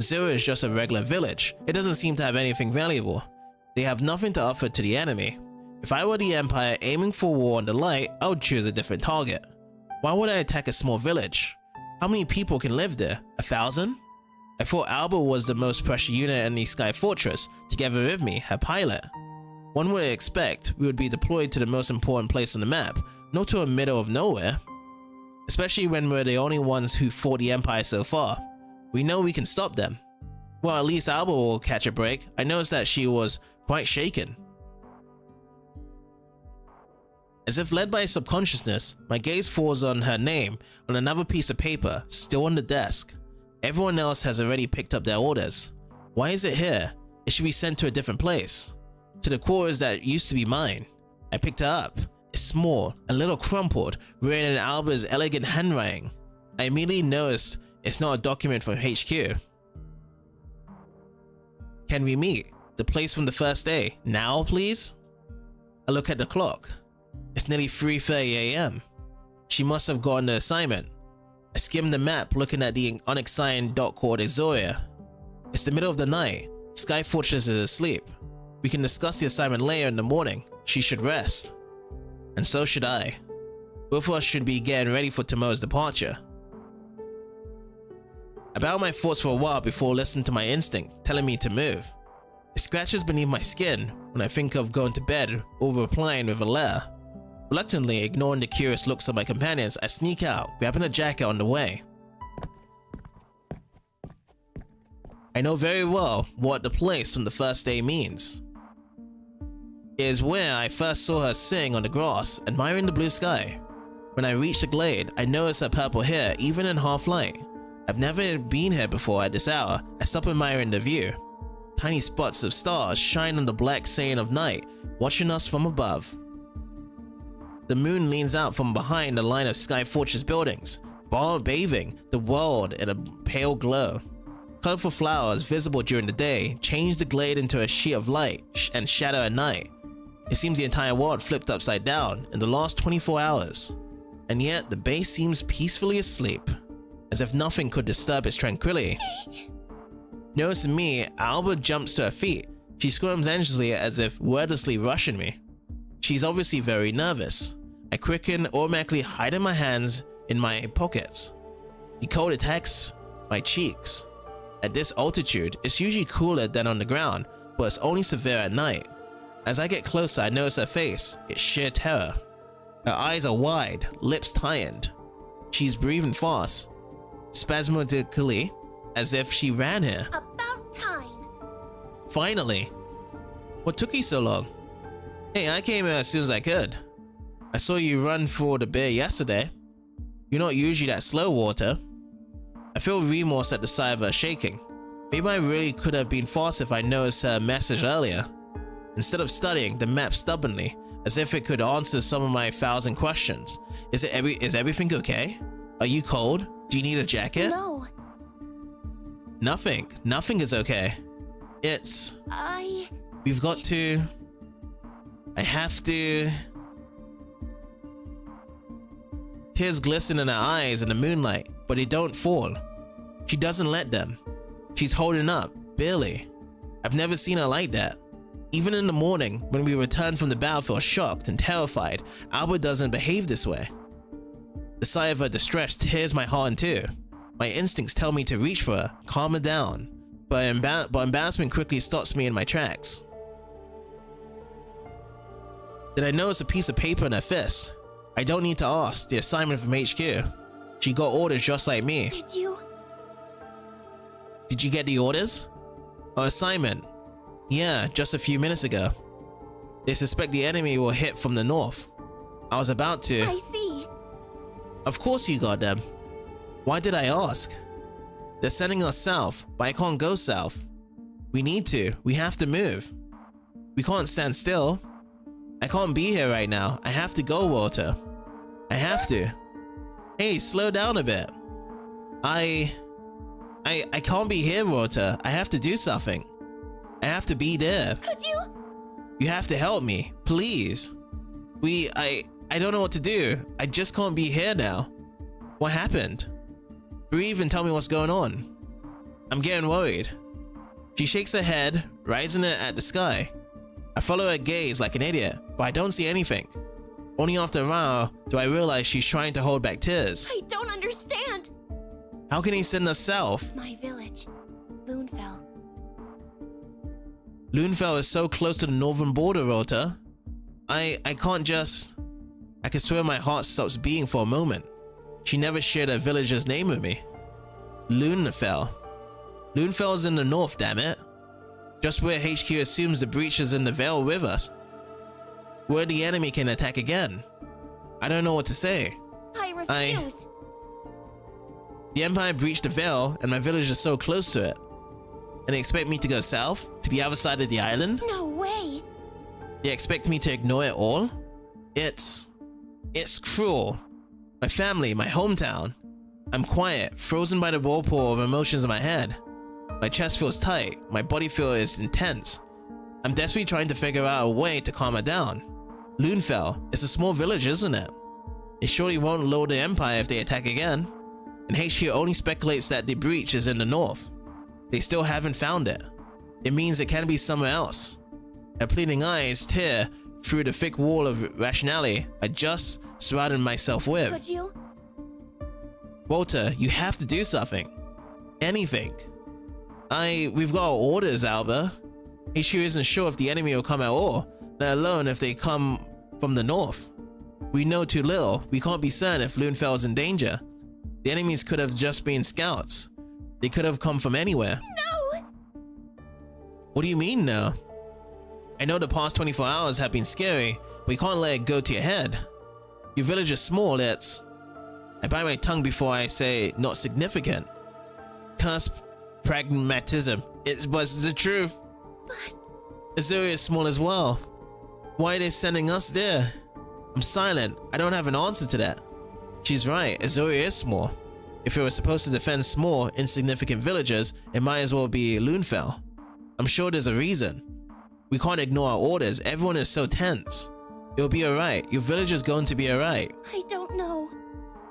A: Zero is just a regular village. It doesn't seem to have anything valuable. They have nothing to offer to the enemy. If I were the Empire aiming for war on the light, I would choose a different target. Why would I attack a small village? How many people can live there? 1,000? I thought Alba was the most precious unit in the Sky Fortress, together with me, her pilot. One would expect we would be deployed to the most important place on the map, not to a middle of nowhere. Especially when we're the only ones who fought the Empire so far. We know we can stop them. Well, at least Alba will catch a break. I noticed that she was quite shaken. As if led by subconsciousness, my gaze falls on her name on another piece of paper, still on the desk. Everyone else has already picked up their orders. Why is it here? It should be sent to a different place. To the quarters that used to be mine. I picked it up. It's small, a little crumpled, written in Alba's elegant handwriting. I immediately noticed it's not a document from HQ. Can we meet? The place from the first day. Now, please? I look at the clock. It's nearly 3:30 AM. She must have gotten the assignment. I skim the map looking at the unassigned dot called Exoria. It's the middle of the night. Sky Fortress is asleep. We can discuss the assignment later in the morning. She should rest. And so should I. Both of us should be getting ready for tomorrow's departure. I bow my thoughts for a while before listening to my instinct telling me to move. It scratches beneath my skin when I think of going to bed or replying with a letter. Reluctantly ignoring the curious looks of my companions, I sneak out, grabbing a jacket on the way. I know very well what the place from the first day means. It is where I first saw her sitting on the grass, admiring the blue sky. When I reached the glade, I noticed her purple hair even in half light. I've never been here before at this hour. I stop admiring the view. Tiny spots of stars shine on the black sand of night, watching us from above. The moon leans out from behind a line of Sky Fortress buildings, bathing the world in a pale glow. Colorful flowers visible during the day change the glade into a sheet of light and shadow at night. It seems the entire world flipped upside down in the last 24 hours. And yet the base seems peacefully asleep, as if nothing could disturb its tranquility. Noticing me, Alba jumps to her feet. She squirms anxiously as if wordlessly rushing me. She's obviously very nervous. I quicken, automatically hiding my hands in my pockets. The cold attacks my cheeks. At this altitude, it's usually cooler than on the ground, but it's only severe at night. As I get closer, I notice her face. It's sheer terror. Her eyes are wide, lips tightened. She's breathing fast, spasmodically, as if she ran here.
C: About time.
A: Finally. What took you so long? Hey, I came here as soon as I could. I saw you run for the bear yesterday. You're not usually that slow, Water. I feel remorse at the sight of her shaking. Maybe I really could have been fast if I noticed her message earlier. Instead of studying the map stubbornly, as if it could answer some of my 1,000 questions. Is everything okay? Are you cold? Do you need a jacket?
B: No,
A: Nothing is okay. We've got to... I have to... Tears glisten in her eyes in the moonlight, but they don't fall. She doesn't let them. She's holding up, barely. I've never seen her like that. Even in the morning, when we return from the battlefield shocked and terrified, Alba doesn't behave this way. The sigh of her distress tears my heart in two. My instincts tell me to reach for her, calm her down, but embarrassment quickly stops me in my tracks. Did I notice a piece of paper in her fist? I don't need to ask, the assignment from HQ. She got orders just like me. Did you get the orders? Our assignment. Yeah, just a few minutes ago. They suspect the enemy will hit from the north. I was about to...
B: I see.
A: Of course you got them. Why did I ask? They're sending us south, but I can't go south. We need to. We have to move. We can't stand still. I can't be here right now. I have to go, Walter. I have to. Hey, slow down a bit. I can't be here, Walter. I have to do something. I have to be there.
B: Could you?
A: You have to help me, please. I don't know what to do. I just can't be here now. What happened? Breathe and tell me what's going on. I'm getting worried. She shakes her head, rising it at the sky. I follow her gaze like an idiot, but I don't see anything. Only after a while do I realize she's trying to hold back tears.
B: I don't understand.
A: How can he send us south?
B: My village.
A: Lunefell is so close to the northern border, Rota. I can swear my heart stops beating for a moment. She never shared her village's name with me. Lunefell. Lunefell's in the north, damn it. Just where HQ assumes the breach is in the Vale with us. Where the enemy can attack again. I don't know what to say.
B: I refuse.
A: The Empire breached the Vale and my village is so close to it. And they expect me to go south? To the other side of the island?
B: No way.
A: They expect me to ignore it all? It's cruel. My family, my hometown. I'm quiet, frozen by the whirlpool of emotions in my head. My chest feels tight, my body feels intense. I'm desperately trying to figure out a way to calm it down. Lunefell, it's a small village, isn't it? It surely won't lower the Empire if they attack again. And HQ only speculates that the breach is in the north. They still haven't found it. It means it can be somewhere else. Her pleading eyes tear through the thick wall of rationality I just surrounded myself with.
B: Could you?
A: Walter, you have to do something. Anything. We've got our orders, Alba. HQ isn't sure if the enemy will come at all, let alone if they come from the north. We know too little. We can't be certain if Lunefell is in danger. The enemies could have just been scouts. They could have come from anywhere.
B: No!
A: What do you mean, no? I know the past 24 hours have been scary, but you can't let it go to your head. Your village is small, it's... I bite my tongue before I say not significant. Cusp pragmatism. It was the truth.
B: But...
A: Azuria is small as well. Why are they sending us there? I'm silent. I don't have an answer to that. She's right. Azuria is small. If we were supposed to defend small, insignificant villages, it might as well be Lunefell. I'm sure there's a reason. We can't ignore our orders. Everyone is so tense. It'll be alright. Your village is going to be alright.
B: I don't know.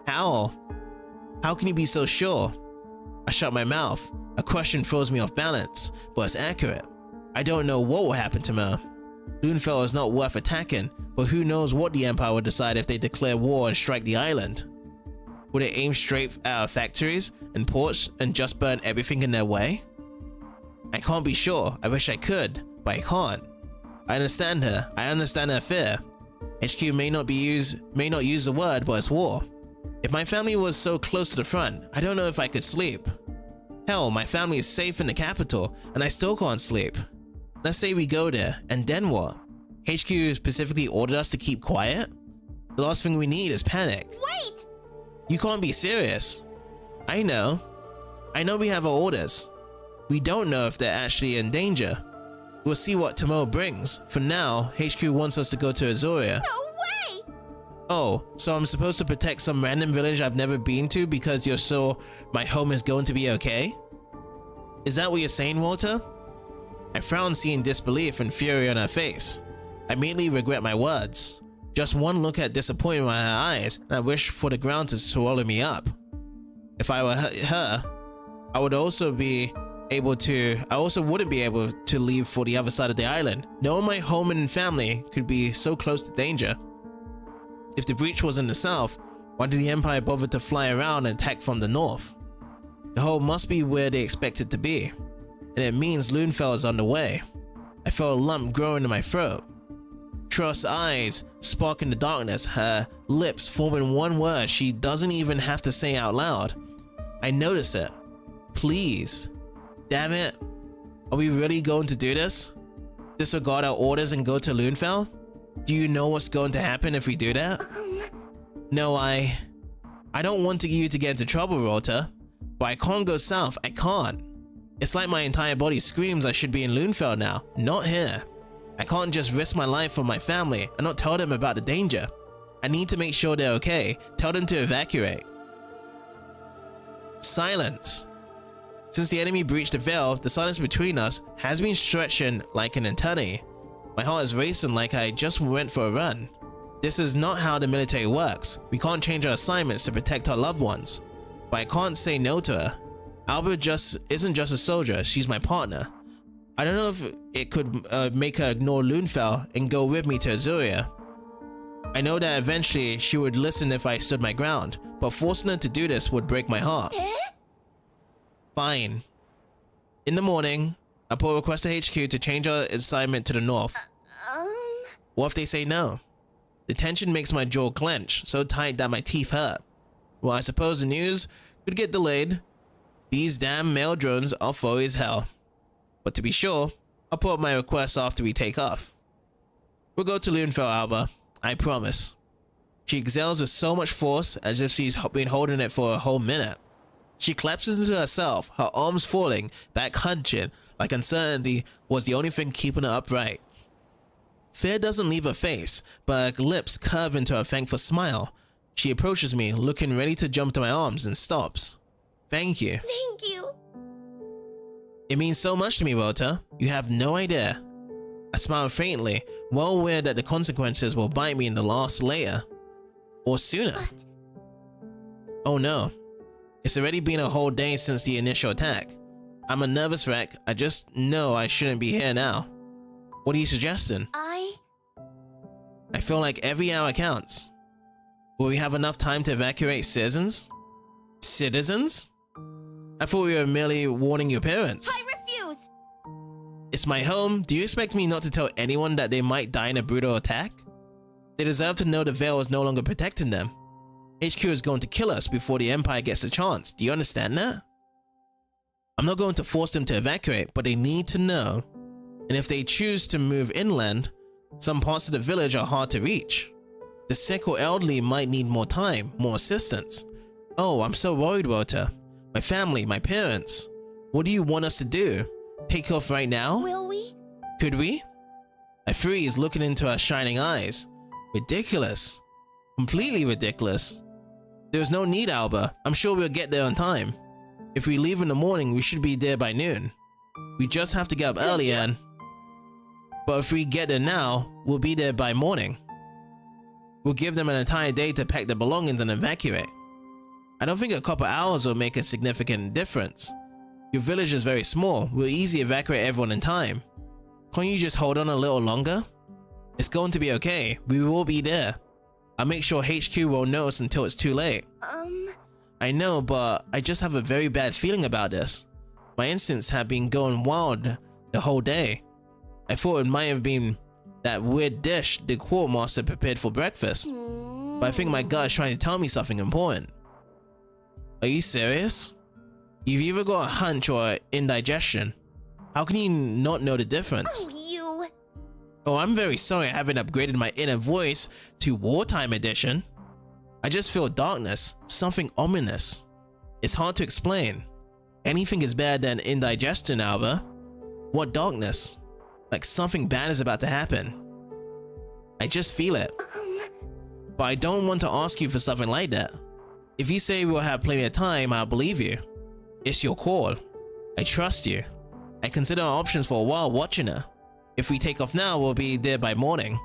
A: How? How can you be so sure? I shut my mouth. A question throws me off balance, but it's accurate. I don't know what will happen to Mer. Lunefell is not worth attacking, but who knows what the Empire will decide if they declare war and strike the island. Would they aim straight at our factories and ports and just burn everything in their way? I can't be sure. I wish I could, but I can't. I understand her. I understand her fear. HQ may not use the word, but it's war. If my family was so close to the front, I don't know if I could sleep. Hell, my family is safe in the capital, and I still can't sleep. Let's say we go there, and then what? HQ specifically ordered us to keep quiet? The last thing we need is panic.
B: Wait!
A: You can't be serious. I know we have our orders. We don't know if they're actually in danger. We'll see what tomorrow brings. For now, HQ wants us to go to Azuria.
B: No way!
A: Oh, so I'm supposed to protect some random village I've never been to because you're sure my home is going to be okay? Is that what you're saying, Walter? I frown, seeing disbelief and fury on her face. I immediately regret my words. Just one look at disappointment in her eyes, and I wish for the ground to swallow me up. If I were her, I wouldn't be able to leave for the other side of the island. Knowing my home and family could be so close to danger. If the breach was in the south, why did the Empire bother to fly around and attack from the north? The hole must be where they expect it to be, and it means Lunefell is on the way. I felt a lump growing in my throat. Trust's eyes spark in the darkness, her lips forming one word she doesn't even have to say out loud. I notice it. Please. Damn it. Are we really going to do this? Disregard our orders and go to Lunefell? Do you know what's going to happen if we do that? No, I don't want you to get into trouble, Rota. But I can't go south. I can't. It's like my entire body screams I should be in Lunefell now, not here. I can't just risk my life for my family and not tell them about the danger. I need to make sure they're okay. Tell them to evacuate. Silence. Since the enemy breached the veil, the silence between us has been stretching like an eternity. My heart is racing like I just went for a run. This is not how the military works. We can't change our assignments to protect our loved ones. But I can't say no to her. Alba isn't just a soldier, she's my partner. I don't know if it could make her ignore Lunefell and go with me to Azuria. I know that eventually she would listen if I stood my ground, but forcing her to do this would break my heart.
B: Eh?
A: Fine. In the morning, I put a request to HQ to change our assignment to the north. What if they say no? The tension makes my jaw clench, so tight that my teeth hurt. Well, I suppose the news could get delayed. These damn mail drones are furry as hell. But to be sure, I'll put up my request after we take off. We'll go to Lunefell, Alba. I promise. She exhales with so much force as if she's been holding it for a whole minute. She collapses into herself, her arms falling, back hunching, like uncertainty was the only thing keeping her upright. Fear doesn't leave her face, but her lips curve into a thankful smile. She approaches me, looking ready to jump to my arms, and stops. Thank you.
B: Thank you.
A: It means so much to me, Rota. You have no idea. I smile faintly, well aware that the consequences will bite me in the last layer. Or sooner.
B: But
A: Oh no. It's already been a whole day since the initial attack. I'm a nervous wreck. I just know I shouldn't be here now. What are you suggesting? I feel like every hour counts. Will we have enough time to evacuate citizens? Citizens? I thought we were merely warning your parents.
B: I refuse.
A: It's my home. Do you expect me not to tell anyone that they might die in a brutal attack? They deserve to know the Veil is no longer protecting them. HQ is going to kill us before the Empire gets a chance. Do you understand that? I'm not going to force them to evacuate, but they need to know. And if they choose to move inland, some parts of the village are hard to reach. The sick or elderly might need more time, more assistance. Oh, I'm so worried, Rota. My family, my parents. What do you want us to do? Take off right now?
B: Will we?
A: Could we? I freeze, looking into her shining eyes. Ridiculous. Completely ridiculous. There's no need, Alba. I'm sure we'll get there on time. If we leave in the morning, we should be there by noon. We just have to get up early and... But if we get there now, we'll be there by morning. We'll give them an entire day to pack their belongings and evacuate. I don't think a couple hours will make a significant difference. Your village is very small. We'll easily evacuate everyone in time. Can't you just hold on a little longer? It's going to be okay. We will be there. I'll make sure HQ won't notice until it's too late. I know, but I just have a very bad feeling about this. My instincts have been going wild the whole day. I thought it might have been that weird dish the quartermaster prepared for breakfast. But I think my gut is trying to tell me something important. Are you serious? You've either got a hunch or indigestion. How can you not know the difference?
B: Oh, you.
A: Oh, I'm very sorry I haven't upgraded my inner voice to wartime edition. I just feel darkness, something ominous. It's hard to explain. Anything is better than indigestion, Alba. What darkness? Like something bad is about to happen. I just feel it. But I don't want to ask you for something like that. If you say we'll have plenty of time, I'll believe you. It's your call. I trust you. I consider our options for a while watching her. If we take off now, we'll be there by morning.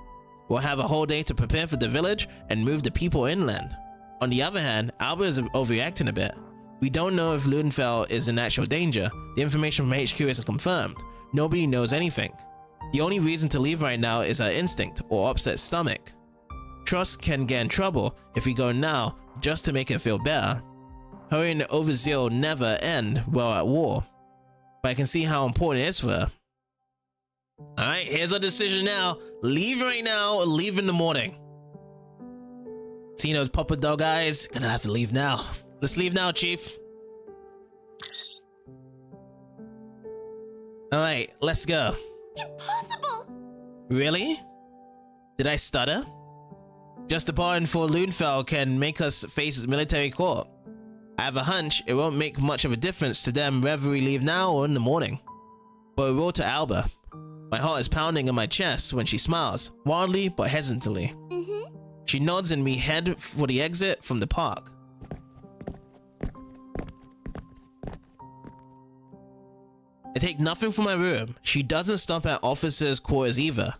A: We'll have a whole day to prepare for the village and move the people inland. On the other hand, Alba is overreacting a bit. We don't know if Lunefell is in actual danger. The information from HQ isn't confirmed. Nobody knows anything. The only reason to leave right now is our instinct or upset stomach. Trust can get in trouble if we go now just to make it feel better. Hurry and overzeal never end well at war. But I can see how important it is for her. Alright, here's our decision now. Leave right now or leave in the morning. See those puppet dog eyes? Gonna have to leave now. Let's leave now, Chief. Alright, let's go.
B: Impossible.
A: Really? Did I stutter? Just a pardon for Lunefell can make us face military court. I have a hunch it won't make much of a difference to them whether we leave now or in the morning. But it will to Alba. My heart is pounding in my chest when she smiles, wildly but hesitantly. She nods and we head for the exit from the park. I take nothing from my room. She doesn't stop at officers' quarters either.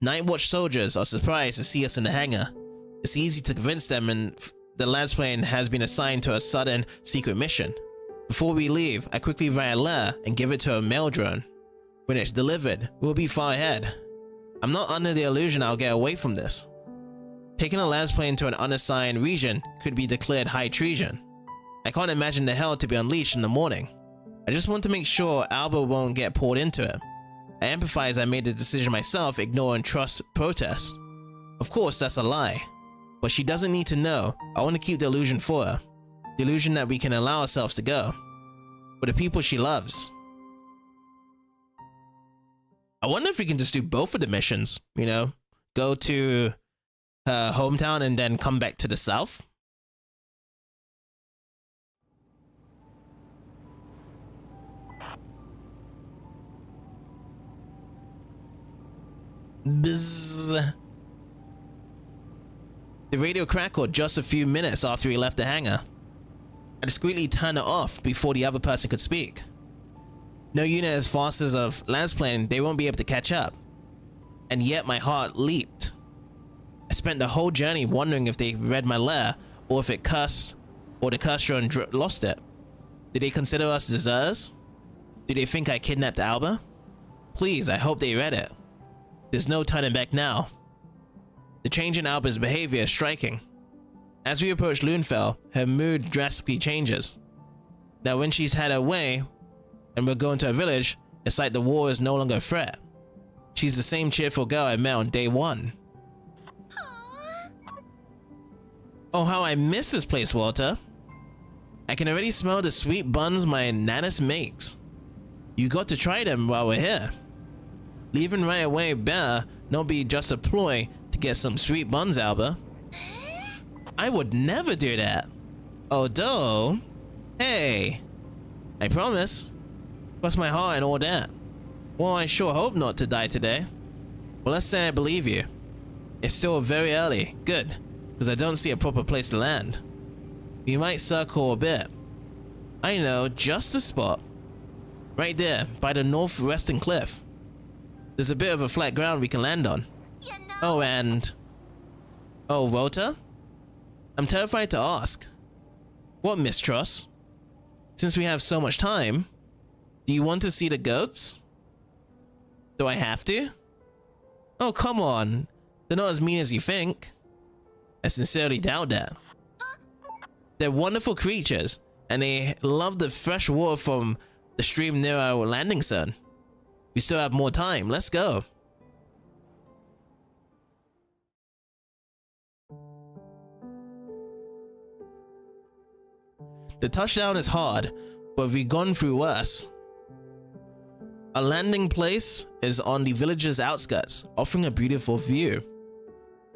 A: Night watch soldiers are surprised to see us in the hangar. It's easy to convince them and the Lassplane has been assigned to a sudden secret mission. Before we leave, I quickly write a letter and give it to a mail drone. When it's delivered, we'll be far ahead. I'm not under the illusion I'll get away from this. Taking a Lassplane to an unassigned region could be declared high treason. I can't imagine the hell to be unleashed in the morning. I just want to make sure Alba won't get pulled into it. I empathize I made the decision myself, ignore and trust protests. Of course, that's a lie. But she doesn't need to know. I want to keep the illusion for her. The illusion that we can allow ourselves to go. For the people she loves. I wonder if we can just do both of the missions, you know? Go to her hometown and then come back to the south. Bzz. The radio crackled just a few minutes after he left the hangar. I discreetly turned it off before the other person could speak. No unit as fast as a Lassplane, they won't be able to catch up. And yet my heart leaped. I spent the whole journey wondering if they read my letter, or if it cursed, or the curse drone lost it. Did they consider us deserters? Do they think I kidnapped Alba? Please, I hope they read it. There's no turning back now. The change in Alba's behavior is striking. As we approach Lunefell, her mood drastically changes. Now when she's had her way, and we're going to a village, it's like the war is no longer a threat. She's the same cheerful girl I met on day one. Oh, how I miss this place, Walter. I can already smell the sweet buns my Nanis makes. You got to try them while we're here. Leaving right away better not be just a ploy to get some sweet buns, Alba. I would never do that. Although, hey, I promise. Cross my heart and all that. Well, I sure hope not to die today. Well, let's say I believe you. It's still very early. Good, because I don't see a proper place to land. We might circle a bit. I know, just a spot. Right there, by the northwestern cliff. There's a bit of a flat ground we can land on.
C: You know,
A: Oh, and... Oh, Walter? I'm terrified to ask. What mistrust? Since we have so much time, do you want to see the goats? Do I have to? Oh, come on. They're not as mean as you think. I sincerely doubt that. They're wonderful creatures, and they love the fresh water from the stream near our landing zone. We still have more time. Let's go. The touchdown is hard, but we've gone through worse. Our landing place is on the village's outskirts, offering a beautiful view.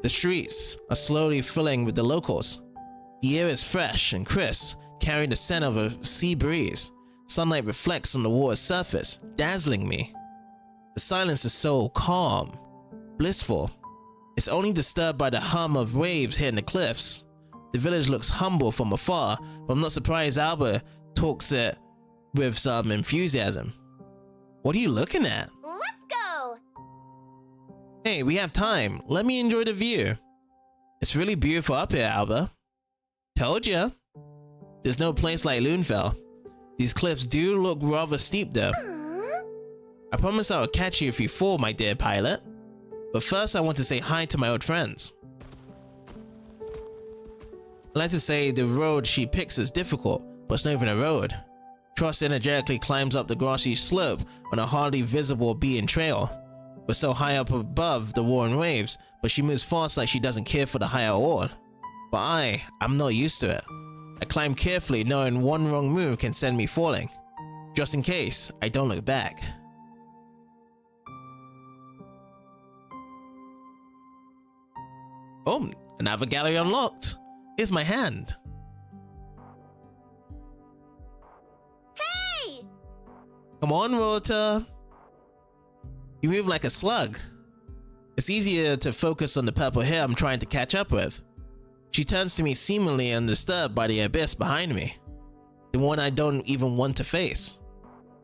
A: The streets are slowly filling with the locals. The air is fresh and crisp, carrying the scent of a sea breeze. Sunlight reflects on the water's surface, dazzling me. The silence is so calm, blissful. It's only disturbed by the hum of waves hitting the cliffs. The village looks humble from afar, but I'm not surprised Alba talks it with some enthusiasm. What are you looking at?
C: let's go.
A: Hey, we have time. Let me enjoy the view. It's really beautiful up here, Alba. Told ya. There's no place like Lunefell. These cliffs do look rather steep though. I promise I'll catch you if you fall, my dear pilot. But first I want to say hi to my old friends. I like to say the road she picks is difficult, but it's not even a road. Trust energetically climbs up the grassy slope on a hardly visible beaten trail. We're so high up above the roaring waves, but she moves fast like she doesn't care for the high at all. But I'm not used to it. I climb carefully knowing one wrong move can send me falling. Just in case, I don't look back. Oh, another gallery unlocked. Here's my hand.
C: Hey!
A: Come on, Walter. You move like a slug. It's easier to focus on the purple hair I'm trying to catch up with. She turns to me seemingly undisturbed by the abyss behind me. The one I don't even want to face.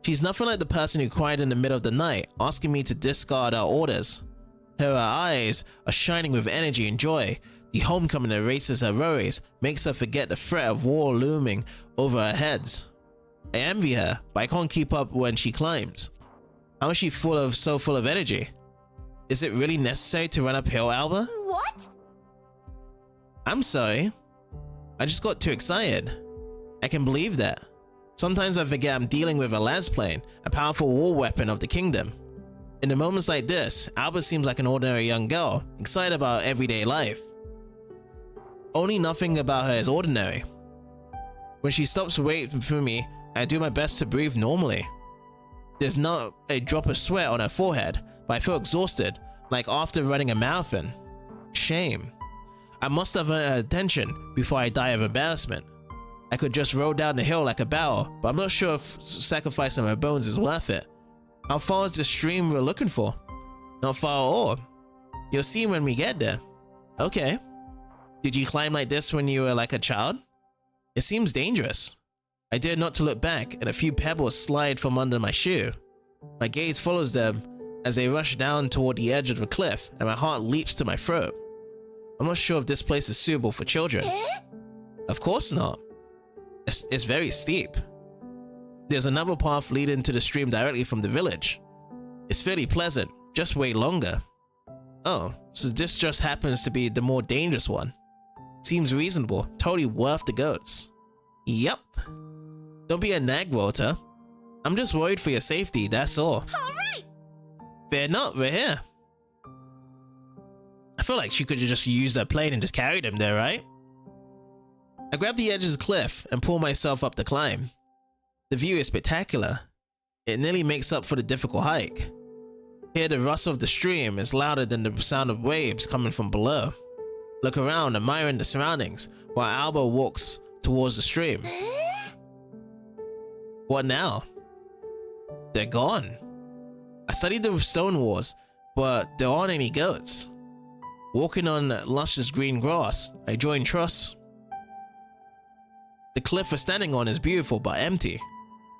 A: She's nothing like the person who cried in the middle of the night, asking me to discard our orders. Her eyes are shining with energy and joy. The homecoming erases her worries, makes her forget the threat of war looming over our heads. I envy her, but I can't keep up when she climbs. How is she so full of energy? Is it really necessary to run uphill, Alba?
C: What?
A: I'm sorry. I just got too excited. I can believe that. Sometimes I forget I'm dealing with a Lassplane, a powerful war weapon of the kingdom. In the moments like this, Alba seems like an ordinary young girl, excited about everyday life. Only nothing about her is ordinary. When she stops waiting for me, I do my best to breathe normally. There's not a drop of sweat on her forehead, but I feel exhausted, like after running a marathon. Shame. I must have earned her attention before I die of embarrassment. I could just roll down the hill like a barrel, but I'm not sure if sacrificing my bones is worth it. How far is the stream we're looking for? Not far at all. You'll see when we get there. Okay. Did you climb like this when you were like a child? It seems dangerous. I dare not to look back, and a few pebbles slide from under my shoe. My gaze follows them as they rush down toward the edge of the cliff, and my heart leaps to my throat. I'm not sure if this place is suitable for children. Of course not. It's very steep. There's another path leading to the stream directly from the village. It's fairly pleasant, just way longer. Oh, so this just happens to be the more dangerous one. Seems reasonable, totally worth the goats. Yup. Don't be a nag, Walter. I'm just worried for your safety, that's all.
C: Alright!
A: Fear not, we're here. I feel like she could have just used that plane and just carried him there, right? I grab the edge of the cliff and pull myself up the climb. The view is spectacular. It nearly makes up for the difficult hike. Here the rustle of the stream is louder than the sound of waves coming from below. Look around, admiring the surroundings, while Alba walks towards the stream. What now? They're gone. I studied the stone walls, but there aren't any goats. Walking on luscious green grass, I join trusts. The cliff we're standing on is beautiful but empty.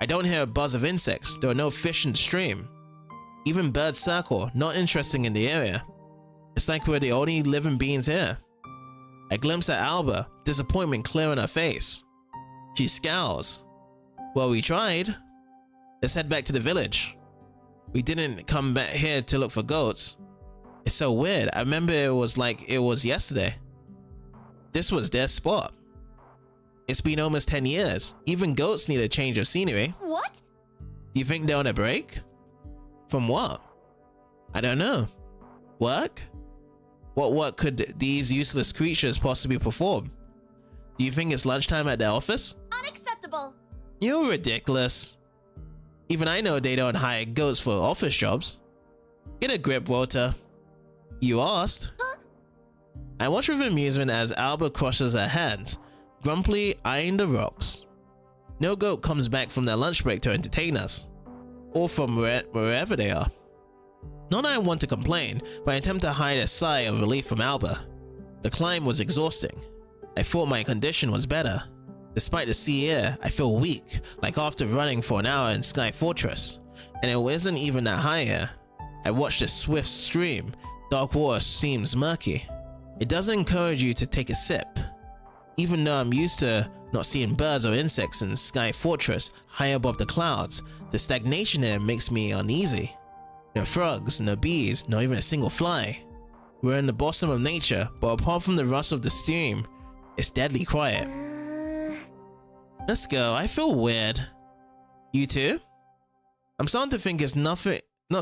A: I don't hear a buzz of insects, there are no fish in the stream. Even birds circle, not interesting in the area. It's like we're the only living beings here. I glimpse at Alba, disappointment clear on her face. She scowls. Well, we tried. Let's head back to the village. We didn't come back here to look for goats. It's so weird, I remember it was like it was yesterday. This was their spot. It's been almost 10 years. Even goats need a change of scenery.
B: What?
A: Do you think they're on a break? From what? I don't know. Work? What work could these useless creatures possibly perform? Do you think it's lunchtime at their office?
B: Unacceptable.
A: You're ridiculous. Even I know they don't hire goats for office jobs. Get a grip, Walter. You asked.
B: Huh?
A: I watch with amusement as Alba crosses her hands, grumpily eyeing the rocks. No goat comes back from their lunch break to entertain us, or from wherever they are. Not that I want to complain, but I attempt to hide a sigh of relief from Alba. The climb was exhausting. I thought my condition was better. Despite the sea air, I feel weak, like after running for an hour in Sky Fortress, and it wasn't even that high here. I watched a swift stream. Dark water seems murky. It doesn't encourage you to take a sip. Even though I'm used to not seeing birds or insects in Sky Fortress high above the clouds, the stagnation here makes me uneasy. No frogs, no bees, not even a single fly. We're in the bosom of nature, but apart from the rustle of the stream, it's deadly quiet. Let's go, I feel weird. You too? I'm starting to think it's not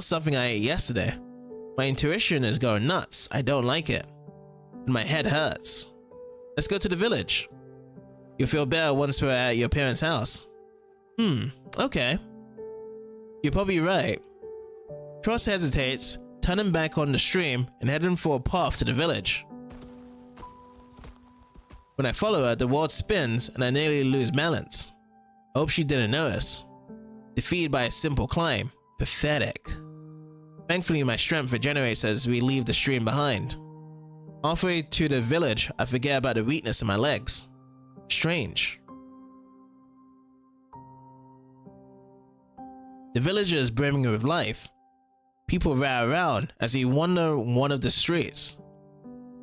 A: something I ate yesterday. My intuition is going nuts, I don't like it. And my head hurts. Let's go to the village. You'll feel better once we're at your parents' house. Okay. You're probably right. Cross hesitates, turning back on the stream and heading for a path to the village. When I follow her, the world spins and I nearly lose balance. I hope she didn't notice. Defeated by a simple climb. Pathetic. Thankfully, my strength regenerates as we leave the stream behind. Halfway to the village, I forget about the weakness in my legs. Strange. The village is brimming with life. People rattle around as we wander one of the streets.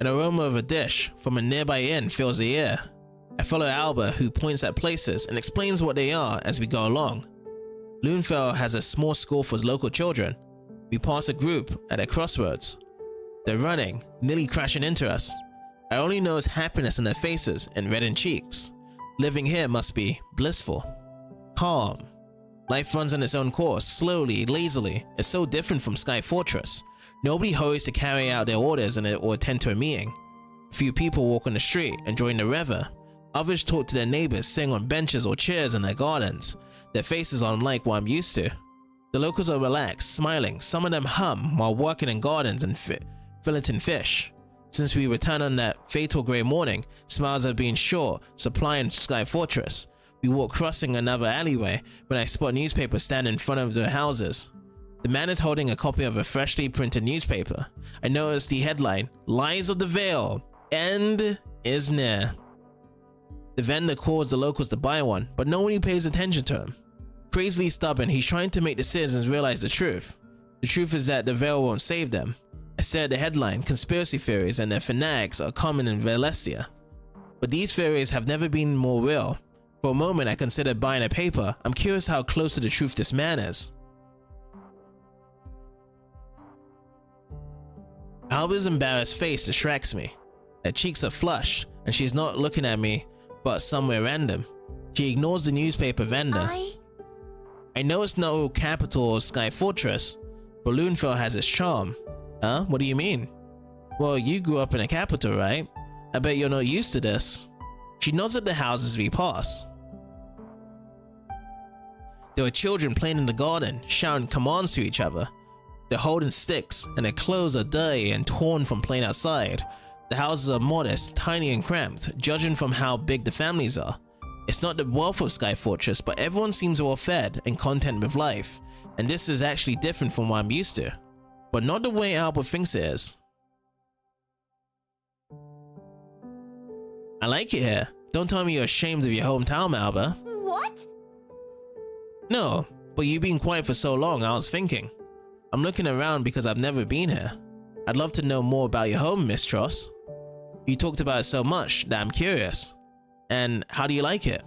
A: An aroma of a dish from a nearby inn fills the air. I follow Alba, who points at places and explains what they are as we go along. Loonfell has a small school for local children. We pass a group at a crossroads. They're running, nearly crashing into us. I only notice happiness in their faces and reddened cheeks. Living here must be blissful. calm. Life runs on its own course, slowly, lazily. It's so different from Sky Fortress. Nobody hurries to carry out their orders or attend to a meeting. A few people walk on the street, enjoying the river. Others talk to their neighbors, sitting on benches or chairs in their gardens. Their faces are unlike what I'm used to. The locals are relaxed, smiling. Some of them hum while working in gardens and filleting fish. Since we returned on that fatal grey morning, smiles have been short, supplying Sky Fortress. We walk crossing another alleyway when I spot newspapers standing in front of the houses. The man is holding a copy of a freshly printed newspaper. I notice the headline, "Lies of the Veil. End is near." The vendor calls the locals to buy one, but nobody pays attention to him. Crazily stubborn, he's trying to make the citizens realize the truth. The truth is that the veil won't save them. I stare at the headline, conspiracy theories and their fanatics are common in Velestia. But these theories have never been more real. For a moment I considered buying a paper. I'm curious how close to the truth this man is. Alba's embarrassed face distracts me. Her cheeks are flushed, and she's not looking at me, but somewhere random. She ignores the newspaper vendor. I know it's no capital of Sky Fortress, but Loonfell has its charm. Huh? What do you mean? Well, you grew up in a capital, right? I bet you're not used to this. She nods at the houses we pass. There are children playing in the garden, shouting commands to each other. They're holding sticks, and their clothes are dirty and torn from playing outside. The houses are modest, tiny and cramped, judging from how big the families are. It's not the wealth of Sky Fortress, but everyone seems well fed and content with life, and this is actually different from what I'm used to. But not the way Alba thinks it is. I like it here. Don't tell me you're ashamed of your hometown, Alba.
B: What?
A: No, but you've been quiet for so long, I was thinking. I'm looking around because I've never been here. I'd love to know more about your home, Miss Tross. You talked about it so much that I'm curious. And how do you like it?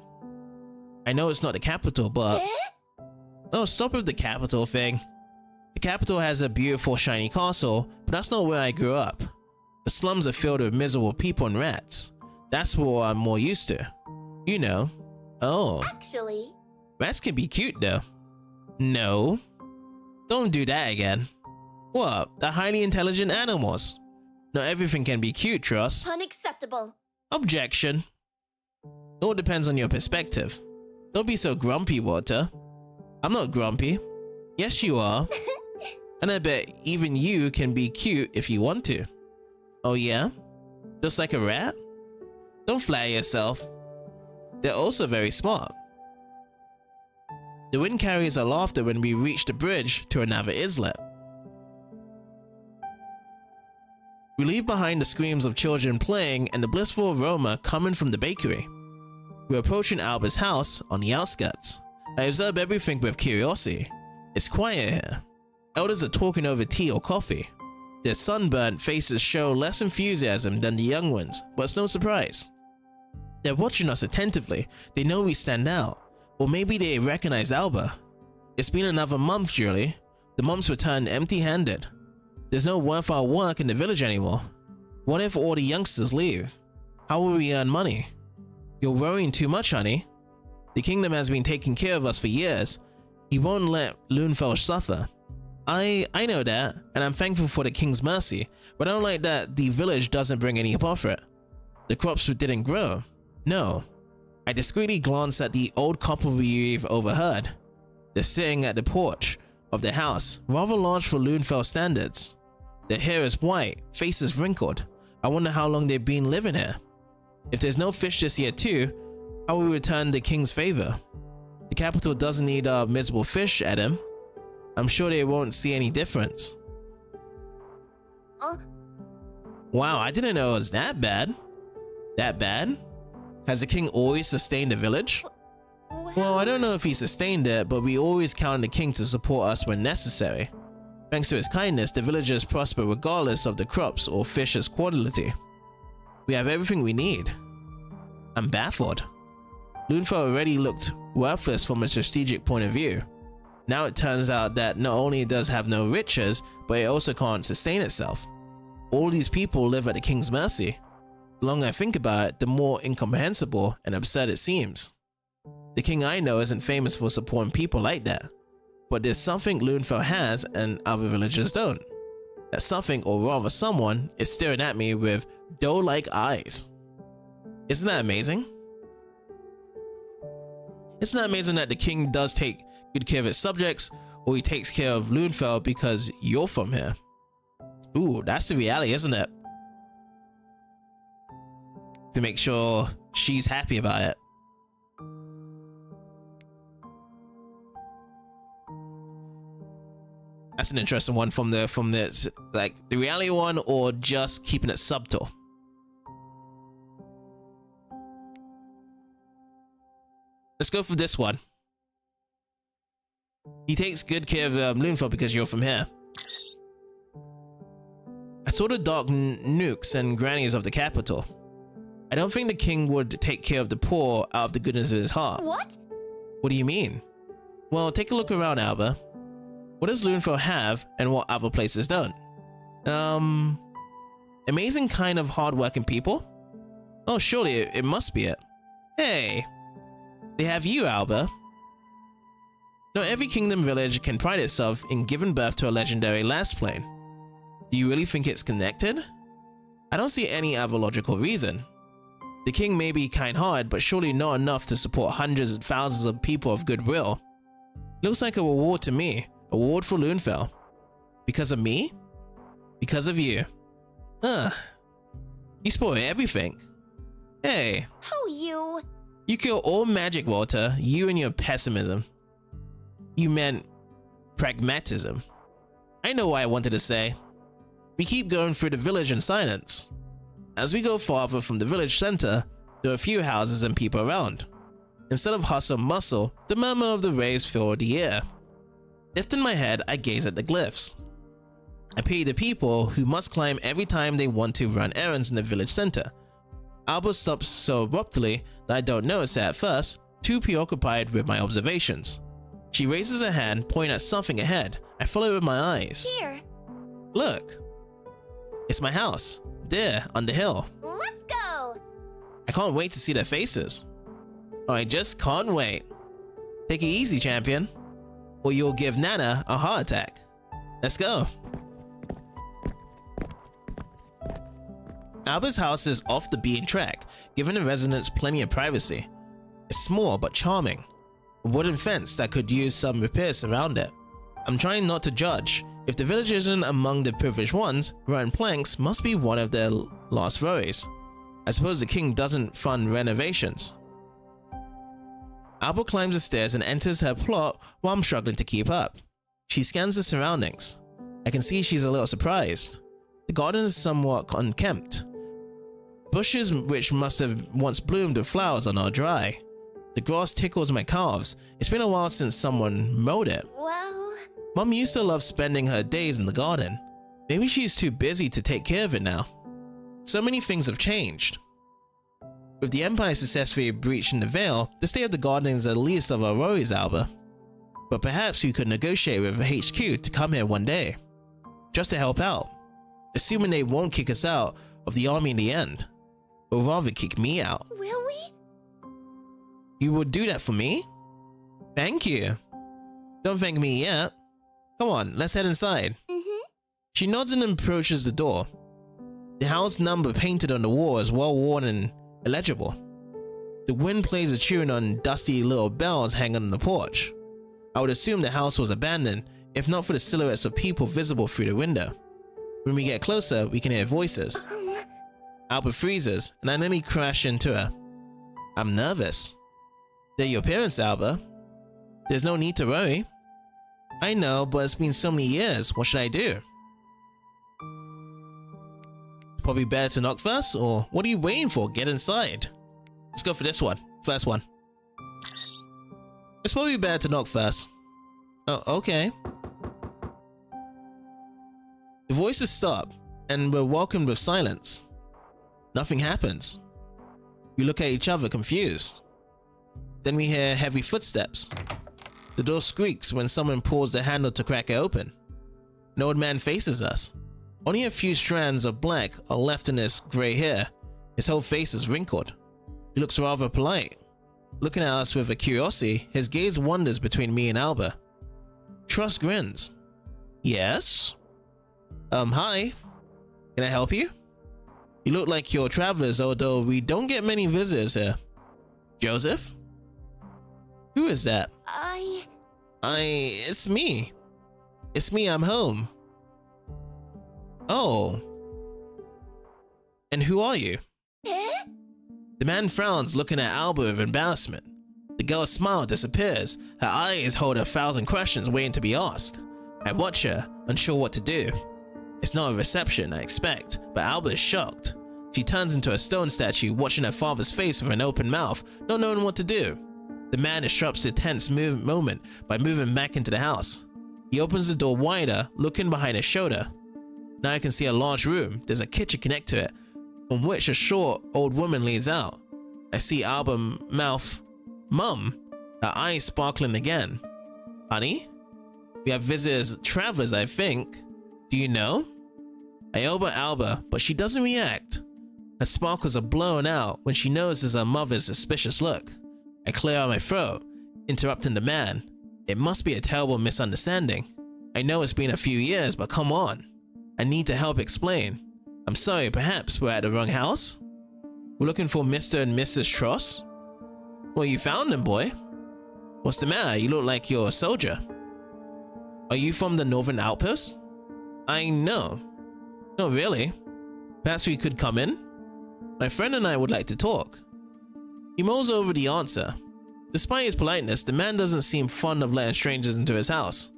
A: I know it's not the capital, but... Oh, stop with the capital thing. The capital has a beautiful shiny castle, but that's not where I grew up. The slums are filled with miserable people and rats. That's what I'm more used to. You know. Oh.
B: Actually...
A: Rats can be cute though. No. Don't do that again. What? They're highly intelligent animals. Not everything can be cute, Tross.
B: Unacceptable.
A: Objection. It all depends on your perspective. Don't be so grumpy, Water. I'm not grumpy. Yes, you are. And I bet even you can be cute if you want to. Oh yeah? Just like a rat? Don't flatter yourself. They're also very smart. The wind carries our laughter when we reach the bridge to another islet. We leave behind the screams of children playing and the blissful aroma coming from the bakery. We're approaching Alba's house on the outskirts. I observe everything with curiosity. It's quiet here. Elders are talking over tea or coffee. Their sunburnt faces show less enthusiasm than the young ones, but it's no surprise. They're watching us attentively. They know we stand out. Or maybe they recognize Alba. It's been another month, Julie. The month's returned empty-handed. There's no worthwhile work in the village anymore. What if all the youngsters leave? How will we earn money? You're worrying too much, honey. The kingdom has been taking care of us for years. He won't let Loonfell suffer. I know that, and I'm thankful for the king's mercy, but I don't like that the village doesn't bring any profit. The crops didn't grow. No. I discreetly glance at the old couple we've overheard. They're sitting at the porch of the house, rather large for Loonfell standards. Their hair is white, faces wrinkled. I wonder how long they've been living here. If there's no fish this year too, how will we return the king's favor? The capital doesn't need miserable fish, Adam. I'm sure they won't see any difference. Wow, I didn't know it was that bad. That bad? Has the king always sustained the village? Well, I don't know if he sustained it, but we always count on the king to support us when necessary. Thanks to his kindness, the villagers prosper regardless of the crops or fish's quality. We have everything we need. I'm baffled. Loonfell already looked worthless from a strategic point of view. Now it turns out that not only does it have no riches, but it also can't sustain itself. All these people live at the king's mercy. The longer I think about it, the more incomprehensible and absurd it seems. The king I know isn't famous for supporting people like that. But there's something Lunefell has and other villagers don't. That something, or rather someone, is staring at me with doe-like eyes. Isn't that amazing? Isn't that amazing that the king does take good care of his subjects, or he takes care of Lunefell because you're from here? Ooh, that's the reality, isn't it? To make sure she's happy about it. That's an interesting one from this, like the reality one, or just keeping it subtle. Let's go for this one. He takes good care of Lunefell because you're from here. I saw the dark nooks and grannies of the capital. I don't think the king would take care of the poor out of the goodness of his heart.
B: What?
A: What do you mean? Well, take a look around, Alba. What does Lunefell have and what other places don't? Amazing kind of hardworking people? Oh, surely it must be it. Hey, they have you, Alba. Not every kingdom village can pride itself in giving birth to a legendary Lassplane. Do you really think it's connected? I don't see any other logical reason. The king may be kind-hearted, but surely not enough to support hundreds and thousands of people of goodwill. Looks like a reward to me. A reward for Lunefell. Because of me? Because of you. Huh. You spoil everything. Hey.
B: Oh, you.
A: You kill all magic, Walter. You and your pessimism. You meant pragmatism. I know what I wanted to say. We keep going through the village in silence. As we go farther from the village center, there are a few houses and people around. Instead of hustle and bustle, the murmur of the waves fill the air. Lifting my head, I gaze at the glyphs. I pity the people who must climb every time they want to run errands in the village center. Alba stops so abruptly that I don't notice it at first, too preoccupied with my observations. She raises her hand, pointing at something ahead. I follow with my eyes.
B: Here.
A: Look. It's my house. There, on the hill.
B: Let's go.
A: I can't wait to see their faces. Oh, I just can't wait. Take it easy, champion, or you'll give Nana a heart attack. Let's go. Alba's house is off the beaten track, giving the residents plenty of privacy. It's small but charming. A wooden fence that could use some repairs around it. I'm trying not to judge. If the village isn't among the privileged ones, rotten planks must be one of their last worries. I suppose the king doesn't fund renovations. Alba climbs the stairs and enters her plot while I'm struggling to keep up. She scans the surroundings. I can see she's a little surprised. The garden is somewhat unkempt. Bushes which must have once bloomed with flowers are now dry. The grass tickles my calves. It's been a while since someone mowed it.
B: Well...
A: Mom used to love spending her days in the garden. Maybe she's too busy to take care of it now. So many things have changed. With the Empire successfully breaching the Veil, the state of the garden is the least of our worries, Alba. But perhaps we could negotiate with HQ to come here one day. Just to help out. Assuming they won't kick us out of the army in the end. Or rather kick me out.
B: Will we?
A: You would do that for me? Thank you. Don't thank me yet. Come on, let's head inside. She nods and approaches the door. The house number painted on the wall is well worn and illegible. The wind plays a tune on dusty little bells hanging on the porch. I would assume the house was abandoned, if not for the silhouettes of people visible through the window. When we get closer, we can hear voices. Alba freezes, and I nearly crash into her. I'm nervous. They're your parents, Alba. There's no need to worry. I know, but it's been so many years. What should I do? Probably better to knock first, or what are you waiting for? Get inside. Let's go for this one. First one. It's probably better to knock first. Oh, okay. The voices stop, and we're welcomed with silence. Nothing happens. We look at each other confused. Then we hear heavy footsteps. The door squeaks when someone pulls the handle to crack it open. An old man faces us. Only a few strands of black are left in his grey hair. His whole face is wrinkled. He looks rather polite. looking at us with a curiosity. His gaze wanders between me and Alba. Truss grins. Yes? Hi. Can I help you? You look like you're travelers, although we don't get many visitors here. Joseph? Who is that? It's me. It's me, I'm home. Oh. And who are you? The man frowns, looking at Alba with embarrassment. The girl's smile disappears. Her eyes hold 1,000 questions waiting to be asked. I watch her, unsure what to do. It's not a reception, I expect, but Alba is shocked. She turns into a stone statue, watching her father's face with an open mouth, not knowing what to do. The man disrupts the tense moment by moving back into the house. He opens the door wider, looking behind his shoulder. Now I can see a large room. There's a kitchen connected to it, from which a short old woman leads out. I see Alba mouth, "Mum," her eyes sparkling again. "Honey? We have visitors, travelers, I think. Do you know?" I open Alba, but she doesn't react. Her sparkles are blown out when she notices her mother's suspicious look. I clear out my throat, interrupting the man. It must be a terrible misunderstanding. I know it's been a few years, but come on. I need to help explain. I'm sorry, perhaps we're at the wrong house? We're looking for Mr. and Mrs. Tross? Well, you found them, boy. What's the matter? You look like you're a soldier. Are you from the Northern Outpost? I know. No, really. Perhaps we could come in? My friend and I would like to talk. He mulls over the answer. Despite his politeness, the man doesn't seem fond of letting strangers into his house.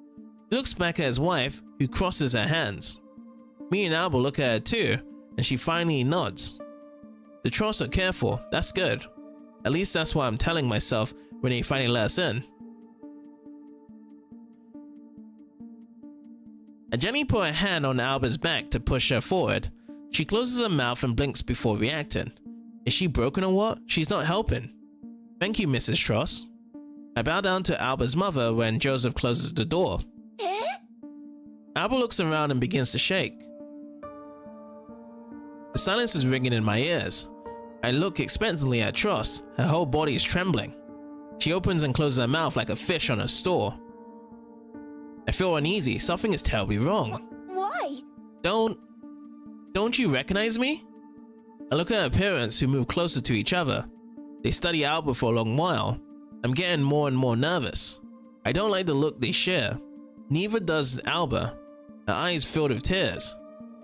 A: He looks back at his wife, who crosses her hands. Me and Alba look at her too, and she finally nods. The Tross are careful, that's good. At least that's what I'm telling myself when they finally let us in. I gently put her hand on Alba's back to push her forward. She closes her mouth and blinks before reacting. Is she broken or what? She's not helping. Thank you, Mrs. Tross. I bow down to Alba's mother when Joseph closes the door. Alba looks around and begins to shake. The silence is ringing in my ears. I look expectantly at Tross. Her whole body is trembling. She opens and closes her mouth like a fish on a store. I feel uneasy. Something is terribly wrong.
B: Why?
A: Don't you recognize me? I look at her parents, who move closer to each other. They study Alba for a long while. I'm getting more and more nervous. I don't like the look they share. Neither does Alba. Her eyes filled with tears.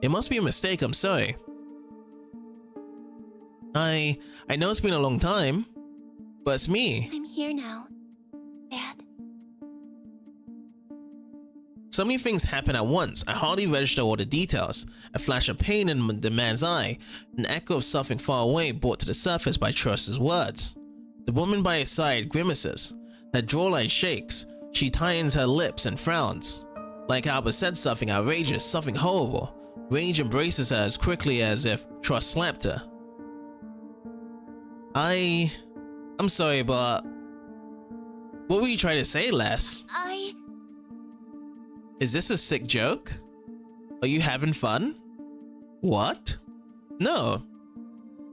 A: It must be a mistake, I'm sorry. I know it's been a long time, but it's me.
B: I'm here now, Dad.
A: So many things happen at once. I hardly register all the details. A flash of pain in the man's eye, an echo of something far away brought to the surface by Truss's words. The woman by his side grimaces. Her jawline shakes. She tightens her lips and frowns. Like Alba said something outrageous, something horrible. Rage embraces her as quickly as if Truss slapped her. I'm sorry, but what were you trying to say, Les? Is this a sick joke? Are you having fun? What? No,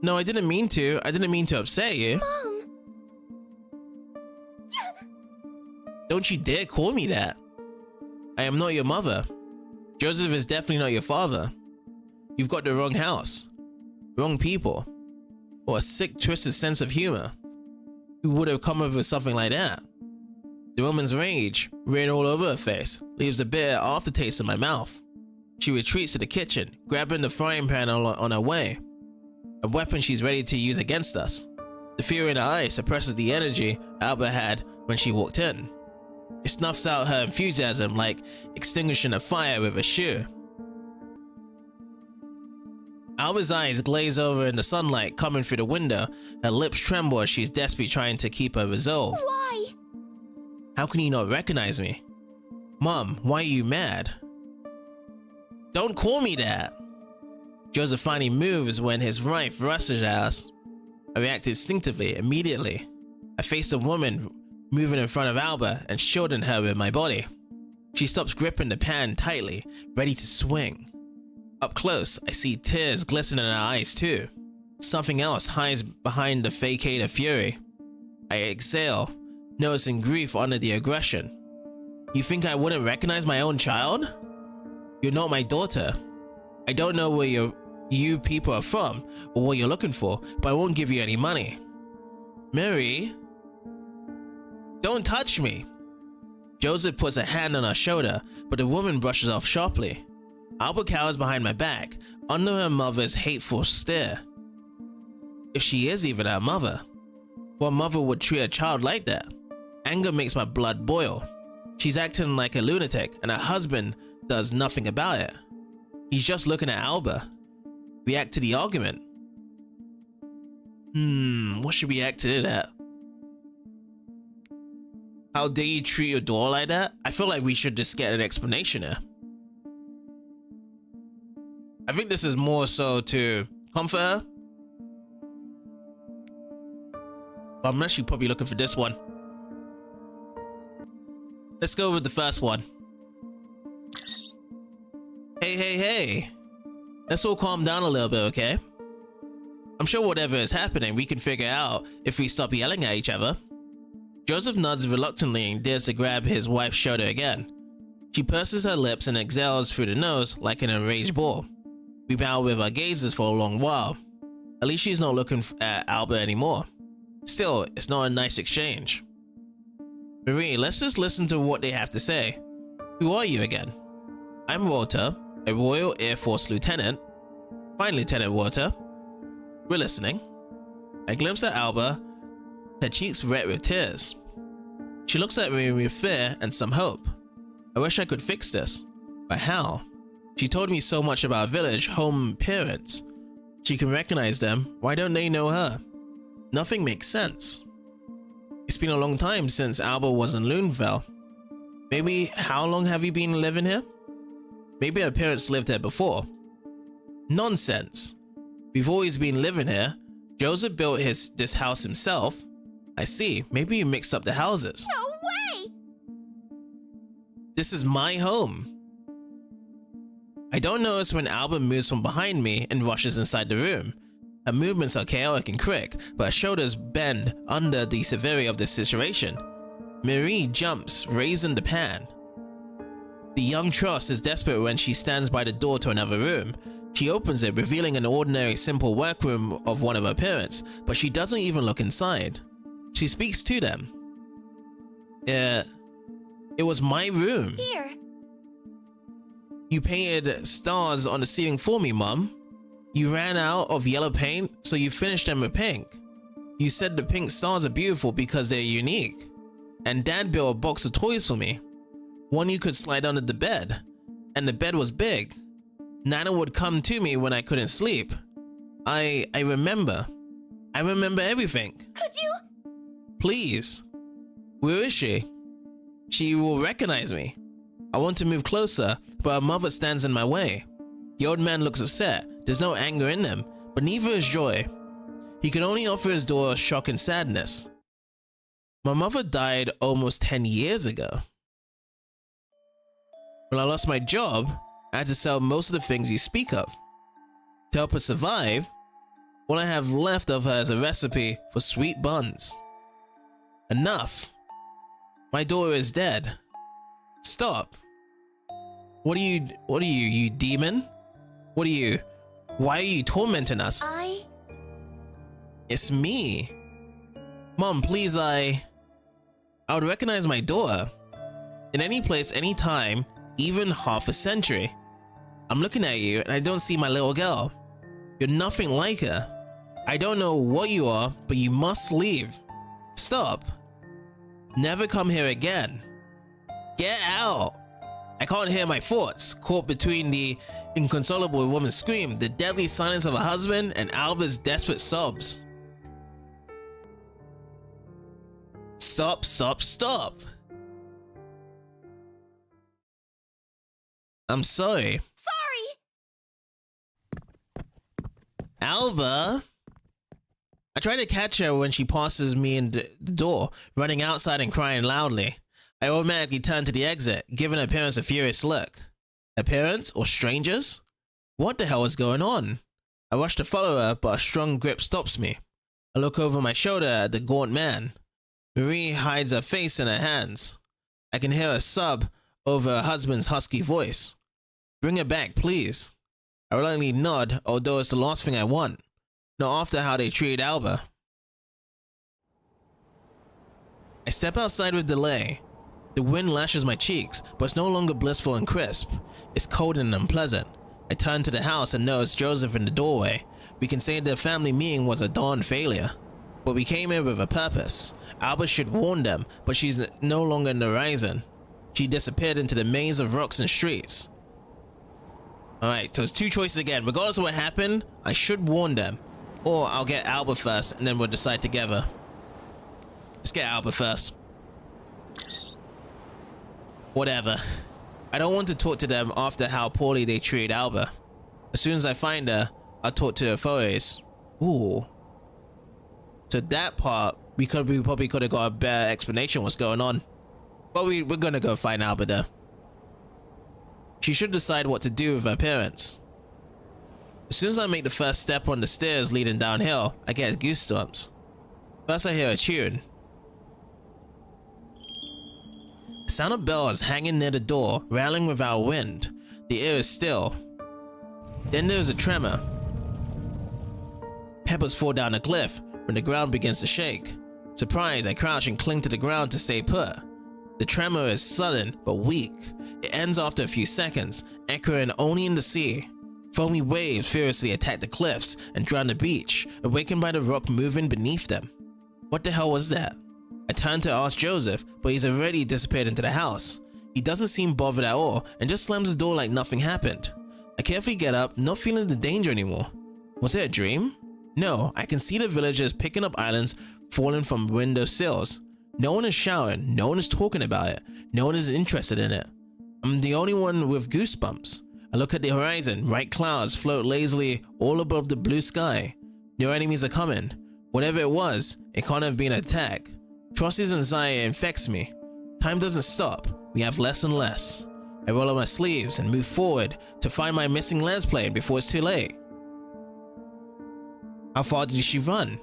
A: I didn't mean to. I didn't mean to upset you.
B: Mom!
A: Don't you dare call me that. I am not your mother. Joseph is definitely not your father. You've got the wrong house, wrong people, or a sick, twisted sense of humor. Who would have come up with something like that? The woman's rage, written all over her face, leaves a bitter aftertaste in my mouth. She retreats to the kitchen, grabbing the frying pan on her way. A weapon she's ready to use against us. The fear in her eyes suppresses the energy Alba had when she walked in. It snuffs out her enthusiasm like extinguishing a fire with a shoe. Alba's eyes glaze over in the sunlight coming through the window. Her lips tremble as she's desperately trying to keep her resolve.
B: Why?
A: How can you not recognize me? Mom, why are you mad? Don't call me that! Joseph finally moves when his wife rushes at us. I react instinctively, immediately. I face the woman moving in front of Alba and shielding her with my body. She stops gripping the pan tightly, ready to swing. Up close, I see tears glisten in her eyes too. Something else hides behind the facade of fury. I exhale, noticing grief under the aggression. You think I wouldn't recognize my own child? You're not my daughter. I don't know where you people are from or what you're looking for, but I won't give you any money. Mary? Don't touch me! Joseph puts a hand on her shoulder, but the woman brushes off sharply. Alba cowers behind my back, under her mother's hateful stare. If she is even her mother, what mother would treat a child like that? Anger makes my blood boil. She's acting like a lunatic, and her husband does nothing about it. He's just looking at Alba. React to the argument. What should we act to that? How dare you treat your daughter like that? I feel like we should just get an explanation here. I think this is more so to comfort her. But I'm actually probably looking for this one. Let's go with the first one. Hey. Let's all calm down a little bit, okay? I'm sure whatever is happening, we can figure out if we stop yelling at each other. Joseph nods reluctantly and dares to grab his wife's shoulder again. She purses her lips and exhales through the nose like an enraged bull. We bow with our gazes for a long while. At least she's not looking at Alba anymore. Still, it's not a nice exchange. Marie, let's just listen to what they have to say. Who are you again? I'm Walter, a Royal Air Force lieutenant. Fine, Lieutenant Walter. We're listening. I glimpse at Alba, her cheeks red with tears. She looks at me with fear and some hope. I wish I could fix this, but how? She told me so much about village home parents. She can recognize them. Why don't they know her? Nothing makes sense. It's been a long time since Alba was in Luneville. Maybe how long have you been living here? Maybe her parents lived here before. Nonsense. We've always been living here. Joseph built this house himself. I see. Maybe you mixed up the houses.
C: No way!
A: This is my home. I don't notice when Alba moves from behind me and rushes inside the room. Her movements are chaotic and quick, but her shoulders bend under the severity of the situation. Marie jumps, raising the pan. The young truss is desperate when she stands by the door to another room. She opens it, revealing an ordinary, simple workroom of one of her parents, but she doesn't even look inside. She speaks to them. It was my room.
B: Here.
A: You painted stars on the ceiling for me, Mum. You ran out of yellow paint, so you finished them with pink. You said the pink stars are beautiful because they're unique. And Dad built a box of toys for me. One you could slide under the bed. And the bed was big. Nana would come to me when I couldn't sleep. I remember. I remember everything.
B: Could you?
A: Please. Where is she? She will recognize me. I want to move closer, but her mother stands in my way. The old man looks upset. There's no anger in him, but neither is joy. He can only offer his daughter shock and sadness. My mother died almost 10 years ago. When I lost my job, I had to sell most of the things you speak of. To help her survive, all I have left of her is a recipe for sweet buns. Enough. My daughter is dead. Stop. What are you demon? Why are you tormenting us? It's me. Mom, please, I would recognize my daughter. In any place, any time, even half a century. I'm looking at you and I don't see my little girl. You're nothing like her. I don't know what you are, but you must leave. Stop. Never come here again. Get out. I can't hear my thoughts, caught between the inconsolable woman's scream, the deadly silence of her husband, and Alba's desperate sobs. Stop, stop, stop. I'm sorry.
B: Sorry!
A: Alba! I try to catch her when she passes me in the door, running outside and crying loudly. I automatically turn to the exit, giving her parents a furious look. Her parents or strangers? What the hell is going on? I rush to follow her, but a strong grip stops me. I look over my shoulder at the gaunt man. Marie hides her face in her hands. I can hear a sob over her husband's husky voice. Bring her back, please. I reluctantly nod, although it's the last thing I want. Not after how they treated Alba. I step outside with delay. The wind lashes my cheeks, but it's no longer blissful and crisp. It's cold and unpleasant. I turn to the house and notice Joseph in the doorway. We can say the family meeting was a darn failure. But we came here with a purpose. Alba should warn them, but she's no longer in the horizon. She disappeared into the maze of rocks and streets. Alright, so it's two choices again. Regardless of what happened, I should warn them. Or I'll get Alba first, and then we'll decide together. Let's get Alba first. Whatever. I don't want to talk to them after how poorly they treated Alba. As soon as I find her, I'll talk to the authorities. Ooh. So that part, we probably could have got a better explanation what's going on. But we're gonna go find Alba though. She should decide what to do with her parents. As soon as I make the first step on the stairs leading downhill, I get goosebumps. First I hear a tune. The sound of bells hanging near the door, rattling without wind. The air is still. Then there's a tremor. Pebbles fall down a cliff when the ground begins to shake. Surprised, I crouch and cling to the ground to stay put. The tremor is sudden but weak. It ends after a few seconds, echoing only in the sea. Foamy waves furiously attack the cliffs and drown the beach, awakened by the rock moving beneath them. What the hell was that? I turn to ask Joseph, but he's already disappeared into the house. He doesn't seem bothered at all and just slams the door like nothing happened. I carefully get up, not feeling the danger anymore. Was it a dream? No, I can see the villagers picking up islands falling from window sills. No one is shouting, no one is talking about it, no one is interested in it. I'm the only one with goosebumps. I look at the horizon, bright clouds float lazily all above the blue sky. No enemies are coming. Whatever it was, it can't have been an attack. Tross's anxiety infects me. Time doesn't stop, we have less and less. I roll up my sleeves and move forward to find my missing Lassplane before it's too late. How far did she run?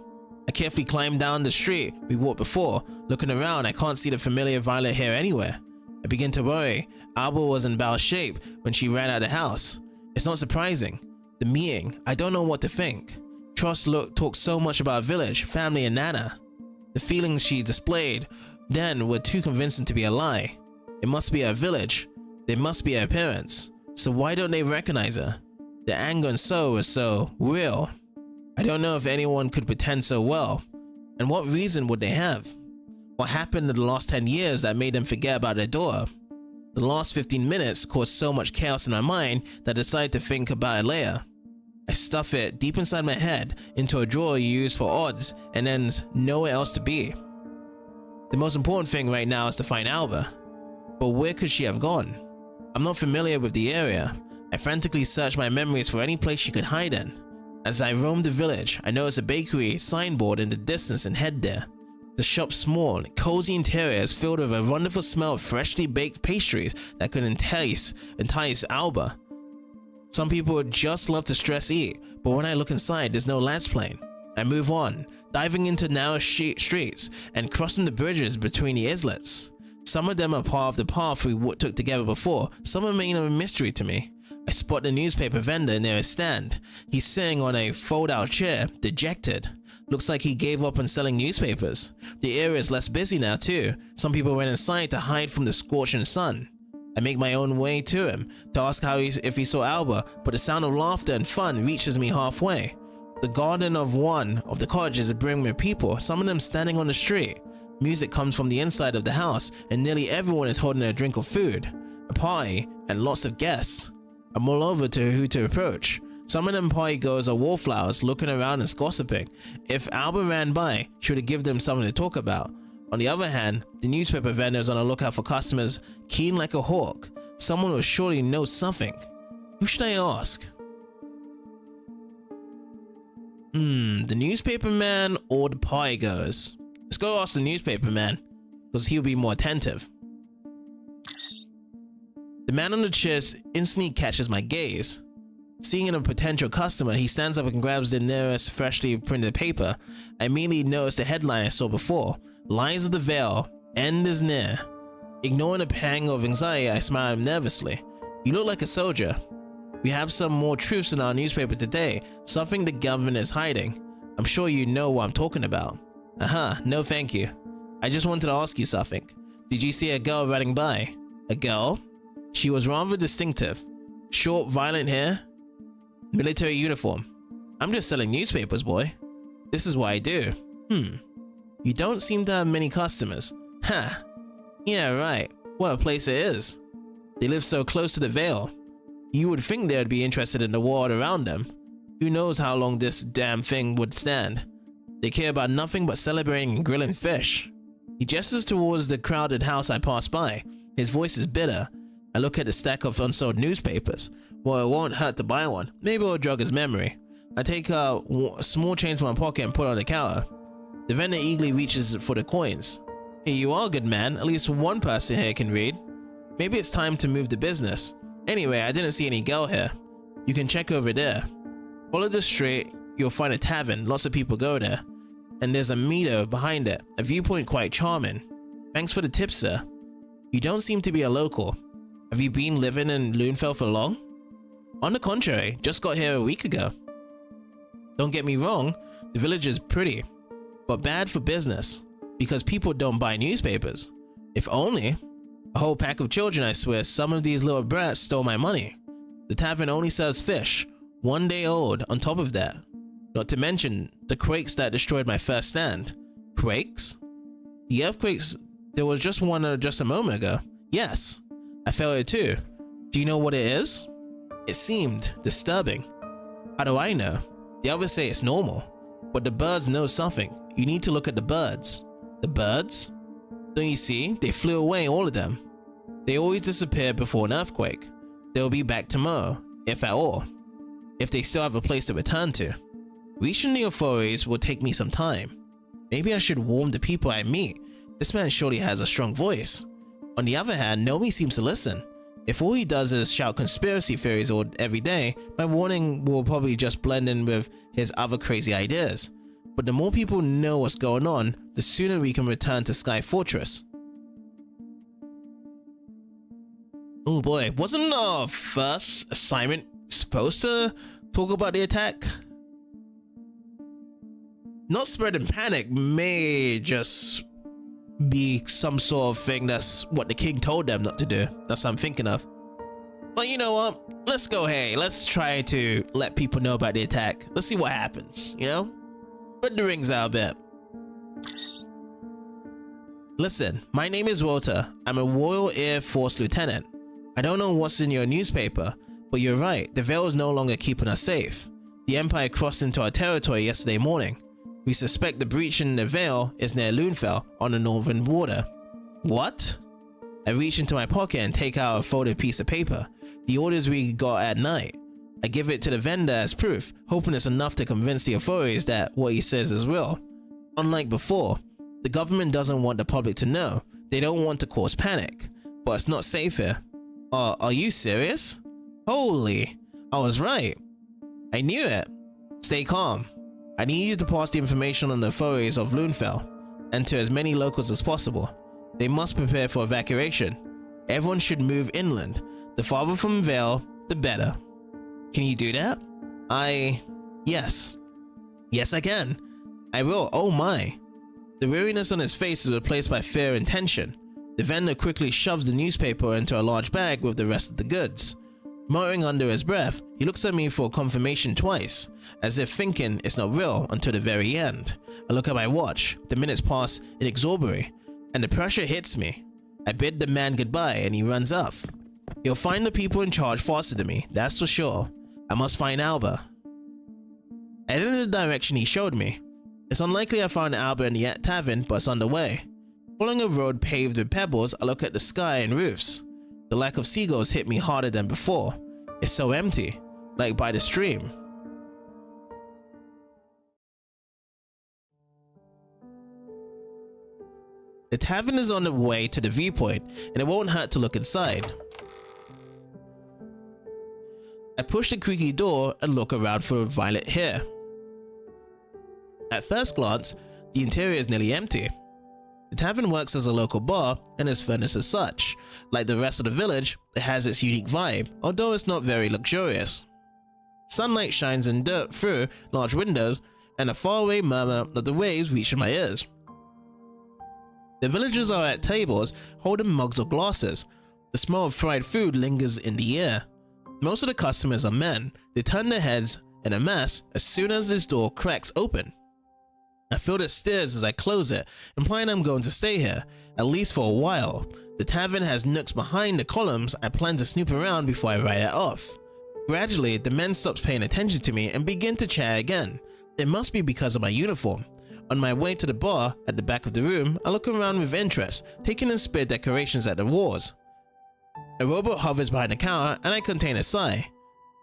A: I carefully climb down the street we walked before. Looking around, I can't see the familiar violet hair anywhere. I begin to worry. Alba was in bad shape when she ran out of the house. It's not surprising. The meeting, I don't know what to think. Tross talked so much about village, family, and Nana. The feelings she displayed then were too convincing to be a lie. It must be her village. They must be her parents. So why don't they recognize her? The anger and sorrow was so real. I don't know if anyone could pretend so well. And what reason would they have? What happened in the last 10 years that made them forget about their daughter? The last 15 minutes caused so much chaos in my mind that I decided to think about it later. I stuff it deep inside my head into a drawer you use for odds and ends nowhere else to be. The most important thing right now is to find Alba. But where could she have gone? I'm not familiar with the area. I frantically search my memories for any place she could hide in. As I roam the village, I notice a bakery signboard in the distance and head there. The shop's small, cozy interior is filled with a wonderful smell of freshly baked pastries that could entice Alba. Some people would just love to stress eat, but when I look inside, there's no Lassplane. I move on, diving into narrow streets and crossing the bridges between the islets. Some of them are part of the path we took together before, some remain a mystery to me. I spot the newspaper vendor near his stand. He's sitting on a fold-out chair, dejected. Looks like he gave up on selling newspapers. The area is less busy now too. Some people went inside to hide from the scorching sun. I make my own way to him to ask if he saw Alba, but the sound of laughter and fun reaches me halfway. The garden of one of the cottages is brimming with people, some of them standing on the street. Music comes from the inside of the house, and nearly everyone is holding a drink of food, a party, and lots of guests. I'm all over to who to approach. Some of them partygoers are wallflowers looking around and gossiping. If Alba ran by, she would give them something to talk about. On the other hand, the newspaper vendor is on the lookout for customers keen like a hawk. Someone will surely know something. Who should I ask? The newspaper man or the partygoers? Let's go ask the newspaper man, because he'll be more attentive. The man on the chair instantly catches my gaze. Seeing a potential customer, he stands up and grabs the nearest freshly printed paper. I immediately notice the headline I saw before. Lies of the Veil. End is near. Ignoring a pang of anxiety, I smiled nervously. You look like a soldier. We have some more truths in our newspaper today, something the government is hiding. I'm sure you know what I'm talking about. No thank you. I just wanted to ask you something. Did you see a girl running by? A girl? She was rather distinctive. Short, violent hair. Military uniform. I'm just selling newspapers, boy. This is what I do. You don't seem to have many customers. Ha! Yeah, right. What a place it is. They live so close to the Veil. You would think they would be interested in the world around them. Who knows how long this damn thing would stand. They care about nothing but celebrating and grilling fish. He gestures towards the crowded house I pass by. His voice is bitter. I look at the stack of unsold newspapers. Well, it won't hurt to buy one. Maybe it'll jog his memory. I take a small change from my pocket and put it on the counter. The vendor eagerly reaches for the coins. Hey, you are a good man. At least one person here can read. Maybe it's time to move the business. Anyway, I didn't see any girl here. You can check over there. Follow this straight, you'll find a tavern. Lots of people go there. And there's a meadow behind it. A viewpoint quite charming. Thanks for the tip, sir. You don't seem to be a local. Have you been living in Loonfell for long? On the contrary, just got here a week ago. Don't get me wrong, the village is pretty, but bad for business, because people don't buy newspapers. If only. A whole pack of children, I swear. Some of these little brats stole my money. The tavern only serves fish, 1 day old on top of that. Not to mention the quakes that destroyed my first stand. Quakes? The earthquakes, there was just one just a moment ago. Yes, I felt it too. Do you know what it is? It seemed disturbing. How do I know? The others say it's normal, but the birds know something. You need to look at the birds. The birds? Don't you see? They flew away, all of them. They always disappear before an earthquake. They'll be back tomorrow, if at all. If they still have a place to return to. Reaching the authorities will take me some time. Maybe I should warn the people I meet. This man surely has a strong voice. On the other hand, nobody seems to listen. If all he does is shout conspiracy theories all every day, my warning will probably just blend in with his other crazy ideas. But the more people know what's going on, the sooner we can return to Sky Fortress. Oh boy, wasn't our first assignment supposed to talk about the attack? Not spreading panic may just be some sort of thing that's what the king told them not to do. That's what I'm thinking of. But you know what? Let's go, hey, let's try to let people know about the attack. Let's see what happens, you know? Put the rings out a bit. Listen, my name is Walter. I'm a Royal Air Force lieutenant. I don't know what's in your newspaper, but you're right. The Veil is no longer keeping us safe. The Empire crossed into our territory yesterday morning. We suspect the breach in the Veil is near Loonfell on the northern border. What? I reach into my pocket and take out a folded piece of paper. The orders we got at night. I give it to the vendor as proof, hoping it's enough to convince the authorities that what he says is real. Unlike before, the government doesn't want the public to know. They don't want to cause panic. But it's not safe here. Are you serious? Holy, I was right. I knew it. Stay calm. I need you to pass the information on the authorities of Loonfell, and to as many locals as possible. They must prepare for evacuation. Everyone should move inland. The farther from Vale, the better. Can you do that? Yes. Yes, I can. I will. Oh my. The weariness on his face is replaced by fear and tension. The vendor quickly shoves the newspaper into a large bag with the rest of the goods. Muttering under his breath, he looks at me for confirmation twice, as if thinking it's not real until the very end. I look at my watch. The minutes pass inexorably, and the pressure hits me. I bid the man goodbye and he runs off. He'll find the people in charge faster than me, that's for sure. I must find Alba. I head in the direction he showed me. It's unlikely I found Alba in the tavern, but it's on the way. Following a road paved with pebbles, I look at the sky and roofs. The lack of seagulls hit me harder than before. It's so empty, like by the stream. The tavern is on the way to the viewpoint, and it won't hurt to look inside. I push the creaky door and look around for Violet here. At first glance, the interior is nearly empty. The tavern works as a local bar and is furnished as such. Like the rest of the village, it has its unique vibe, although it's not very luxurious. Sunlight shines in dirt through large windows, and a faraway murmur of the waves reaches my ears. The villagers are at tables holding mugs or glasses. The smell of fried food lingers in the air. Most of the customers are men. They turn their heads in a mass as soon as this door cracks open. I feel the stares as I close it, implying I'm going to stay here, at least for a while. The tavern has nooks behind the columns. I plan to snoop around before I write it off. Gradually, the men stop paying attention to me and begin to chat again. It must be because of my uniform. On my way to the bar at the back of the room, I look around with interest, taking in spear decorations at the walls. A robot hovers behind the counter and I contain a sigh.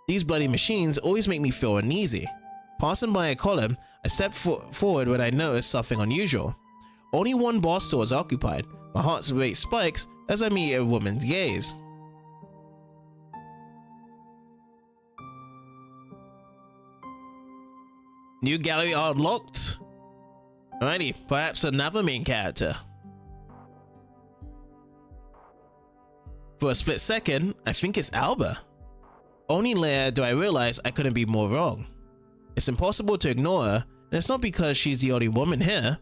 A: These bloody machines always make me feel uneasy. Passing by a column, I step forward when I notice something unusual. Only one bar stool is occupied. My heart rate spikes as I meet a woman's gaze. New gallery unlocked. Alrighty, perhaps another main character. For a split second, I think it's Alba. Only later do I realize I couldn't be more wrong. It's impossible to ignore her, and it's not because she's the only woman here.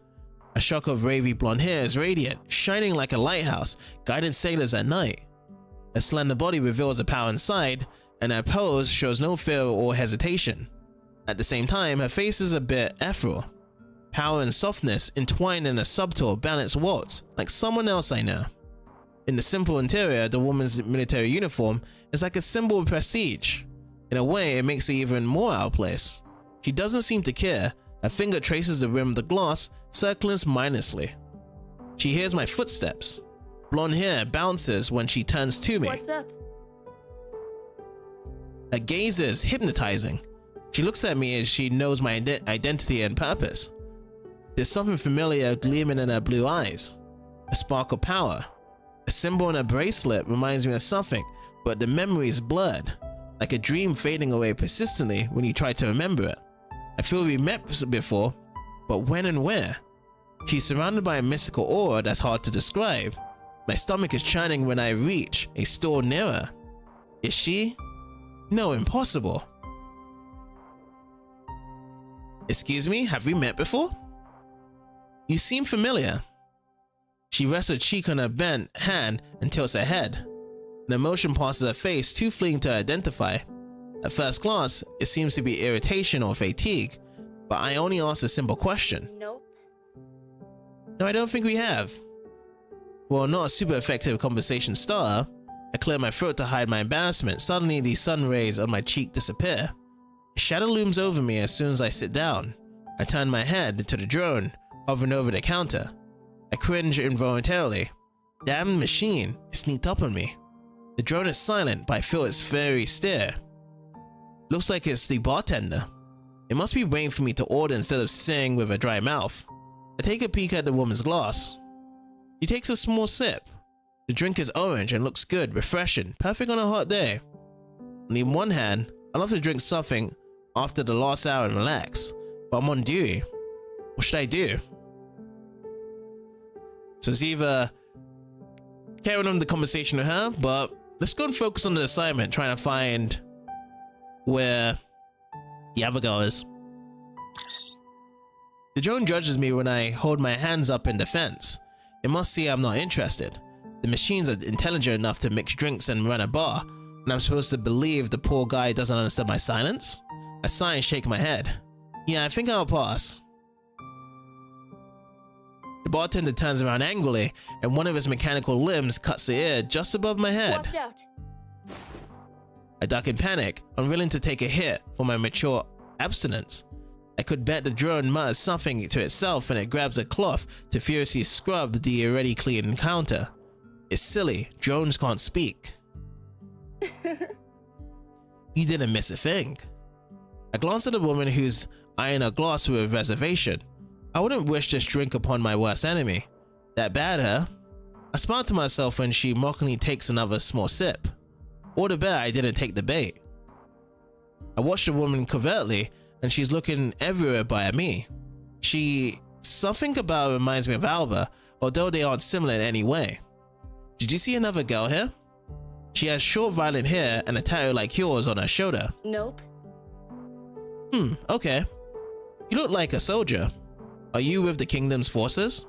A: A shock of wavy blonde hair is radiant, shining like a lighthouse, guiding sailors at night. Her slender body reveals the power inside, and her pose shows no fear or hesitation. At the same time, her face is a bit ethereal. Power and softness entwined in a subtle, balanced waltz, like someone else I know. In the simple interior, the woman's military uniform is like a symbol of prestige. In a way, it makes her even more out of place. She doesn't seem to care. Her finger traces the rim of the glass, circling mindlessly. She hears my footsteps. Blonde hair bounces when she turns to me.
D: What's up?
A: Her gaze is hypnotizing. She looks at me as she knows my identity and purpose. There's something familiar gleaming in her blue eyes. A spark of power. A symbol on her bracelet reminds me of something, but the memory is blurred, like a dream fading away persistently when you try to remember it. I feel we met before, but when and where? She's surrounded by a mystical aura that's hard to describe. My stomach is churning when I reach a store nearer. Is she? No, impossible. Excuse me, have we met before? You seem familiar. She rests her cheek on her bent hand and tilts her head. An emotion passes her face, too fleeting to identify. At first glance, it seems to be irritation or fatigue, but I only ask a simple question.
D: Nope.
A: No, I don't think we have. Well, not a super effective conversation starter. I clear my throat to hide my embarrassment. Suddenly, the sun rays on my cheek disappear. A shadow looms over me as soon as I sit down. I turn my head to the drone, hovering over the counter. I cringe involuntarily. Damn machine, it sneaked up on me. The drone is silent, but I feel its fiery stare. Looks like it's the bartender. It must be waiting for me to order instead of sitting with a dry mouth. I take a peek at the woman's glass. She takes a small sip. The drink is orange and looks good, refreshing, perfect on a hot day. On one hand, I love to drink something after the last hour and relax, but I'm on duty. What should I do? So it's either carrying on the conversation with her, but let's go and focus on the assignment, trying to find where the other girl is. The drone judges me when I hold my hands up in defense. It must see I'm not interested. The machines are intelligent enough to mix drinks and run a bar, and I'm supposed to believe the poor guy doesn't understand my silence? I sigh and shake my head. Yeah, I think I'll pass. The bartender turns around angrily, and one of his mechanical limbs cuts the air just above my head.
D: Watch out.
A: I duck in panic, unwilling to take a hit for my mature abstinence. I could bet the drone mutters something to itself and it grabs a cloth to furiously scrub the already clean counter. It's silly, drones can't speak. You didn't miss a thing. I glance at the woman who's eyeing her glass with a reservation. I wouldn't wish this drink upon my worst enemy. That bad, huh? I smile to myself when she mockingly takes another small sip. All the better I didn't take the bait. I watch the woman covertly, and she's looking everywhere but at me. Something about her reminds me of Alba, although they aren't similar in any way. Did you see another girl here? She has short violet hair and a tattoo like yours on her shoulder.
D: Nope.
A: Okay. You look like a soldier. Are you with the kingdom's forces?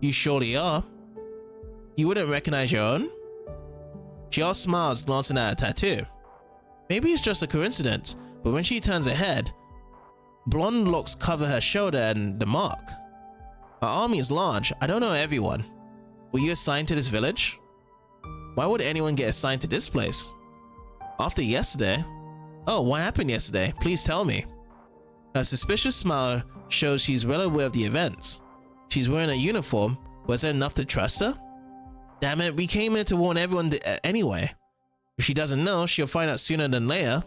A: You surely are. You wouldn't recognize your own? She all smiles, glancing at her tattoo. Maybe it's just a coincidence, but when she turns her head, blonde locks cover her shoulder and the mark. Her army is large. I don't know everyone. Were you assigned to this village? Why would anyone get assigned to this place? After yesterday? Oh, what happened yesterday? Please tell me. Her suspicious smile shows she's well aware of the events. She's wearing a uniform. Was it enough to trust her? Damn it, we came here to warn everyone anyway. If she doesn't know, she'll find out sooner than later.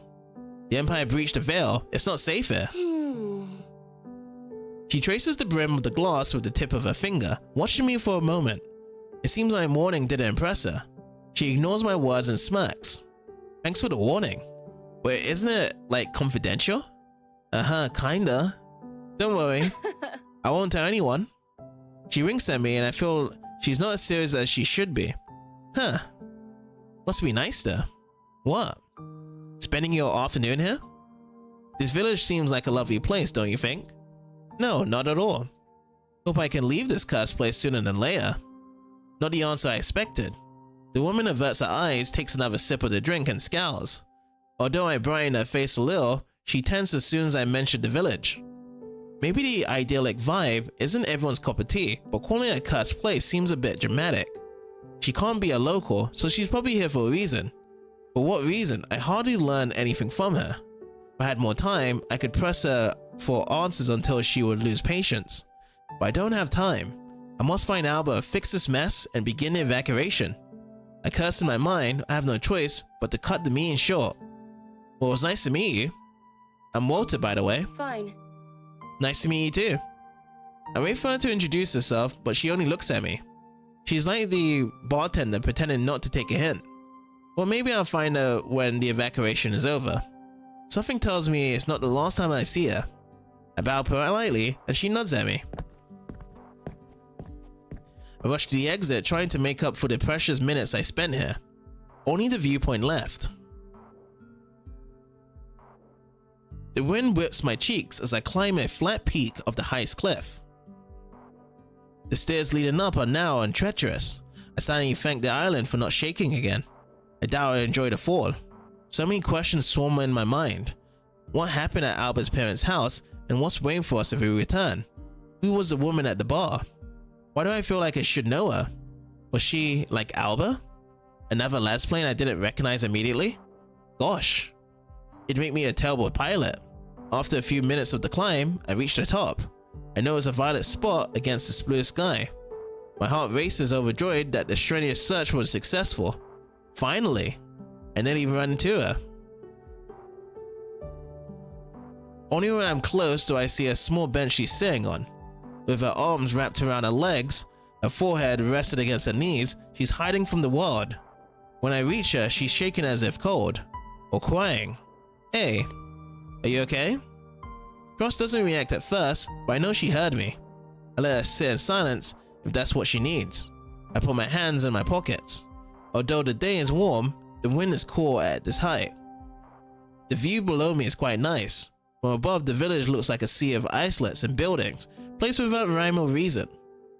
A: The Empire breached the veil. It's not safe here. She traces the brim of the glass with the tip of her finger, watching me for a moment. It seems my warning didn't impress her. She ignores my words and smirks. Thanks for the warning. Wait, isn't it, like, confidential? Kinda. Don't worry. I won't tell anyone. She winks at me and I feel she's not as serious as she should be. Huh. Must be nice though. What? Spending your afternoon here? This village seems like a lovely place, don't you think? No, not at all. Hope I can leave this cursed place sooner than later. Not the answer I expected. The woman averts her eyes, takes another sip of the drink and scowls. Although I brighten her face a little, she tenses as soon as I mention the village. Maybe the idyllic vibe isn't everyone's cup of tea, but calling it a cursed place seems a bit dramatic. She can't be a local, so she's probably here for a reason. For what reason? I hardly learned anything from her. If I had more time, I could press her for answers until she would lose patience. But I don't have time. I must find Alba, fix this mess, and begin the evacuation. I curse in my mind. I have no choice but to cut the meeting short. Well, it was nice to meet you. I'm Walter, by the way.
D: Fine.
A: Nice to meet you too. I wait for her to introduce herself, but she only looks at me. She's like the bartender pretending not to take a hint. Well, maybe I'll find her when the evacuation is over. Something tells me it's not the last time I see her. I bow politely and she nods at me. I rush to the exit, trying to make up for the precious minutes I spent here. Only the viewpoint left. The wind whips my cheeks as I climb a flat peak of the highest cliff. The stairs leading up are narrow and treacherous. I suddenly thank the island for not shaking again. I doubt I enjoyed the fall. So many questions swarm in my mind. What happened at Alba's parents' house, and what's waiting for us if we return? Who was the woman at the bar? Why do I feel like I should know her? Was she like Alba? Another Lassplane I didn't recognize immediately? Gosh, it'd make me a terrible pilot. After a few minutes of the climb, I reach the top. I notice a violet spot against the blue sky. My heart races, overjoyed that the strenuous search was successful. Finally, I nearly run into her. Only when I'm close do I see a small bench she's sitting on. With her arms wrapped around her legs, her forehead rested against her knees, she's hiding from the world. When I reach her, she's shaking as if cold, or crying. Hey, are you okay? Cross doesn't react at first, but I know she heard me. I let her sit in silence if that's what she needs. I put my hands in my pockets. Although the day is warm, the wind is cool at this height. The view below me is quite nice. From above, the village looks like a sea of islets and buildings, placed without rhyme or reason.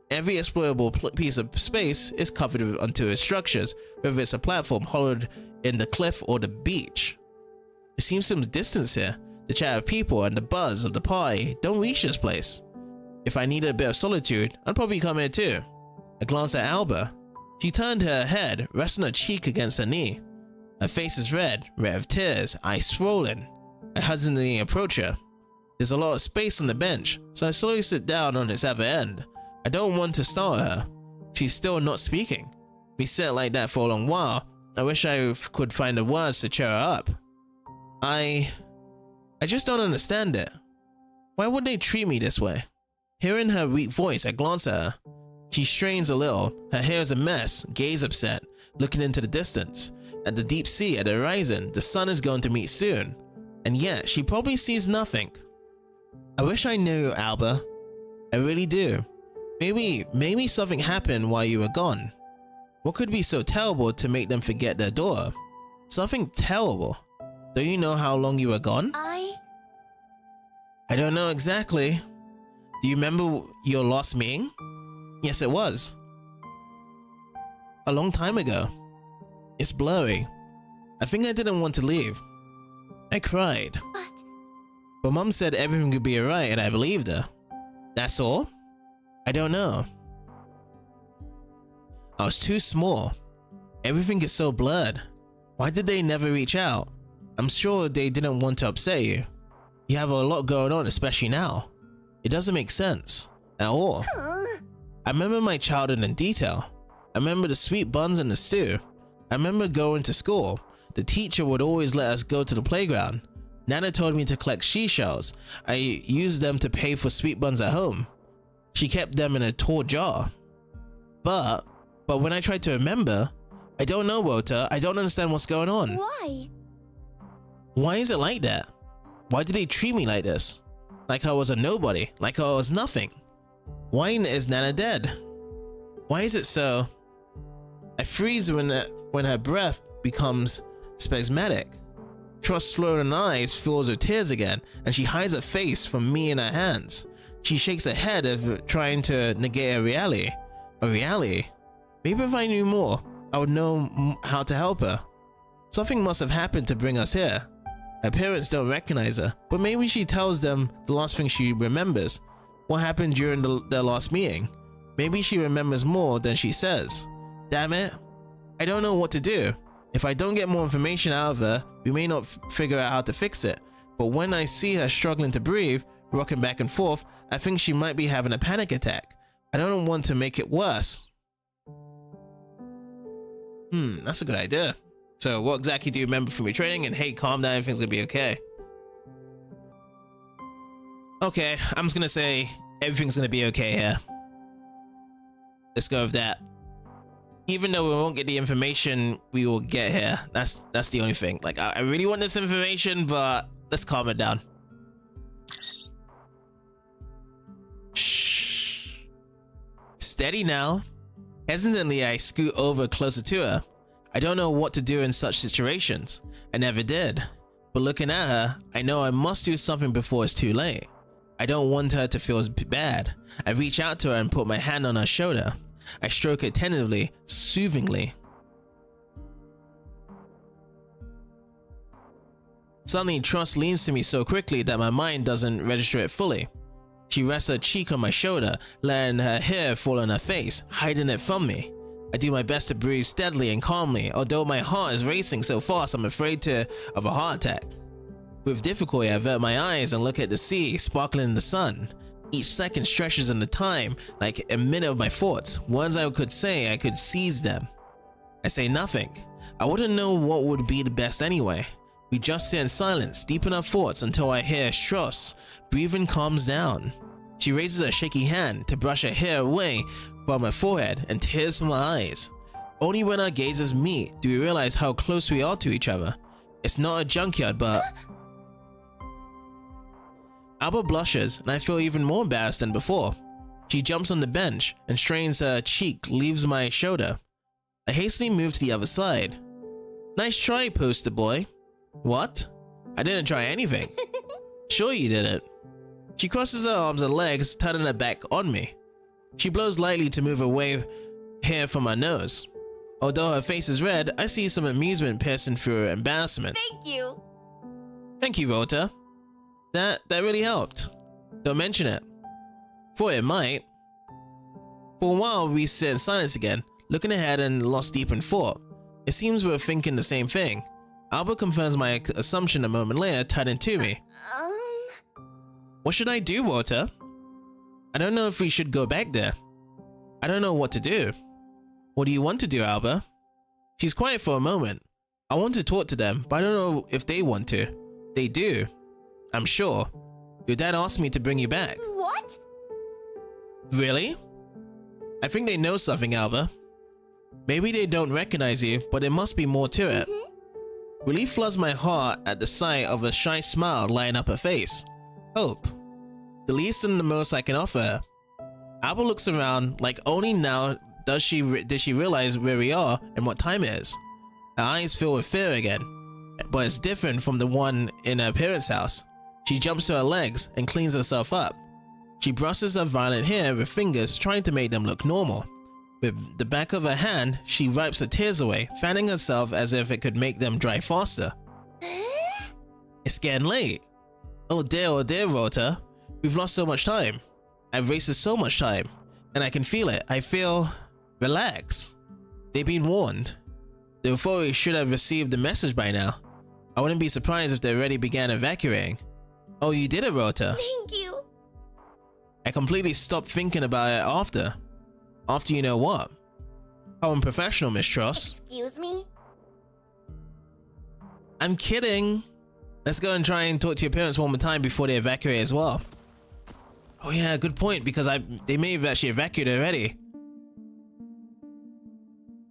A: Every explorable piece of space is covered onto its structures, whether it's a platform hollowed in the cliff or the beach. It seems some distance here. The chat of people and the buzz of the party don't reach this place. If I needed a bit of solitude, I'd probably come here too. I glanced at Alba. She turned her head, resting her cheek against her knee. Her face is red of tears, eyes swollen. I hesitantly approach her. There's a lot of space on the bench, so I slowly sit down on its other end. I don't want to startle her. She's still not speaking. We sit like that for a long while. I wish I could find the words to cheer her up. I just don't understand it. Why would they treat me this way? Hearing her weak voice, I glance at her. She strains a little. Her hair is a mess, gaze upset, looking into the distance. At the deep sea, at the horizon, the sun is going to meet soon. And yet, she probably sees nothing. I wish I knew, Alba. I really do. Maybe something happened while you were gone. What could be so terrible to make them forget their daughter? Something terrible. Do you know how long you were gone? I don't know exactly. Do you remember your last meeting? Yes, it was. A long time ago. It's blurry. I think I didn't want to leave. I cried. But Mum said everything would be alright and I believed her. That's all? I don't know. I was too small. Everything is so blurred. Why did they never reach out? I'm sure they didn't want to upset you. You have a lot going on, especially now. It doesn't make sense at all. I remember my childhood in detail. I remember the sweet buns and the stew. I remember going to school. The teacher would always let us go to the playground. Nana told me to collect seashells. I used them to pay for sweet buns at home. She kept them in a tall jar. But when I tried to remember, I don't know, Walter. I don't understand what's going on.
B: Why?
A: Why is it like that? Why do they treat me like this? Like I was a nobody, like I was nothing. Why is Nana dead? Why is it so? I freeze when her breath becomes spasmodic. Trust's floating eyes fills with tears again, and she hides her face from me in her hands. She shakes her head as if trying to negate a reality. A reality? Maybe if I knew more, I would know how to help her. Something must have happened to bring us here. Her parents don't recognize her, but maybe she tells them the last thing she remembers. What happened during their last meeting? Maybe she remembers more than she says. Damn it. I don't know what to do. If I don't get more information out of her, we may not figure out how to fix it. But when I see her struggling to breathe, rocking back and forth, I think she might be having a panic attack. I don't want to make it worse. That's a good idea. So what exactly do you remember from your training? And hey, calm down, everything's gonna be okay. Okay, I'm just gonna say everything's gonna be okay here. Let's go with that. Even though we won't get the information we will get here, that's the only thing. Like, I really want this information, but let's calm it down. Shh. Steady now. Hesitantly, I scoot over closer to her. I don't know what to do in such situations. I never did. But looking at her, I know I must do something before it's too late. I don't want her to feel bad. I reach out to her and put my hand on her shoulder. I stroke it tentatively, soothingly. Suddenly, Trust leans to me so quickly that my mind doesn't register it fully. She rests her cheek on my shoulder, letting her hair fall on her face, hiding it from me. I do my best to breathe steadily and calmly, although my heart is racing so fast I'm afraid of a heart attack. With difficulty, I avert my eyes and look at the sea sparkling in the sun. Each second stretches into time, like a minute of my thoughts. Words I could say, I could seize them. I say nothing. I wouldn't know what would be the best anyway. We just sit in silence, deep in our thoughts, until I hear Strauss. Breathing calms down. She raises a shaky hand to brush her hair away from her forehead and tears from her eyes. Only when our gazes meet do we realize how close we are to each other. It's not a junkyard, but... Alba blushes, and I feel even more embarrassed than before. She jumps on the bench and strains her cheek, leaves my shoulder. I hastily move to the other side. Nice try, poster boy. What? I didn't try anything. Sure you didn't. She crosses her arms and legs, turning her back on me. She blows lightly to move away hair from her nose. Although her face is red, I see some amusement piercing through her embarrassment.
C: Thank you.
A: Thank you, Rota. That really helped. Don't mention it. Thought it might. For a while, we sit in silence again, looking ahead and lost deep in thought. It seems we're thinking the same thing. Albert confirms my assumption a moment later, turning to me. What should I do, Walter? I don't know if we should go back there. I don't know what to do. What do you want to do, Alba? She's quiet for a moment. I want to talk to them, but I don't know if they want to. They do. I'm sure. Your dad asked me to bring you back.
B: What?
A: Really? I think they know something, Alba. Maybe they don't recognize you, but there must be more to it. Relief floods my heart at the sight of a shy smile lighting up her face. Hope. The least and the most I can offer her. Alba looks around like only now did she realize where we are and what time it is. Her eyes fill with fear again, but it's different from the one in her parents' house. She jumps to her legs and cleans herself up. She brushes her violet hair with fingers, trying to make them look normal. With the back of her hand, she wipes her tears away, fanning herself as if it could make them dry faster. It's getting late. Oh dear, Rota. We've lost so much time. I've wasted so much time, and I can feel it. I feel... relax. They've been warned. The authorities should have received the message by now. I wouldn't be surprised if they already began evacuating. Oh, you did it, Rota.
B: Thank you.
A: I completely stopped thinking about it after. After you know what? How unprofessional, Miss Truss.
B: Excuse me?
A: I'm kidding. Let's go and try and talk to your parents one more time before they evacuate as well. Oh yeah, good point, because they may have actually evacuated already.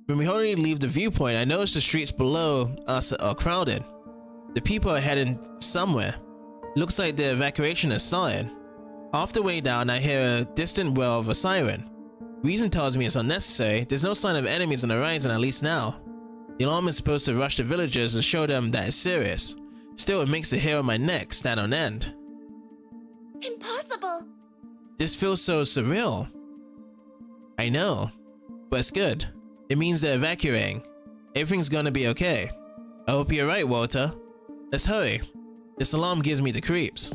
A: When we already leave the viewpoint, I notice the streets below us are crowded. The people are heading somewhere. Looks like the evacuation has started. Half the way down, I hear a distant wail of a siren. Reason tells me it's unnecessary. There's no sign of enemies on the horizon, at least now. The alarm is supposed to rush the villagers and show them that it's serious. Still, it makes the hair on my neck stand on end.
B: Impossible.
A: This feels so surreal. I know, but it's good. It means they're evacuating. Everything's gonna be okay. I hope you're right, Walter. Let's hurry. This alarm gives me the creeps.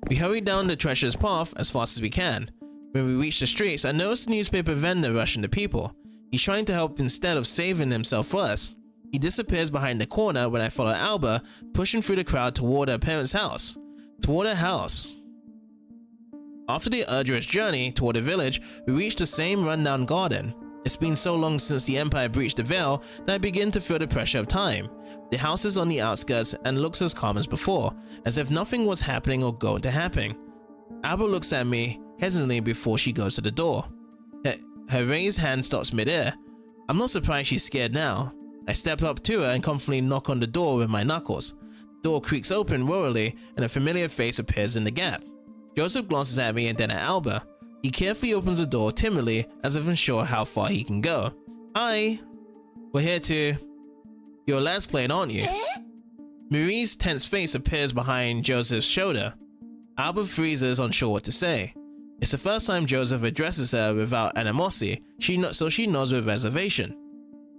A: We hurry down the treacherous path as fast as we can. When we reach the streets, I notice the newspaper vendor rushing the people. He's trying to help instead of saving himself first. He disappears behind the corner when I follow Alba, pushing through the crowd toward her parents' house. Toward her house. After the arduous journey toward the village, we reach the same rundown garden. It's been so long since the Empire breached the veil that I begin to feel the pressure of time. The house is on the outskirts and looks as calm as before, as if nothing was happening or going to happen. Alba looks at me hesitantly before she goes to the door. Her raised hand stops mid-air. I'm not surprised she's scared now. I step up to her and confidently knock on the door with my knuckles. The door creaks open roarily and a familiar face appears in the gap. Joseph glances at me and then at Alba. He carefully opens the door timidly as if unsure how far he can go. Hi! We're here to... You're a Lassplane, aren't you? Marie's tense face appears behind Joseph's shoulder. Alba freezes, unsure what to say. It's the first time Joseph addresses her without animosity, so she nods with reservation.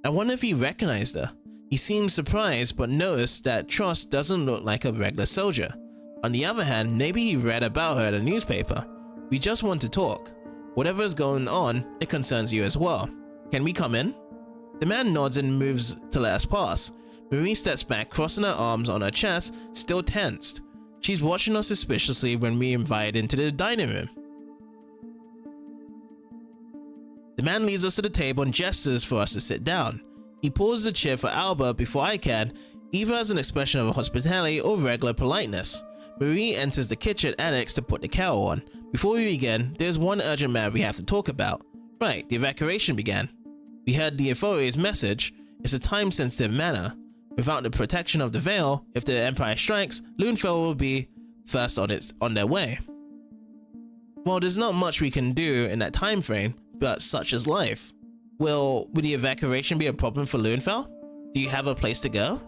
A: I wonder if he recognized her. He seems surprised but noticed that Truss doesn't look like a regular soldier. On the other hand, maybe he read about her in a newspaper. We just want to talk. Whatever is going on, it concerns you as well. Can we come in? The man nods and moves to let us pass. Marie steps back, crossing her arms on her chest, still tensed. She's watching us suspiciously when we invite into the dining room. The man leads us to the table and gestures for us to sit down. He pulls the chair for Alba before I can, either as an expression of hospitality or regular politeness. Marie enters the kitchen annex to put the kettle on. Before we begin, there's one urgent matter we have to talk about. Right, the evacuation began. We heard the authorities' message. It's a time-sensitive matter. Without the protection of the veil, if the Empire strikes, Lunefell will be first on their way. Well, there's not much we can do in that time frame, but such is life. Will the evacuation be a problem for Lunefell? Do you have a place to go?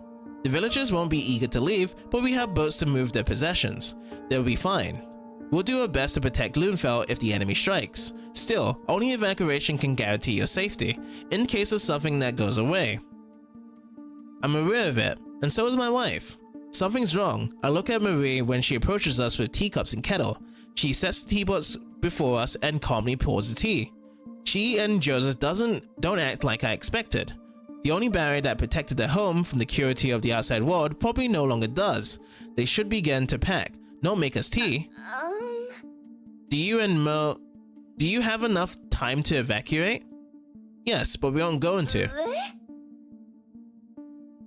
A: The villagers won't be eager to leave, but we have boats to move their possessions. They'll be fine. We'll do our best to protect Lunefell if the enemy strikes. Still, only evacuation can guarantee your safety, in case of something that goes away. I'm aware of it, and so is my wife. Something's wrong. I look at Marie when she approaches us with teacups and kettle. She sets the teapots before us and calmly pours the tea. She and Joseph don't act like I expected. The only barrier that protected their home from the cruelty of the outside world probably no longer does. They should begin to pack, not make us tea. Do you have enough time to evacuate? Yes, but we aren't going to.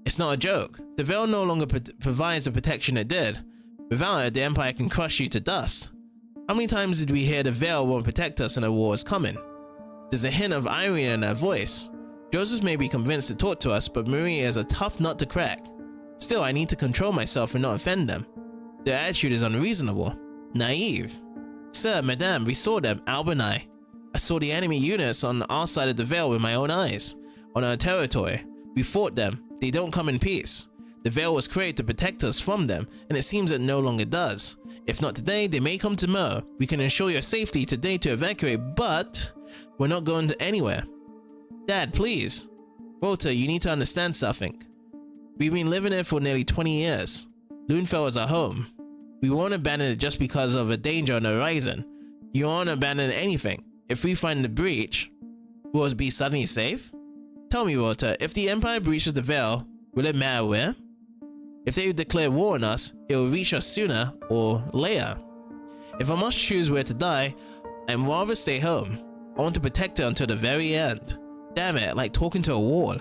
A: It's not a joke. The veil no longer provides the protection it did. Without it, the Empire can crush you to dust. How many times did we hear the veil won't protect us and a war is coming? There's a hint of irony in her voice. Joseph may be convinced to talk to us, but Marie is a tough nut to crack. Still, I need to control myself and not offend them. Their attitude is unreasonable, naive. Sir, madame, we saw them, Alba and I. I saw the enemy units on our side of the veil with my own eyes. On our territory. We fought them. They don't come in peace. The veil was created to protect us from them, and it seems it no longer does. If not today, they may come tomorrow. We can ensure your safety today to evacuate, but we're not going to anywhere. Dad, please. Walter, you need to understand something. We've been living here for nearly 20 years. Loonfell is our home. We won't abandon it just because of a danger on the horizon. You won't abandon anything. If we find the breach, will it be suddenly safe? Tell me, Walter, if the Empire breaches the veil, will it matter where? If they declare war on us, it will reach us sooner or later. If I must choose where to die, I'd rather stay home. I want to protect her until the very end. Damn it, like talking to a wall.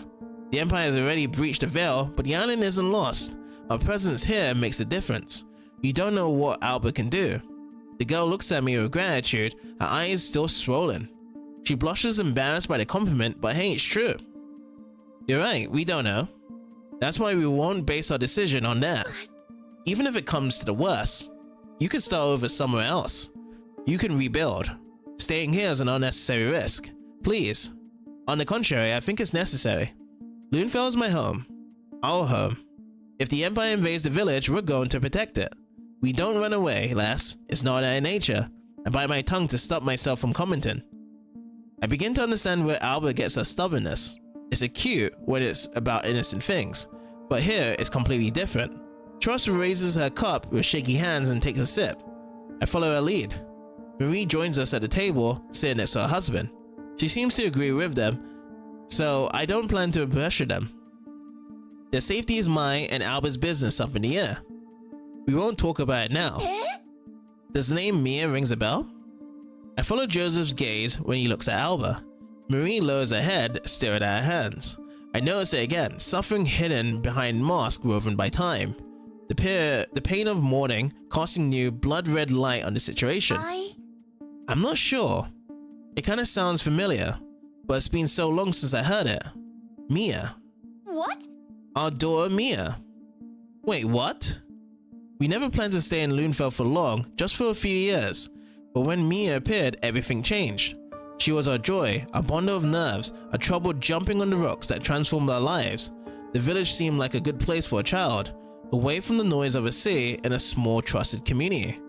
A: The Empire has already breached the veil, but the island isn't lost. Our presence here makes a difference. You don't know what Albert can do. The girl looks at me with gratitude, her eyes still swollen. She blushes embarrassed by the compliment, but hey, it's true. You're right, we don't know. That's why we won't base our decision on that. Even if it comes to the worst, you can start over somewhere else. You can rebuild. Staying here is an unnecessary risk. Please. On the contrary, I think it's necessary. Loonfell is my home. Our home. If the Empire invades the village, we're going to protect it. We don't run away, lass. It's not our nature. I bite my tongue to stop myself from commenting. I begin to understand where Albert gets her stubbornness. It's cute when it's about innocent things, but here it's completely different. Trust raises her cup with shaky hands and takes a sip. I follow her lead. Marie joins us at the table, sitting next to her husband. She seems to agree with them, so I don't plan to pressure them. Their safety is my and Albert's business up in the air. We won't talk about it now. Does the name Mia rings a bell? I follow Joseph's gaze when he looks at Alba. Marie lowers her head, staring at her hands. I notice it again, suffering hidden behind mask woven by time. The pain of mourning, casting new blood-red light on the situation. I'm not sure. It kind of sounds familiar, but it's been so long since I heard it. Mia.
B: What?
A: Our daughter Mia. Wait, what? We never planned to stay in Loonfell for long, just for a few years. But when Mia appeared, everything changed. She was our joy, a bundle of nerves, a trouble jumping on the rocks that transformed our lives. The village seemed like a good place for a child, away from the noise of a city in a small trusted community.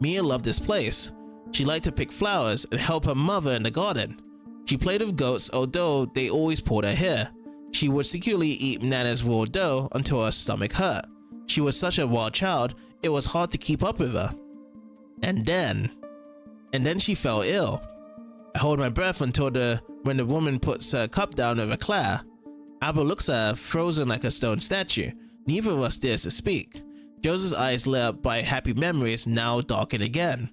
A: Mia loved this place. She liked to pick flowers and help her mother in the garden. She played with goats, although they always pulled her hair. She would secretly eat Nana's raw dough until her stomach hurt. She was such a wild child, it was hard to keep up with her. And then she fell ill. I hold my breath until when the woman puts her cup down over Claire. Albert looks at her, frozen like a stone statue. Neither of us dares to speak. Joseph's eyes lit up by happy memories now darkened again.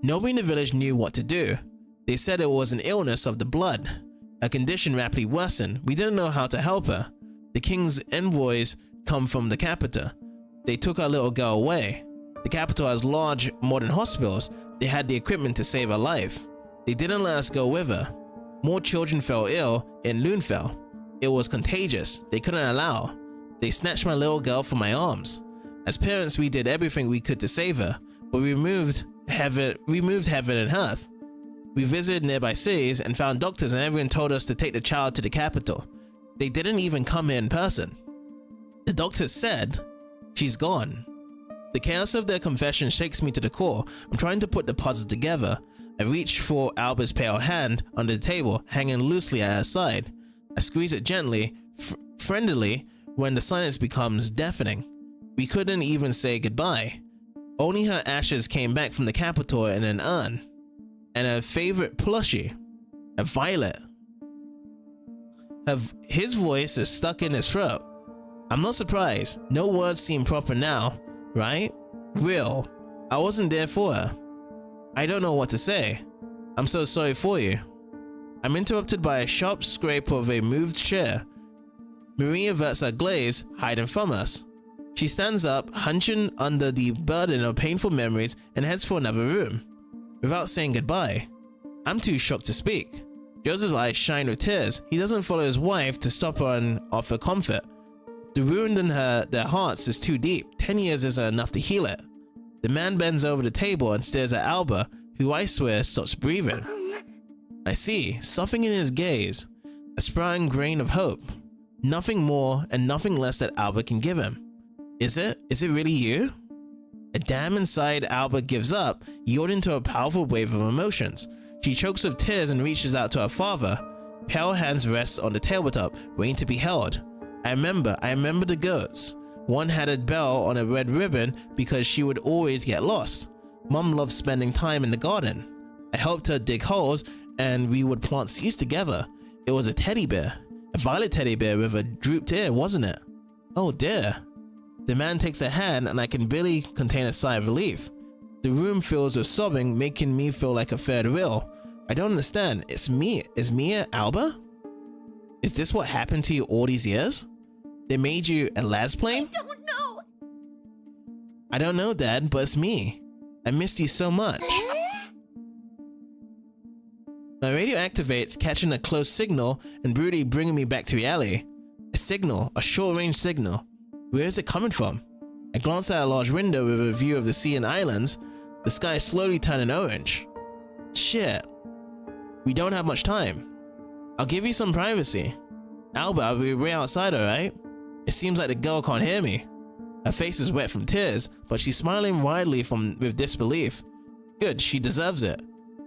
A: Nobody in the village knew what to do. They said it was an illness of the blood. Her condition rapidly worsened. We didn't know how to help her. The king's envoys come from the capital. They took our little girl away. The capital has large modern hospitals. They had the equipment to save her life. They didn't let us go with her. More children fell ill in Loonfell. It was contagious. They couldn't allow. They snatched my little girl from my arms. As parents, we did everything we could to save her, but we moved heaven and earth. We visited nearby cities and found doctors, and everyone told us to take the child to the capital. They didn't even come here in person. The doctors said, "She's gone." The chaos of their confession shakes me to the core. I'm trying to put the puzzle together. I reach for Albert's pale hand under the table, hanging loosely at her side. I squeeze it gently, friendlily, when the silence becomes deafening. We couldn't even say goodbye. Only her ashes came back from the capital in an urn. And her favorite plushie, a violet. His voice is stuck in his throat. I'm not surprised. No words seem proper now, right? Real. I wasn't there for her. I don't know what to say. I'm so sorry for you. I'm interrupted by a sharp scrape of a moved chair. Marie averts her gaze, hiding from us. She stands up, hunching under the burden of painful memories, and heads for another room. Without saying goodbye, I'm too shocked to speak. Joseph's eyes shine with tears. He doesn't follow his wife to stop her and offer comfort. The wound in their hearts is too deep. 10 years isn't enough to heal it. The man bends over the table and stares at Alba, who I swear stops breathing. I see, something in his gaze, a sprouting grain of hope. Nothing more and nothing less that Albert can give him. Is it? Is it really you? A dam inside Albert gives up, yielding to a powerful wave of emotions. She chokes with tears and reaches out to her father. Pale hands rest on the tabletop, waiting to be held. I remember the goats. One had a bell on a red ribbon because she would always get lost. Mom loved spending time in the garden. I helped her dig holes and we would plant seeds together. It was a teddy bear. A violet teddy bear with a drooped ear, wasn't it? Oh dear. The man takes a hand and I can barely contain a sigh of relief. The room fills with sobbing, making me feel like a third wheel. I don't understand. It's me. Is Mia Alba? Is this what happened to you all these years? They made you a Lassplane?
C: I don't know.
A: I don't know, Dad, but it's me. I missed you so much. My radio activates, catching a close signal and brutally bringing me back to reality. A signal, a short-range signal. Where is it coming from? I glance out a large window with a view of the sea and islands. The sky is slowly turning orange. Shit. We don't have much time. I'll give you some privacy. Albert, I'll be way outside, alright? It seems like the girl can't hear me. Her face is wet from tears, but she's smiling widely with disbelief. Good, she deserves it.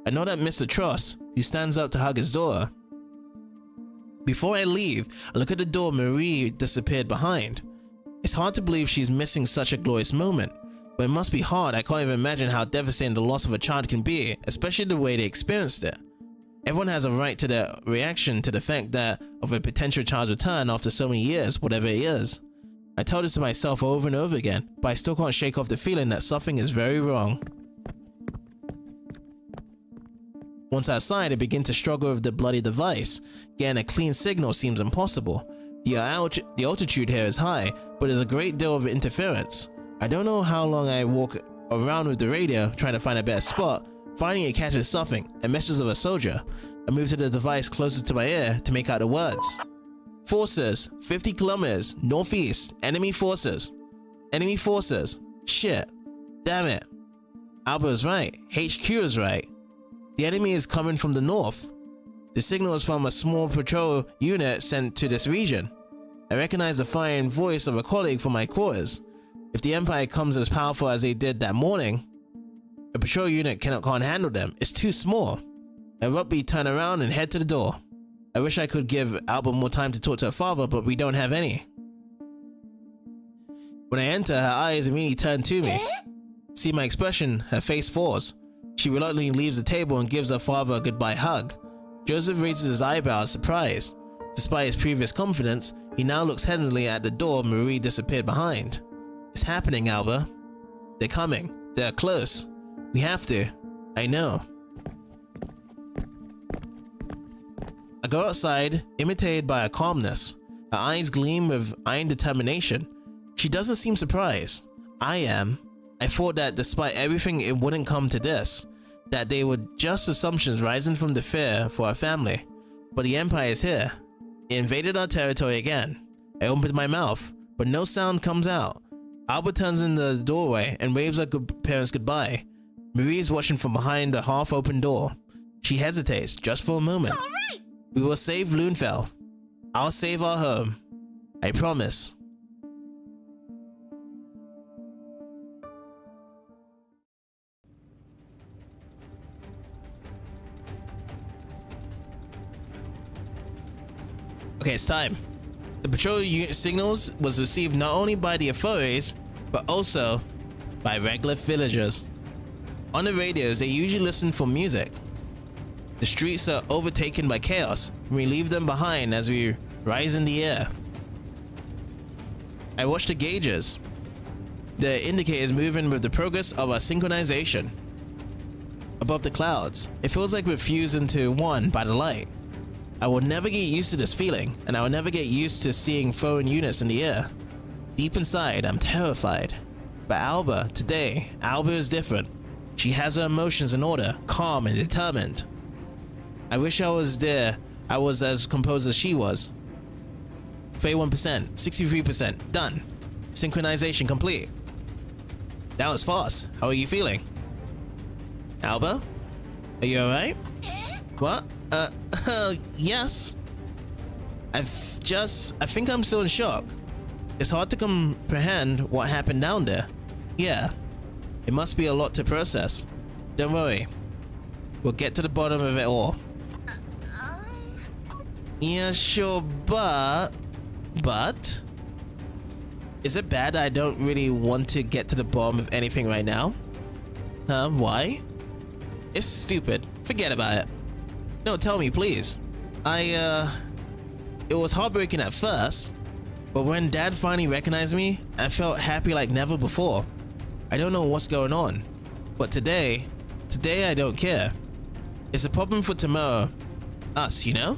A: I know that Mr. Truss, who stands up to hug his daughter. Before I leave, I look at the door Marie disappeared behind. It's hard to believe she's missing such a glorious moment, but it must be hard. I can't even imagine how devastating the loss of a child can be, especially the way they experienced it. Everyone has a right to their reaction to the fact that of a potential child's return after so many years, whatever it is. I tell this to myself over and over again, but I still can't shake off the feeling that something is very wrong. Once outside, I begin to struggle with the bloody device. Getting a clean signal seems impossible. The altitude here is high, but there's a great deal of interference. I don't know how long I walk around with the radio, trying to find a better spot. Finally, it catches something, a message of a soldier. I move to the device closer to my ear to make out the words. Forces, 50 kilometers, northeast, enemy forces. Enemy forces. Shit. Damn it. Albert is right. HQ is right. The enemy is coming from the north. The signal is from a small patrol unit sent to this region. I recognize the fine voice of a colleague from my quarters. If the Empire comes as powerful as they did that morning, a patrol unit can't handle them. It's too small. I abruptly turn around and head to the door. I wish I could give Albert more time to talk to her father, but we don't have any. When I enter, her eyes immediately turn to me. See my expression, her face falls. She reluctantly leaves the table and gives her father a goodbye hug. Joseph raises his eyebrows, surprised. Despite his previous confidence, he now looks hesitantly at the door Marie disappeared behind. It's happening, Albert. They're coming. They're close. We have to. I know. I go outside, imitated by her calmness. Her eyes gleam with iron determination. She doesn't seem surprised. I am. I thought that despite everything it wouldn't come to this. That they were just assumptions rising from the fear for our family. But the Empire is here. It invaded our territory again. I opened my mouth, but no sound comes out. Albert turns in the doorway and waves our parents goodbye. Marie is watching from behind a half-open door. She hesitates, just for a moment.
C: All right.
A: We will save Loonfell. I'll save our home. I promise. Okay, it's time. The patrol unit signals was received not only by the authorities, but also by regular villagers. On the radios, they usually listen for music. The streets are overtaken by chaos, and we leave them behind as we rise in the air. I watch the gauges. The indicators moving with the progress of our synchronization. Above the clouds, it feels like we're fused into one by the light. I will never get used to this feeling, and I will never get used to seeing foreign units in the air. Deep inside, I'm terrified. But Alba, today, Alba is different. She has her emotions in order, calm and determined. I wish I was there. I was as composed as she was. 31%, 63%, done. Synchronization complete. That was fast. How are you feeling? Alba? Are you alright? What? Yes. I think I'm still in shock. It's hard to comprehend what happened down there. Yeah. It must be a lot to process. Don't worry. We'll get to the bottom of it all. Yeah, sure, but... Is it bad I don't really want to get to the bottom of anything right now? Huh? Why? It's stupid. Forget about it. No, tell me, please. It was heartbreaking at first, but when Dad finally recognized me, I felt happy like never before. I don't know what's going on, but today I don't care. It's a problem for tomorrow. Us, you know?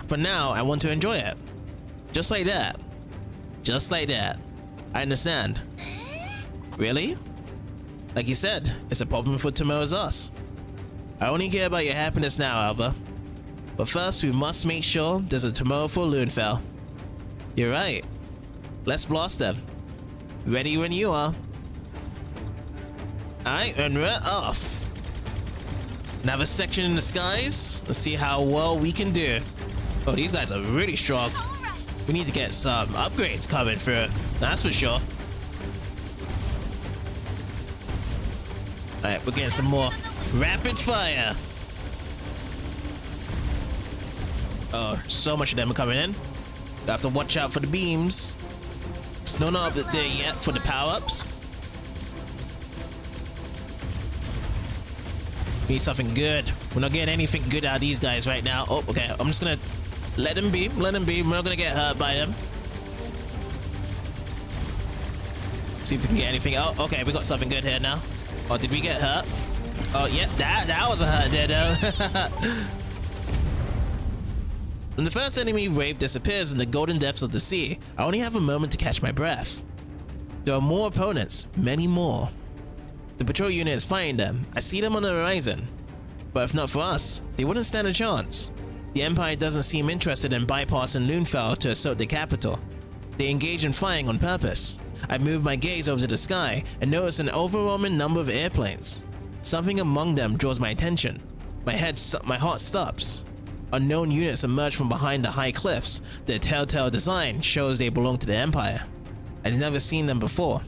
A: For now, I want to enjoy it. Just like that. Just like that. I understand. Really? Like you said, it's a problem for tomorrow's us. I only care about your happiness now, Alba. But first, we must make sure there's a tomorrow for Loonfell. You're right. Let's blast them. Ready when you are. Alright, and we're off. Another section in the skies. Let's see how well we can do. Oh, these guys are really strong. We need to get some upgrades coming through. That's for sure. Alright, we're getting some more rapid fire. Oh, so much of them are coming in. I have to watch out for the beams. It's not up there yet for the power-ups. We need something good. We're not getting anything good out of these guys right now. Oh, okay. I'm just gonna let them be. Let them be. We're not gonna get hurt by them. See if we can get anything. Oh, okay. We got something good here now. Oh, did we get hurt? Oh, yeah. That was a hurt there, though. When the first enemy wave disappears in the golden depths of the sea, I only have a moment to catch my breath. There are more opponents, many more. The patrol unit is fighting them. I see them on the horizon. But if not for us, they wouldn't stand a chance. The Empire doesn't seem interested in bypassing Loonfell to assault the capital. They engage in firing on purpose. I move my gaze over to the sky and notice an overwhelming number of airplanes. Something among them draws my attention. My heart stops. Unknown units emerge from behind the high cliffs. Their telltale design shows they belong to the Empire. I've never seen them before.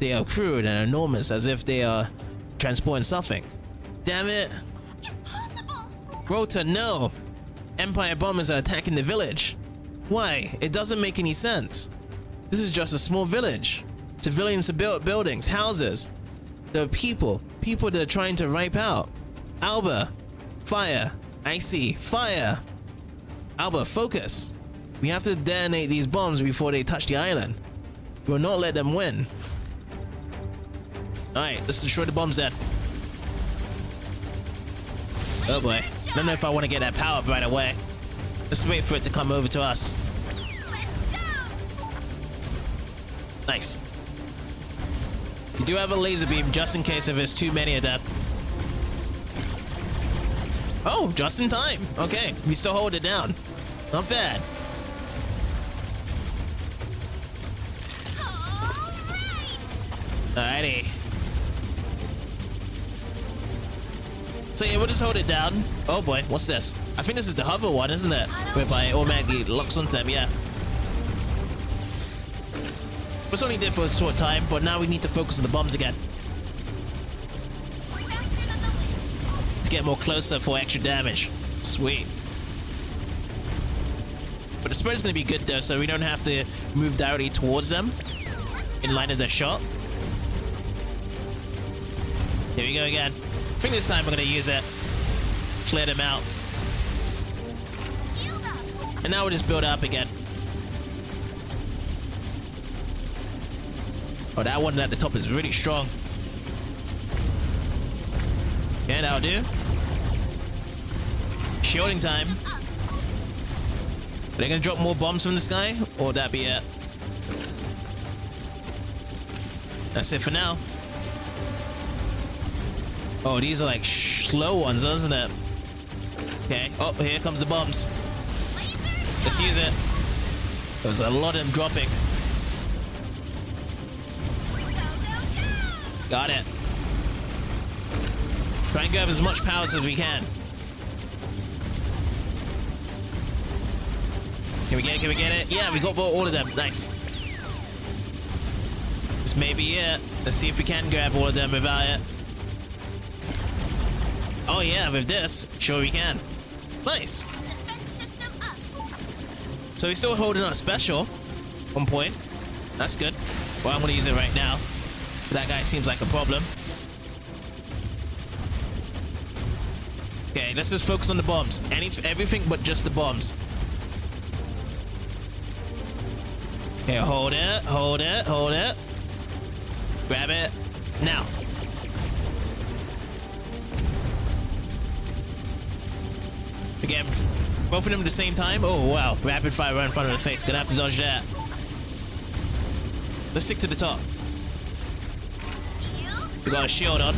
A: They are crude and enormous, as if they are transporting something. Damn it!
C: Impossible!
A: Rota, no! Empire bombers are attacking the village. Why? It doesn't make any sense. This is just a small village. Civilians have built buildings, houses. There are people that are trying to wipe out. Alba, fire. I see, fire. Alba, focus. We have to detonate these bombs before they touch the island. We will not let them win. Alright, let's destroy the bombs then. Oh boy. I don't know if I want to get that power up right away. Let's wait for it to come over to us. Nice. You do have a laser beam just in case if there's too many of them. Oh, just in time. Okay, we still hold it down. Not bad. Alrighty. So yeah, we'll just hold it down. Oh boy, what's this? I think this is the hover one, isn't it? Whereby it automatically locks onto them, yeah. It's only there for a short time, but now we need to focus on the bombs again. To get more closer for extra damage. Sweet. But the spread is going to be good though, so we don't have to move directly towards them in line of their shot. Here we go again. I think this time we're going to use it. Clear them out. And now we'll just build up again. Oh, that one at the top is really strong. Okay, that'll do. Shielding time. Are they gonna drop more bombs from the sky? Or would that be it? That's it for now. Oh, these are like slow ones, isn't it? Okay. Oh, here comes the bombs. Let's use it. There's a lot of them dropping. Got it. Try and grab as much powers as we can. Can we get it? Can we get it? Yeah, we got all of them. Nice. This may be it. Let's see if we can grab all of them without it. Oh yeah, with this, sure we can. Nice.
C: Defense system up.
A: So he's still holding up special. 1 point. That's good. Well, I'm gonna use it right now. That guy seems like a problem. Okay, let's just focus on the bombs. Everything but just the bombs. Okay, hold it, hold it, hold it. Grab it. Now. Again, both of them at the same time. Oh, wow. Rapid fire right in front of the face. Gonna have to dodge that. Let's stick to the top. We got a shield on.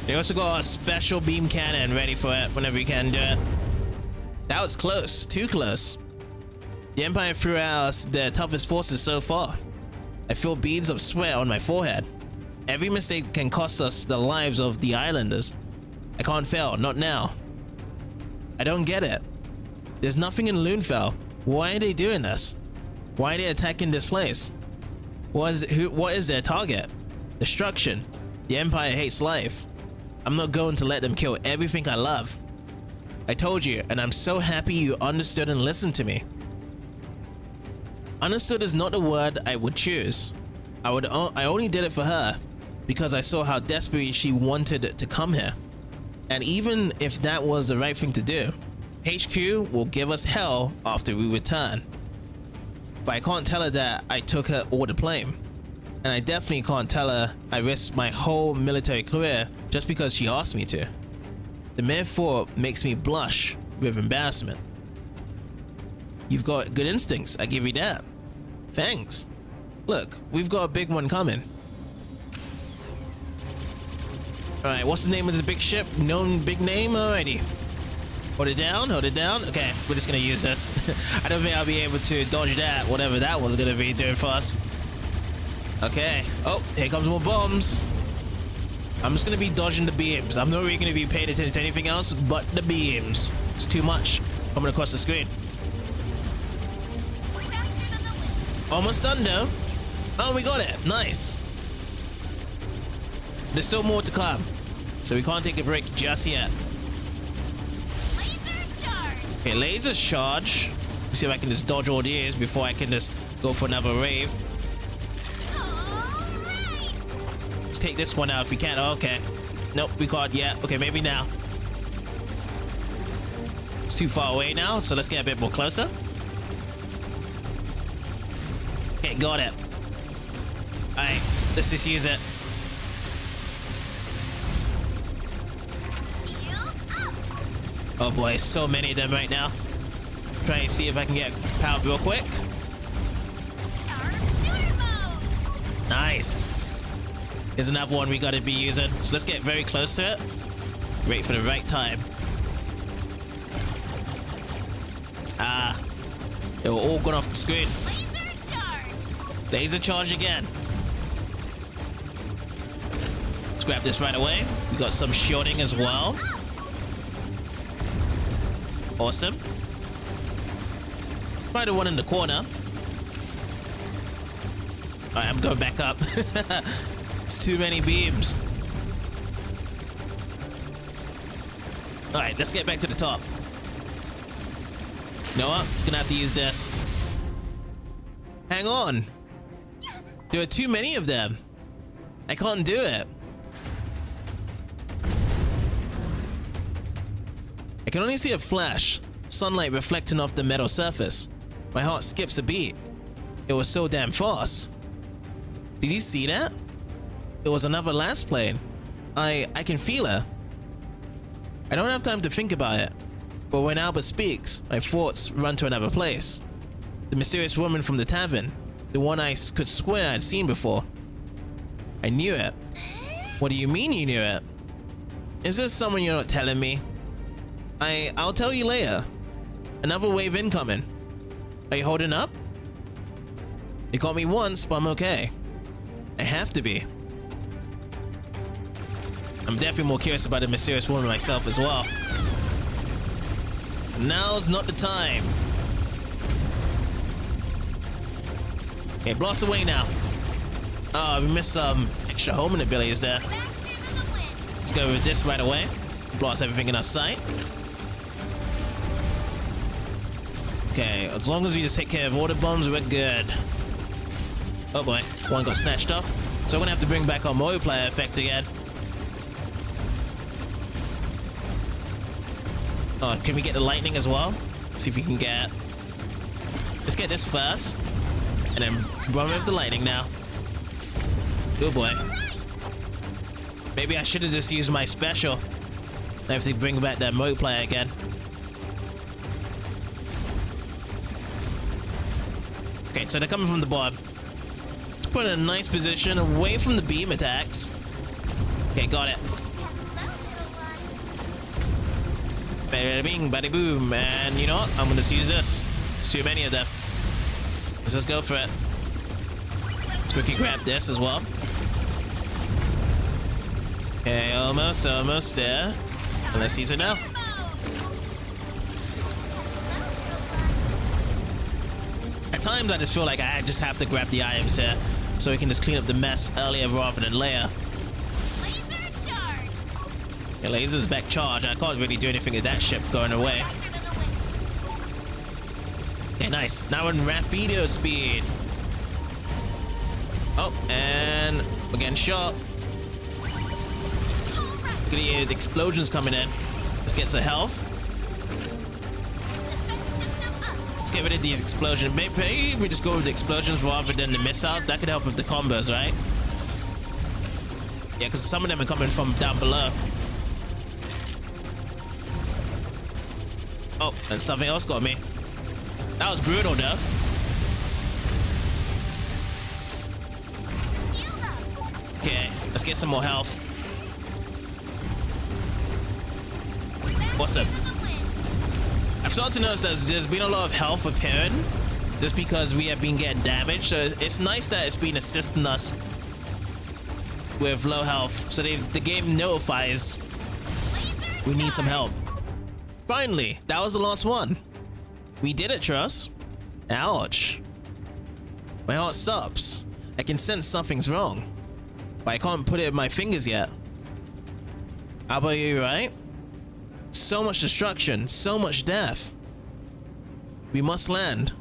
A: They also got a special beam cannon ready for it whenever you can do it. That was close. Too close. The Empire threw out their toughest forces so far. I feel beads of sweat on my forehead. Every mistake can cost us the lives of the islanders. I can't fail, not now. I don't get it. There's nothing in Lunefell. Why are they doing this? Why are they attacking this place? What is their target? Destruction. The Empire hates life. I'm not going to let them kill everything I love. I told you, and I'm so happy you understood and listened to me. Understood is not the word I would choose. I only did it for her because I saw how desperately she wanted to come here. And even if that was the right thing to do, HQ will give us hell after we return. But I can't tell her that I took her all the blame. And I definitely can't tell her I risked my whole military career just because she asked me to. The mere thought makes me blush with embarrassment. You've got good instincts, I give you that. Thanks. Look, we've got a big one coming. Alright, what's the name of this big ship? Known big name? Alrighty. Hold it down, hold it down. Okay, we're just gonna use this. I don't think I'll be able to dodge that, whatever that was gonna be doing for us. Okay. Oh, here comes more bombs. I'm just gonna be dodging the beams. I'm not really gonna be paying attention to anything else but the beams. It's too much coming across the screen. Almost done though. Oh, we got it. Nice. There's still more to come, so we can't take a break just yet.
C: Laser charge.
A: Okay, laser charge. Let's see if I can just dodge all these before I can just go for another rave.
C: Alright.
A: Let's take this one out if we can. Oh, okay. Nope, we can't yet. Okay, maybe now. It's too far away now, so let's get a bit more closer. Okay, got it. Alright, let's just use it. Oh boy, so many of them right now. Try and see if I can get power real quick.
C: Sharpshooter mode.
A: Nice. Here's another one we gotta be using. So let's get very close to it. Wait for the right time. Ah. They were all gone off the screen.
C: Laser charge.
A: Laser charge again. Let's grab this right away. We got some shielding as well. Awesome. Try the one in the corner. Alright, I'm going back up. It's too many beams. Alright, let's get back to the top. You know what? Just gonna have to use this. Hang on. There are too many of them. I can't do it. I can only see a flash, sunlight reflecting off the metal surface. My heart skips a beat. It was so damn fast. Did you see that? It was another Lassplane. I can feel her. I don't have time to think about it, but when Albert speaks, my thoughts run to another place. The mysterious woman from the tavern, the one I could swear I'd seen before. I knew it. What do you mean you knew it? Is there someone you're not telling me? I'll tell you later. Another wave incoming. Are you holding up? It got me once, but I'm okay. I have to be. I'm definitely more curious about the mysterious woman myself as well. Now's not the time. Okay, blast away now. Oh, we missed some extra homing abilities there. Let's go with this right away. Blast everything in our sight. Okay, as long as we just take care of all the bombs, we're good. Oh boy, one got snatched up. So we're gonna have to bring back our multiplier effect again. Oh, can we get the lightning as well? See if we can get... Let's get this first. And then run with the lightning now. Oh boy. Maybe I should have just used my special. I have to bring back that multiplier again. Okay, so they're coming from the bottom. Let's put it in a nice position away from the beam attacks. Okay, got it. Bada bing, bada boom. And you know what? I'm gonna just use this. It's too many of them. Let's just go for it. Let's quickly grab this as well. Okay, almost there. And let's use it now. At times I just feel like I just have to grab the items here so we can just clean up the mess earlier rather than later.
C: Laser charge.
A: Yeah, laser's back charge. I can't really do anything with that ship going away. Okay, nice. Now we're in rapido speed. Oh, and we're getting shot. Look at the explosions coming in. Let's get some health. Let's get rid of these explosions. Maybe we just go with the explosions rather than the missiles. That could help with the combos, right? Yeah, because some of them are coming from down below. Oh, and something else got me. That was brutal, though. Okay, let's get some more health. Awesome. I've started to notice that there's been a lot of health appearing just because we have been getting damaged. So it's nice that it's been assisting us with low health. So the game notifies we need some help. Finally, that was the last one. We did it, Truss. Ouch. My heart stops. I can sense something's wrong, but I can't put it in my fingers yet. How about you, right? So much destruction, so much death. We must land.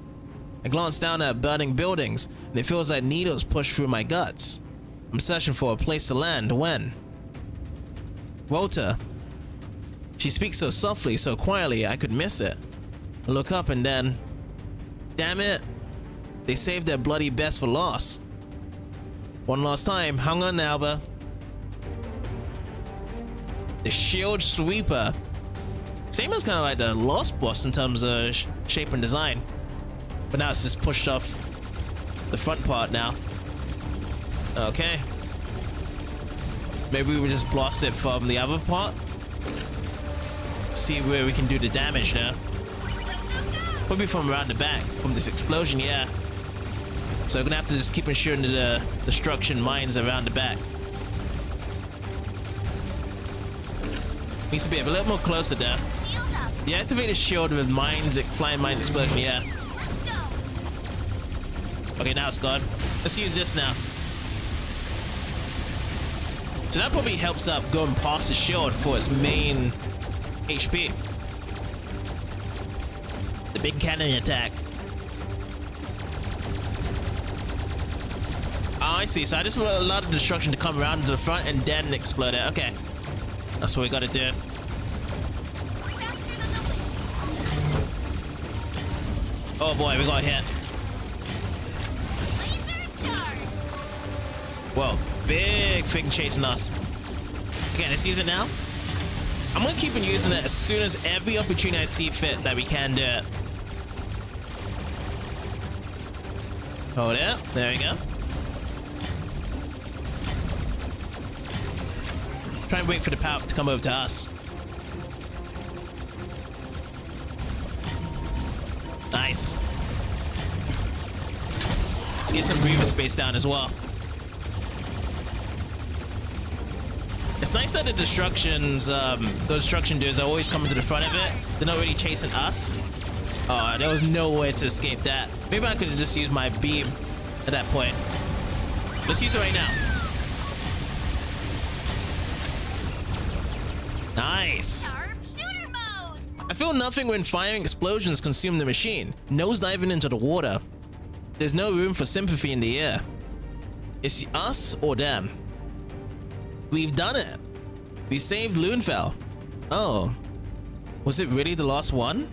A: I glance down at burning buildings, and it feels like needles push through my guts. I'm searching for a place to land when... Walter. She speaks so softly, so quietly, I could miss it. I look up and then... Damn it. They saved their bloody best for last. One last time. Hang on, Alba. The shield sweeper. Same as kind of like the Lost Boss in terms of shape and design. But now it's just pushed off the front part now. Okay. Maybe we just blast it from the other part. See where we can do the damage now. Probably from around the back, from this explosion, yeah. So we're gonna have to just keep ensuring the destruction mines around the back. Needs to be a little more closer there. The activated shield with mines, flying mines explosion, yeah. Okay, now it's gone. Let's use this now. So that probably helps up going past the shield for its main HP. The big cannon attack. Oh, I see. So I just want a lot of destruction to come around to the front and then explode it. Okay. That's what we gotta do. Oh boy, we got hit. Whoa, big thing chasing us. Okay, let's use it now. I'm gonna keep on using it as soon as every opportunity I see fit that we can do it. Hold it. There we go. Try and wait for the power to come over to us. Nice. Let's get some breather space down as well. Let's It's nice that the destructions, those destruction dudes are always coming to the front of it. They're not really chasing us. Oh, there was no way to escape that. Maybe I could have just used my beam at that point. Let's use it right now. Nice.
C: Sharp shooter mode.
A: I feel nothing when firing explosions consume the machine, nose diving into the water. There's no room for sympathy in the air. It's us or them. We've done it. We saved Loonfell. Oh, was it really the last one?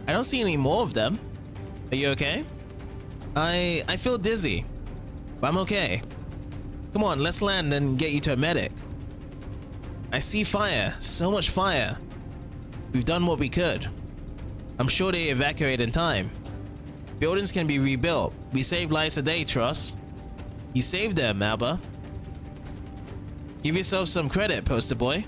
A: I don't see any more of them. Are you okay? I feel dizzy, but I'm okay. Come on, let's land and get you to a medic. I see fire, so much fire. We've done what we could. I'm sure they evacuate in time. Buildings can be rebuilt. We save lives a day, Truss. You saved them, Alba. Give yourself some credit, poster boy.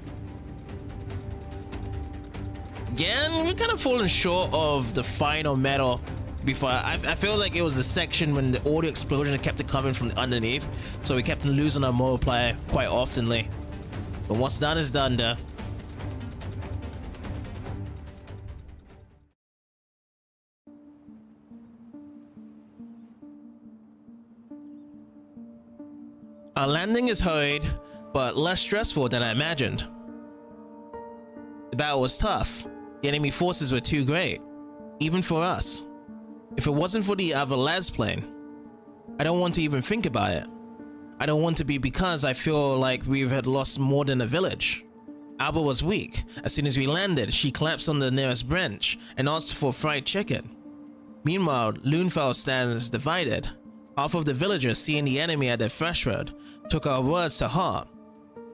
A: Again, we're kind of falling short of the final medal. Before I feel like it was the section when the audio explosion kept it coming from underneath, so we kept losing our multiplier quite oftenly. But what's done is done, though. Our landing is hurried, but less stressful than I imagined. The battle was tough. The enemy forces were too great, even for us. If it wasn't for the other Lassplane, I don't want to even think about it. I don't want to be because I feel like we had lost more than a village. Alba was weak. As soon as we landed, she collapsed on the nearest bench and asked for fried chicken. Meanwhile, Loonfell stands divided. Half of the villagers, seeing the enemy at their threshold, took our words to heart.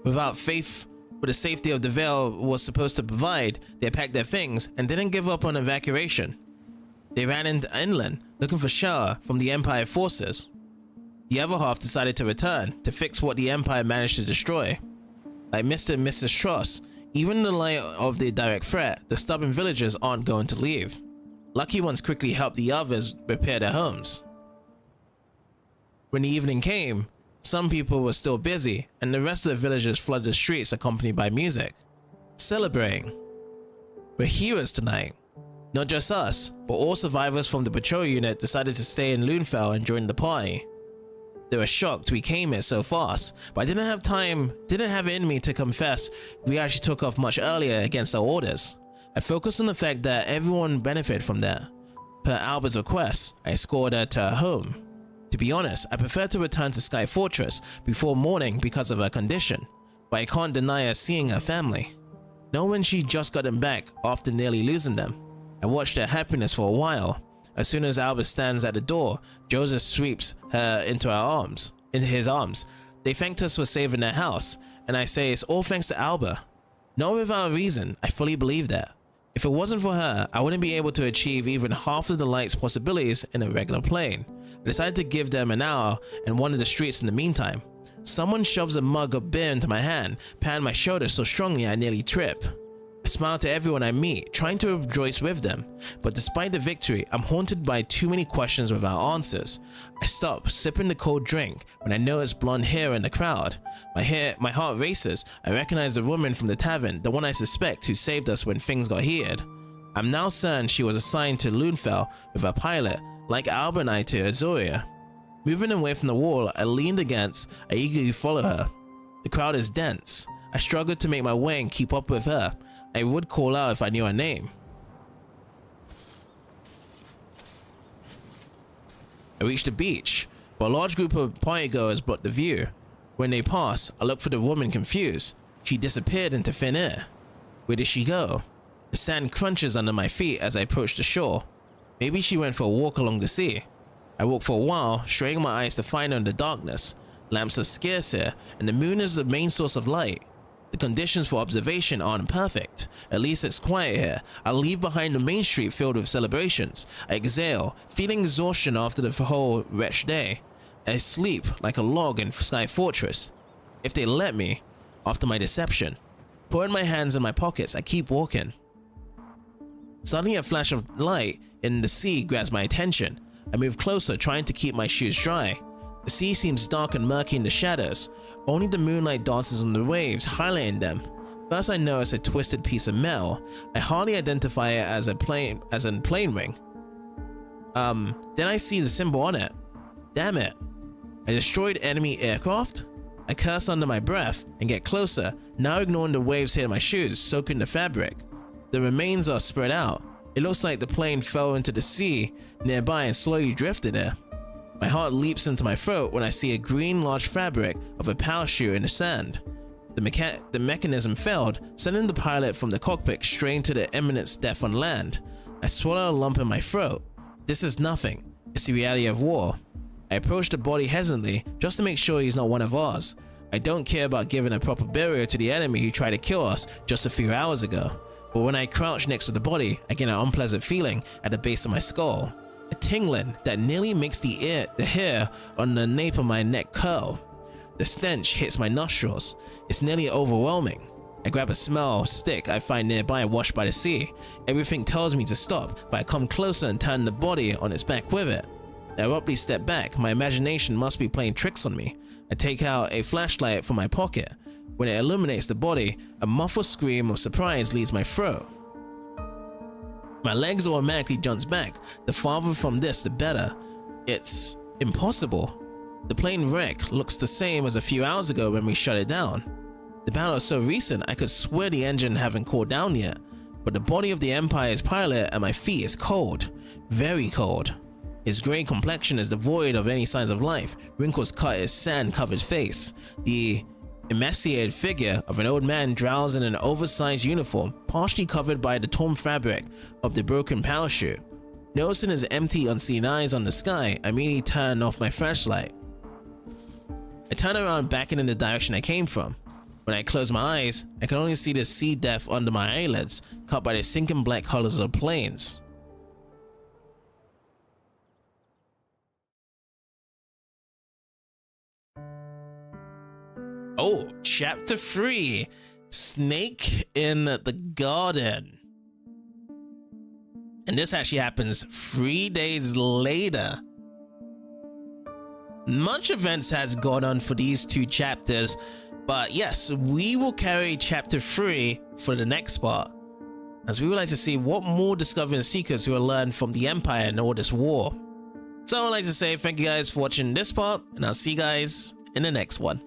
A: Without faith for the safety of the Vale was supposed to provide, they packed their things and didn't give up on evacuation. They ran inland, looking for shelter from the Empire forces. The other half decided to return, to fix what the Empire managed to destroy. Like Mr. and Mrs. Tross, even in the light of the direct threat, the stubborn villagers aren't going to leave. Lucky ones quickly helped the others repair their homes. When the evening came, some people were still busy, and the rest of the villagers flooded the streets accompanied by music, celebrating. We're heroes tonight. Not just us, but all survivors from the patrol unit decided to stay in Loonfell and join the party. They were shocked we came here so fast, but I didn't have it in me to confess we actually took off much earlier against our orders. I focused on the fact that everyone benefited from that. Per Alba's request, I escorted her to her home. To be honest, I prefer to return to Sky Fortress before morning because of her condition, but I can't deny her seeing her family. Knowing she just got them back after nearly losing them, I watched their happiness for a while. As soon as Alba stands at the door, Joseph sweeps her into his arms. They thanked us for saving their house, and I say it's all thanks to Alba. Not without a reason, I fully believe that. If it wasn't for her, I wouldn't be able to achieve even half of the light's possibilities in a regular plane. I decided to give them an hour and wander the streets in the meantime. Someone shoves a mug of beer into my hand, patting my shoulder so strongly I nearly trip. I smile to everyone I meet, trying to rejoice with them, but despite the victory, I'm haunted by too many questions without answers. I stop, sipping the cold drink, when I notice blonde hair in the crowd. My heart races. I recognize the woman from the tavern, the one I suspect who saved us when things got heated. I'm now certain she was assigned to Loonfell with a pilot, like Alba and I to Azuria. Moving away from the wall I leaned against, I eagerly follow her. The crowd is dense. I struggled to make my way and keep up with her. I would call out if I knew her name. I reached the beach, but a large group of partygoers blocked the view. When they passed, I looked for the woman confused. She disappeared into thin air. Where did she go? The sand crunches under my feet as I approach the shore. Maybe she went for a walk along the sea. I walked for a while, straining my eyes to find her in the darkness. Lamps are scarce here, and the moon is the main source of light. The conditions for observation aren't perfect. At least it's quiet here. I leave behind the main street filled with celebrations. I exhale, feeling exhaustion after the whole wretched day. I sleep like a log in Sky Fortress. If they let me, after my deception. Putting my hands in my pockets, I keep walking. Suddenly a flash of light in the sea grabs my attention. I move closer, trying to keep my shoes dry. The sea seems dark and murky in the shadows. Only the moonlight dances on the waves, highlighting them. First I notice a twisted piece of metal. I hardly identify it as a plane ring. Then I see the symbol on it. Damn it. A destroyed enemy aircraft? I curse under my breath and get closer, now ignoring the waves hitting my shoes, soaking the fabric. The remains are spread out. It looks like the plane fell into the sea nearby and slowly drifted there. My heart leaps into my throat when I see a green large fabric of a parachute in the sand. The mechanism failed, sending the pilot from the cockpit straight to the imminent death on land. I swallow a lump in my throat. This is nothing. It's the reality of war. I approach the body hesitantly just to make sure he's not one of ours. I don't care about giving a proper burial to the enemy who tried to kill us just a few hours ago. But when I crouch next to the body, I get an unpleasant feeling at the base of my skull. A tingling that nearly makes the hair on the nape of my neck curl. The stench hits my nostrils. It's nearly overwhelming. I grab a smell stick I find nearby washed by the sea. Everything tells me to stop, but I come closer and turn the body on its back with it. I abruptly step back. My imagination must be playing tricks on me. I take out a flashlight from my pocket. When it illuminates the body, a muffled scream of surprise leaves my throat. My legs automatically jumps back. The farther from this, the better. It's impossible. The plane wreck looks the same as a few hours ago when we shut it down. The battle is so recent, I could swear the engine haven't cooled down yet. But the body of the Empire's pilot at my feet is cold. Very cold. His grey complexion is devoid of any signs of life. Wrinkles cut his sand-covered face. The emaciated figure of an old man drowns in an oversized uniform, partially covered by the torn fabric of the broken parachute. Noticing his empty, unseen eyes on the sky, I immediately turn off my flashlight. I turn around back in the direction I came from. When I close my eyes, I can only see the sea depth under my eyelids, cut by the sinking black colors of planes. Oh, Chapter 3, Snake in the Garden. And this actually happens 3 days later. Much events has gone on for these two chapters, but yes, we will carry Chapter 3 for the next part, as we would like to see what more discovering secrets we will learn from the Empire and all this war. So I would like to say thank you guys for watching this part, and I'll see you guys in the next one.